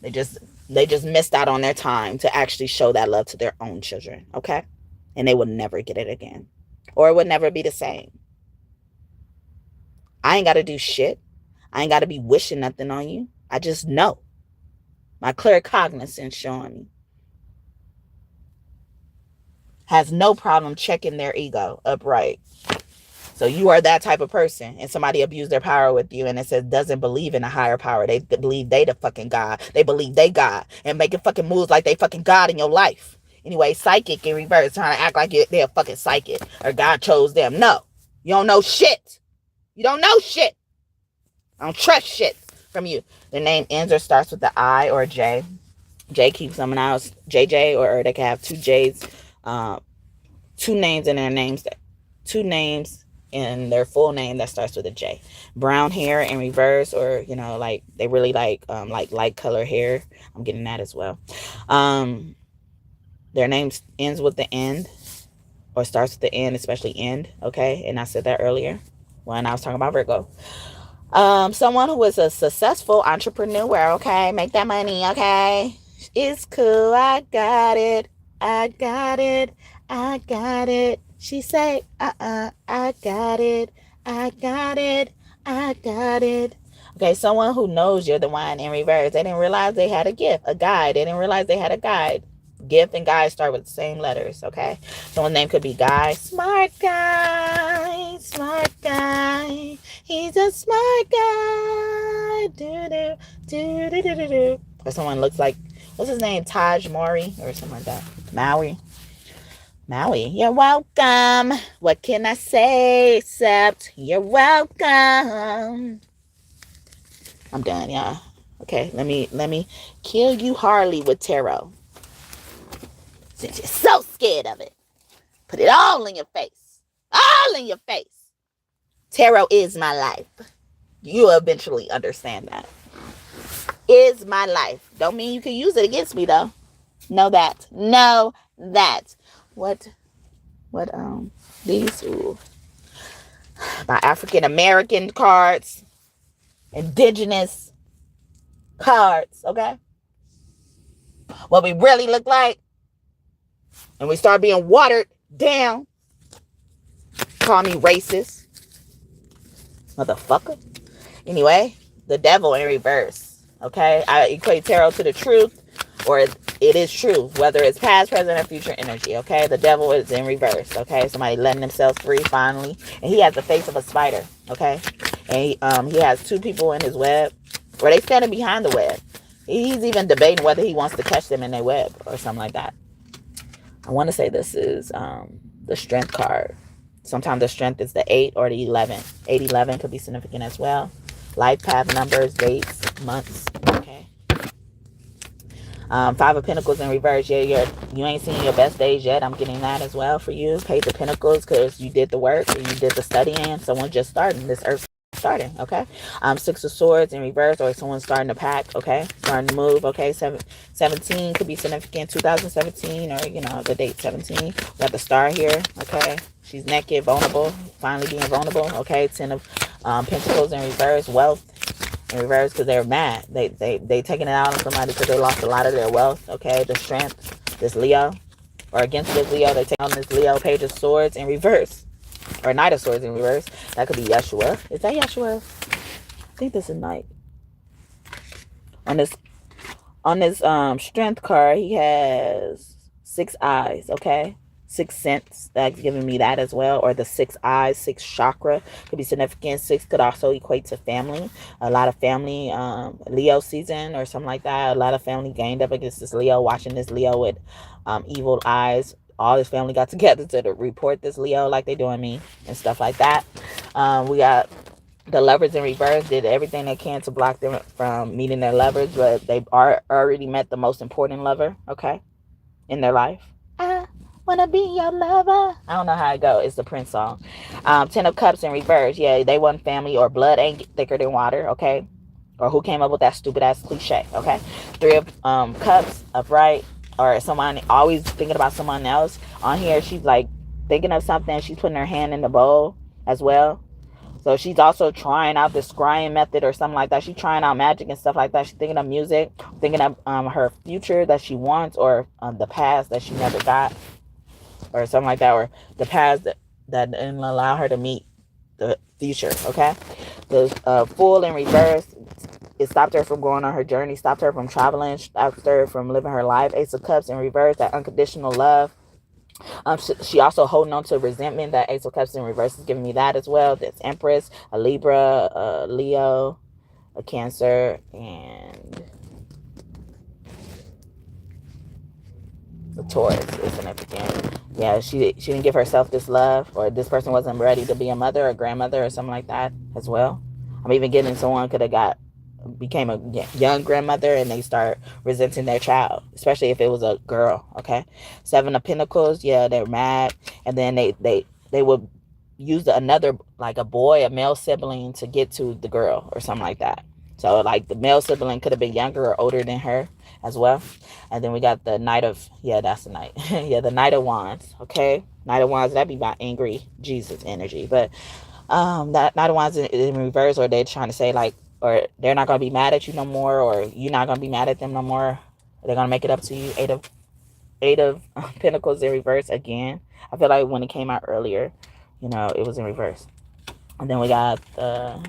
They just missed out on their time to actually show that love to their own children, okay? And they would never get it again. Or it would never be the same. I ain't got to do shit. I ain't got to be wishing nothing on you. I just know. My clear cognizance showing me. Has no problem checking their ego upright. So you are that type of person, and somebody abused their power with you, and it says doesn't believe in a higher power. They believe they the fucking God. They believe they God, and making fucking moves like they fucking God in your life. Anyway, psychic in reverse, trying to act like they're fucking psychic or God chose them. No, you don't know shit. You don't know shit. I don't trust shit from you. Their name ends or starts with the I or J. J keeps someone else, JJ, or they can have two J's, two names in their names, two names in their full name that starts with a J. Brown hair in reverse, or like they really like light color hair. I'm getting that as well. Their name ends with the end or starts with the end, especially end. Okay, and I said that earlier when I was talking about Virgo. Someone who is a successful entrepreneur, okay, make that money, okay. It's cool, I got it, I got it, I got it. She say, I got it, I got it, I got it. Okay, someone who knows you're the one in reverse. They didn't realize they had a gift, a guide. They didn't realize they had a guide. Gift and guide start with the same letters, okay? Someone's name could be Guy. Smart guy, smart guy. He's a smart guy. Do, do, do, do, do, do, do. Or someone looks like, what's his name? Taj Mowry or something like that. Maui, you're welcome. What can I say except you're welcome? I'm done, y'all. Okay, let me kill you Harley with tarot. Since you're so scared of it, put it all in your face. All in your face. Tarot is my life. You'll eventually understand that. Is my life. Don't mean you can use it against me, though. Know that. Know that. What, these, ooh. My African American cards. Indigenous cards, okay? What we really look like. And we start being watered down. Call me racist. Motherfucker. Anyway, the devil in reverse. Okay? I equate tarot to the truth. Or it is true. Whether it's past, present, or future energy. Okay? The devil is in reverse. Okay? Somebody letting themselves free finally. And he has the face of a spider. Okay? And he has two people in his web. Or they standing behind the web. He's even debating whether he wants to catch them in their web. Or something like that. I want to say this is the strength card. Sometimes the strength is the 8 or the 11. 8-11 could be significant as well. Life path numbers, dates, months. Okay. 5 of Pentacles in reverse. Yeah, you ain't seen your best days yet. I'm getting that as well for you. Page of Pentacles because you did the work and you did the studying. Someone just starting this earth. Starting, okay. 6 of Swords in reverse, or someone's starting to pack, okay, starting to move, okay. 17 could be significant. 2017, or the date 17. We got the Star here, okay. She's naked, vulnerable, finally being vulnerable, okay. 10 of Pentacles in reverse. Wealth in reverse because they're mad. They taking it out on somebody because they lost a lot of their wealth, okay. The Strength, this Leo, or against this Leo, they take on this Leo. Page of Swords in reverse. Or Knight of Swords in reverse. That could be Yeshua. Is that Yeshua? I think this is Knight. On this strength card, he has 6 eyes, okay? 6 sense. That's giving me that as well. Or the 6 eyes, 6 chakra could be significant. 6 could also equate to family. A lot of family, Leo season or something like that. A lot of family gained up against this Leo, watching this Leo with evil eyes. All his family got together to report this Leo like they doing me and stuff like that. We got the lovers in reverse, did everything they can to block them from meeting their lovers, but they are already met the most important lover, okay, in their life. I wanna be your lover. I don't know how it go. It's the Prince song. 10 of Cups in reverse. Yeah, they want family or blood ain't thicker than water, okay? Or who came up with that stupid ass cliche, okay? 3 of Cups upright, or someone always thinking about someone else. On here, she's like thinking of something. She's putting her hand in the bowl as well. So she's also trying out the scrying method or something like that. She's trying out magic and stuff like that. She's thinking of music, thinking of her future that she wants, or the past that she never got, or something like that, or the past that didn't allow her to meet the future, okay? The Fool in reverse, it stopped her from going on her journey, stopped her from traveling, stopped her from living her life. Ace of Cups in reverse, that unconditional love. She also holding on to resentment. That Ace of Cups in reverse is giving me that as well. That's Empress, a Libra, a Leo, a Cancer, and a Taurus is significant. Yeah, she didn't give herself this love, or this person wasn't ready to be a mother or grandmother or something like that as well. I'm even getting someone could have became a young grandmother and they start resenting their child, especially if it was a girl, okay? 7 of Pentacles, yeah, they're mad, and then they would use another, like a boy, a male sibling, to get to the girl or something like that. So like the male sibling could have been younger or older than her as well. And then we got the Knight of, yeah, that's the Knight. Yeah, the Knight of Wands, okay? Knight of Wands, that'd be my angry Jesus energy. But that Knight of Wands in reverse, or they're trying to say like, or they're not going to be mad at you no more, or you're not going to be mad at them no more. They're going to make it up to you. Eight of Pentacles in reverse again. I feel like when it came out earlier, it was in reverse. And then we got the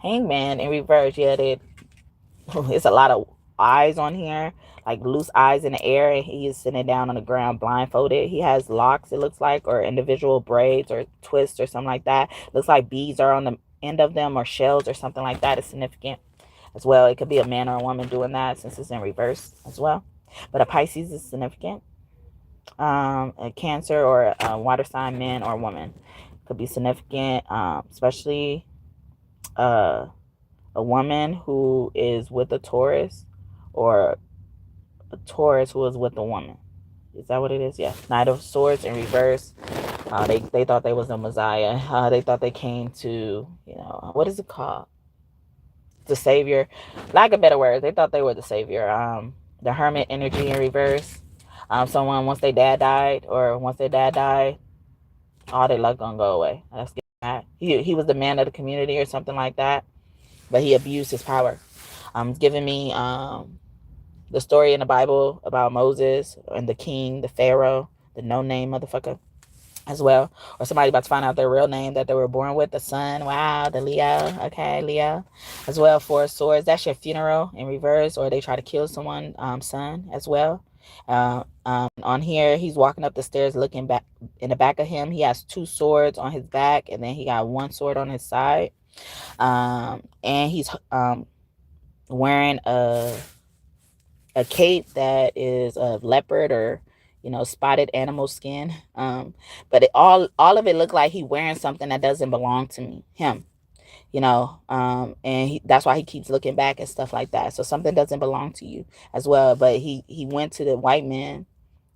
Hangman in reverse. Yeah, it's a lot of eyes on here, like loose eyes in the air, and he is sitting down on the ground blindfolded. He has locks, it looks like, or individual braids or twists or something like that. Looks like beads are on the end of them, or shells or something like that. Is significant as well. It could be a man or a woman doing that, since it's in reverse as well. But a Pisces is significant. A Cancer or a water sign, man or woman, could be significant, especially a woman who is with a Taurus, or a Taurus who is with a woman. Is that what it is? Yeah. Knight of Swords in reverse. They thought they was the Messiah. They thought they came to, what is it called? The Savior. Lack of better words. They thought they were the Savior. The Hermit energy in reverse. Someone, once their dad died, all their luck gonna go away. That's that. He was the man of the community or something like that, but he abused his power. It's giving me the story in the Bible about Moses and the king, the Pharaoh, the no-name motherfucker as well. Or somebody about to find out their real name that they were born with, the sun. Wow, the Leo. Okay, Leo. As well, 4 of Swords. That's your funeral in reverse, or they try to kill someone, son as well. On here, he's walking up the stairs looking back. In the back of him, he has 2 swords on his back, and then he got 1 sword on his side. And he's wearing a cape that is of leopard or spotted animal skin, but all of it looked like he wearing something that doesn't belong to him, and that's why he keeps looking back and stuff like that. So something doesn't belong to you as well. But he went to the white man.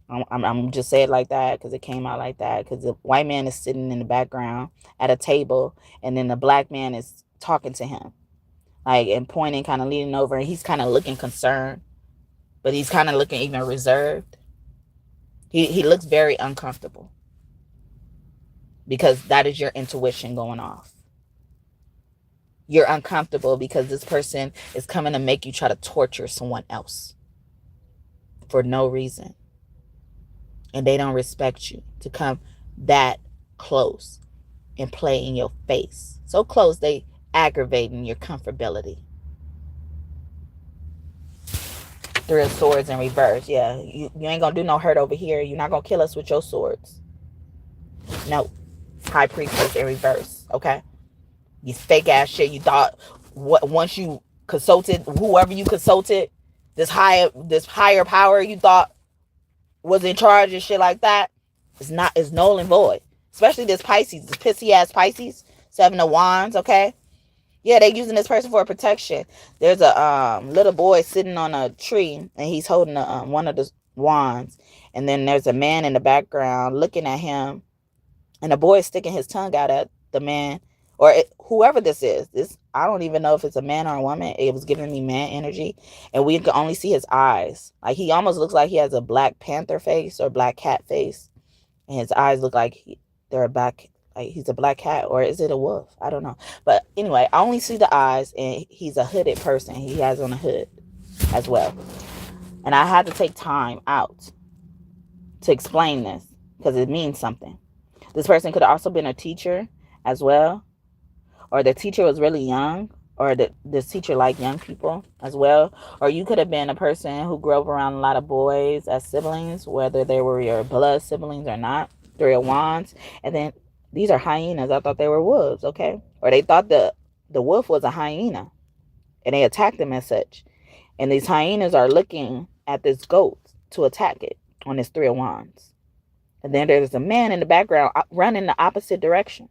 I'm just saying it like that because it came out like that, because the white man is sitting in the background at a table, and then the black man is talking to him, like, and pointing, kind of leaning over, and he's kind of looking concerned, but he's kind of looking even reserved. He looks very uncomfortable, because that is your intuition going off. You're uncomfortable because this person is coming to make you try to torture someone else for no reason. And they don't respect you to come that close and play in your face. So close, they aggravating your comfortability. Three of Swords in reverse. Yeah, you ain't gonna do no hurt over here. You're not gonna kill us with your swords. No. High Priestess in reverse. Okay? These fake ass shit you thought once you consulted whoever you consulted, this higher power you thought was in charge and shit like that, it's null and void. Especially this Pisces, this pissy ass Pisces, 7 of Wands, okay? Yeah, they using this person for protection. There's a little boy sitting on a tree and he's holding one of the wands, and then there's a man in the background looking at him, and the boy is sticking his tongue out at the man, or whoever this is. This, I don't even know if it's a man or a woman. It was giving me man energy, and we can only see his eyes. Like, he almost looks like he has a Black Panther face or Black Cat face, and his eyes look like they're a black, like he's a black cat, or is it a wolf? I don't know. But anyway, I only see the eyes, and he's a hooded person. He has on a hood as well. And I had to take time out to explain this because it means something. This person could have also been a teacher as well, or the teacher was really young, or this teacher liked young people as well. Or you could have been a person who grew up around a lot of boys as siblings, whether they were your blood siblings or not. Three of Wands. And then these are hyenas. I thought they were wolves, okay? Or they thought the wolf was a hyena, and they attacked them as such. And these hyenas are looking at this goat to attack it on this Three of Wands. And then there's a man in the background running the opposite direction.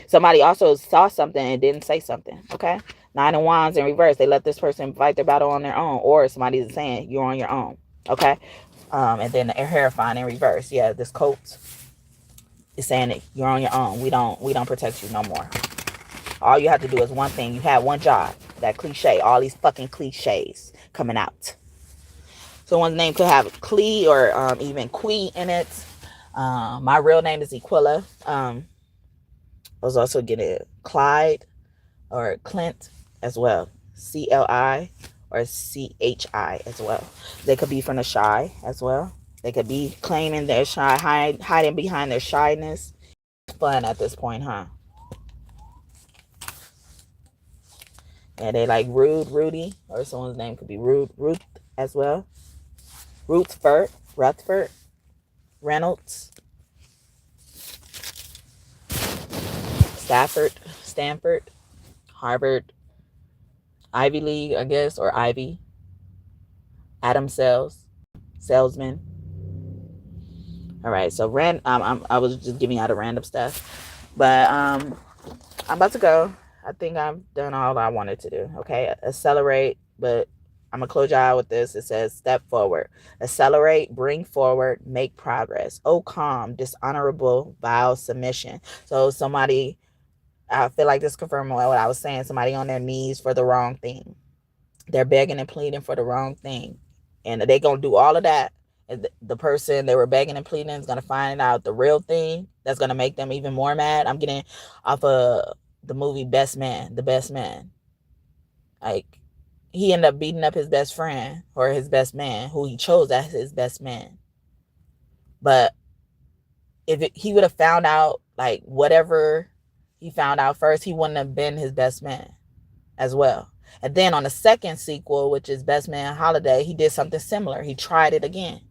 Somebody also saw something and didn't say something, okay? 9 of Wands in reverse. They let this person fight their battle on their own, or somebody's saying you're on your own, okay? And then the Hierophant in reverse. Yeah, this coat is saying that you're on your own. We don't protect you no more. All you have to do is one thing. You have one job. That cliche. All these fucking cliches coming out. Someone's name could have Clee or even Quee in it. My real name is Aquila. I was also getting Clyde or Clint as well. CLI or CHI as well. They could be from the shy as well. They could be claiming they're shy, hiding behind their shyness. It's fun at this point, huh? And they like Rudy, or someone's name could be Ruth as well. Rutherford, Reynolds, Stanford, Harvard, Ivy League, I guess, or Ivy. Adam Salesman. All right, so I was just giving out a random stuff, but I'm about to go. I think I've done all I wanted to do. Okay, accelerate, but I'm gonna close your eye with this. It says step forward, accelerate, bring forward, make progress. Oh, calm, dishonorable, vile submission. So somebody, I feel like this confirmed what I was saying. Somebody on their knees for the wrong thing. They're begging and pleading for the wrong thing, and they're gonna do all of that. And the person they were begging and pleading is gonna find out the real thing that's gonna make them even more mad. I'm getting off of the movie The Best Man. Like, he ended up beating up his best friend or his best man, who he chose as his best man. But if he would have found out, like, whatever he found out first, he wouldn't have been his best man as well. And then on the second sequel, which is Best Man Holiday, he did something similar. He tried it again.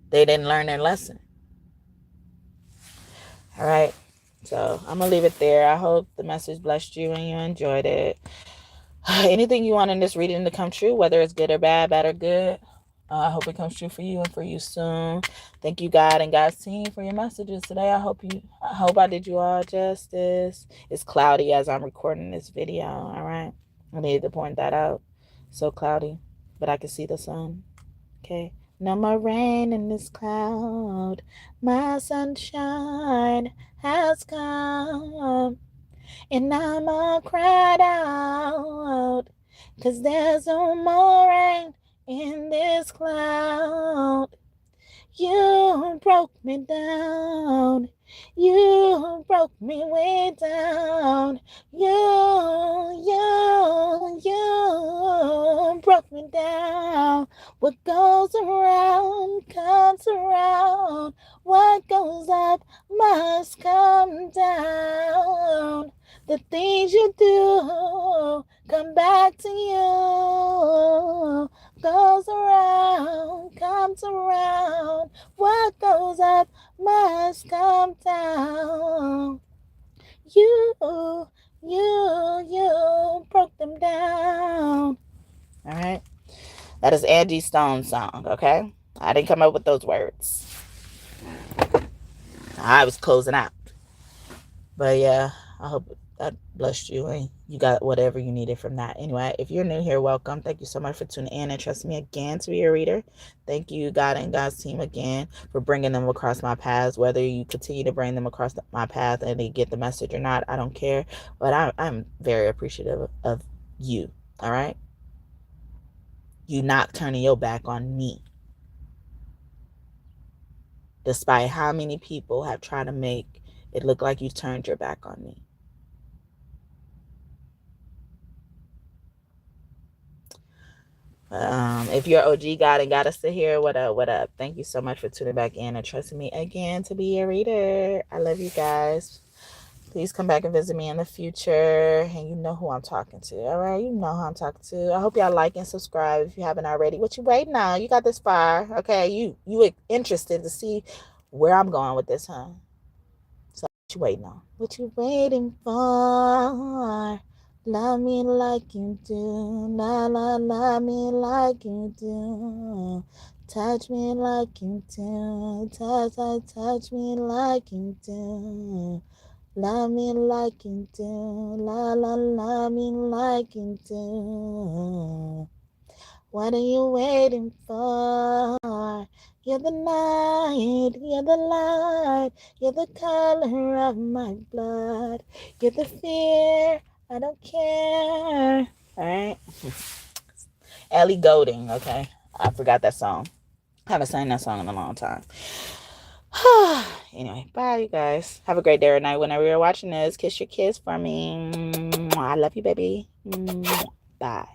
They didn't learn their lesson. All right. So I'm going to leave it there. I hope the message blessed you and you enjoyed it. Anything you want in this reading to come true, whether it's good or bad or good, I hope it comes true for you and for you soon. Thank you, God and God's team, for your messages today. I hope I did you all justice. It's cloudy as I'm recording this video. All right. I needed to point that out. So cloudy, but I can see the sun. Okay. No more rain in this cloud. My sunshine has come. And I'm all cried out, 'cause there's no more rain in this cloud. You broke me down. You broke me way down. You broke me down. What goes around comes around. What goes up must come down. The things you do come back to you. Goes around, comes around. What goes up must come down. You broke them down. All right. That is Angie Stone's song, okay? I didn't come up with those words. I was closing out. But yeah, I hope that blessed you and you got whatever you needed from that. Anyway, if you're new here, welcome. Thank you so much for tuning in and trusting me again to be your reader. Thank you, God and God's team, again for bringing them across my path. Whether you continue to bring them across my path and they get the message or not, I don't care. But I'm very appreciative of you, all right? You not turning your back on me. Despite how many people have tried to make it look like you turned your back on me. If you're OG God and got us to here, what up, what up? Thank you so much for tuning back in and trusting me again to be your reader. I love you guys. Please come back and visit me in the future. And you know who I'm talking to, all right? You know who I'm talking to. I hope y'all like and subscribe if you haven't already. What you waiting on? You got this far, okay? You interested to see where I'm going with this, huh? So what you waiting on? What you waiting for? Love me like you do. Love me like you do. Touch me like you do. Touch me like you do. Love me like you do. Love me like you do. What are you waiting for? You're the night, you're the light, you're the color of my blood. You're the fear, I don't care. Alright? Ellie Goulding, okay? I forgot that song. I haven't sang that song in a long time. Anyway, bye, you guys. Have a great day or night whenever you're watching this. Kiss your kids for me. I love you, baby. Bye.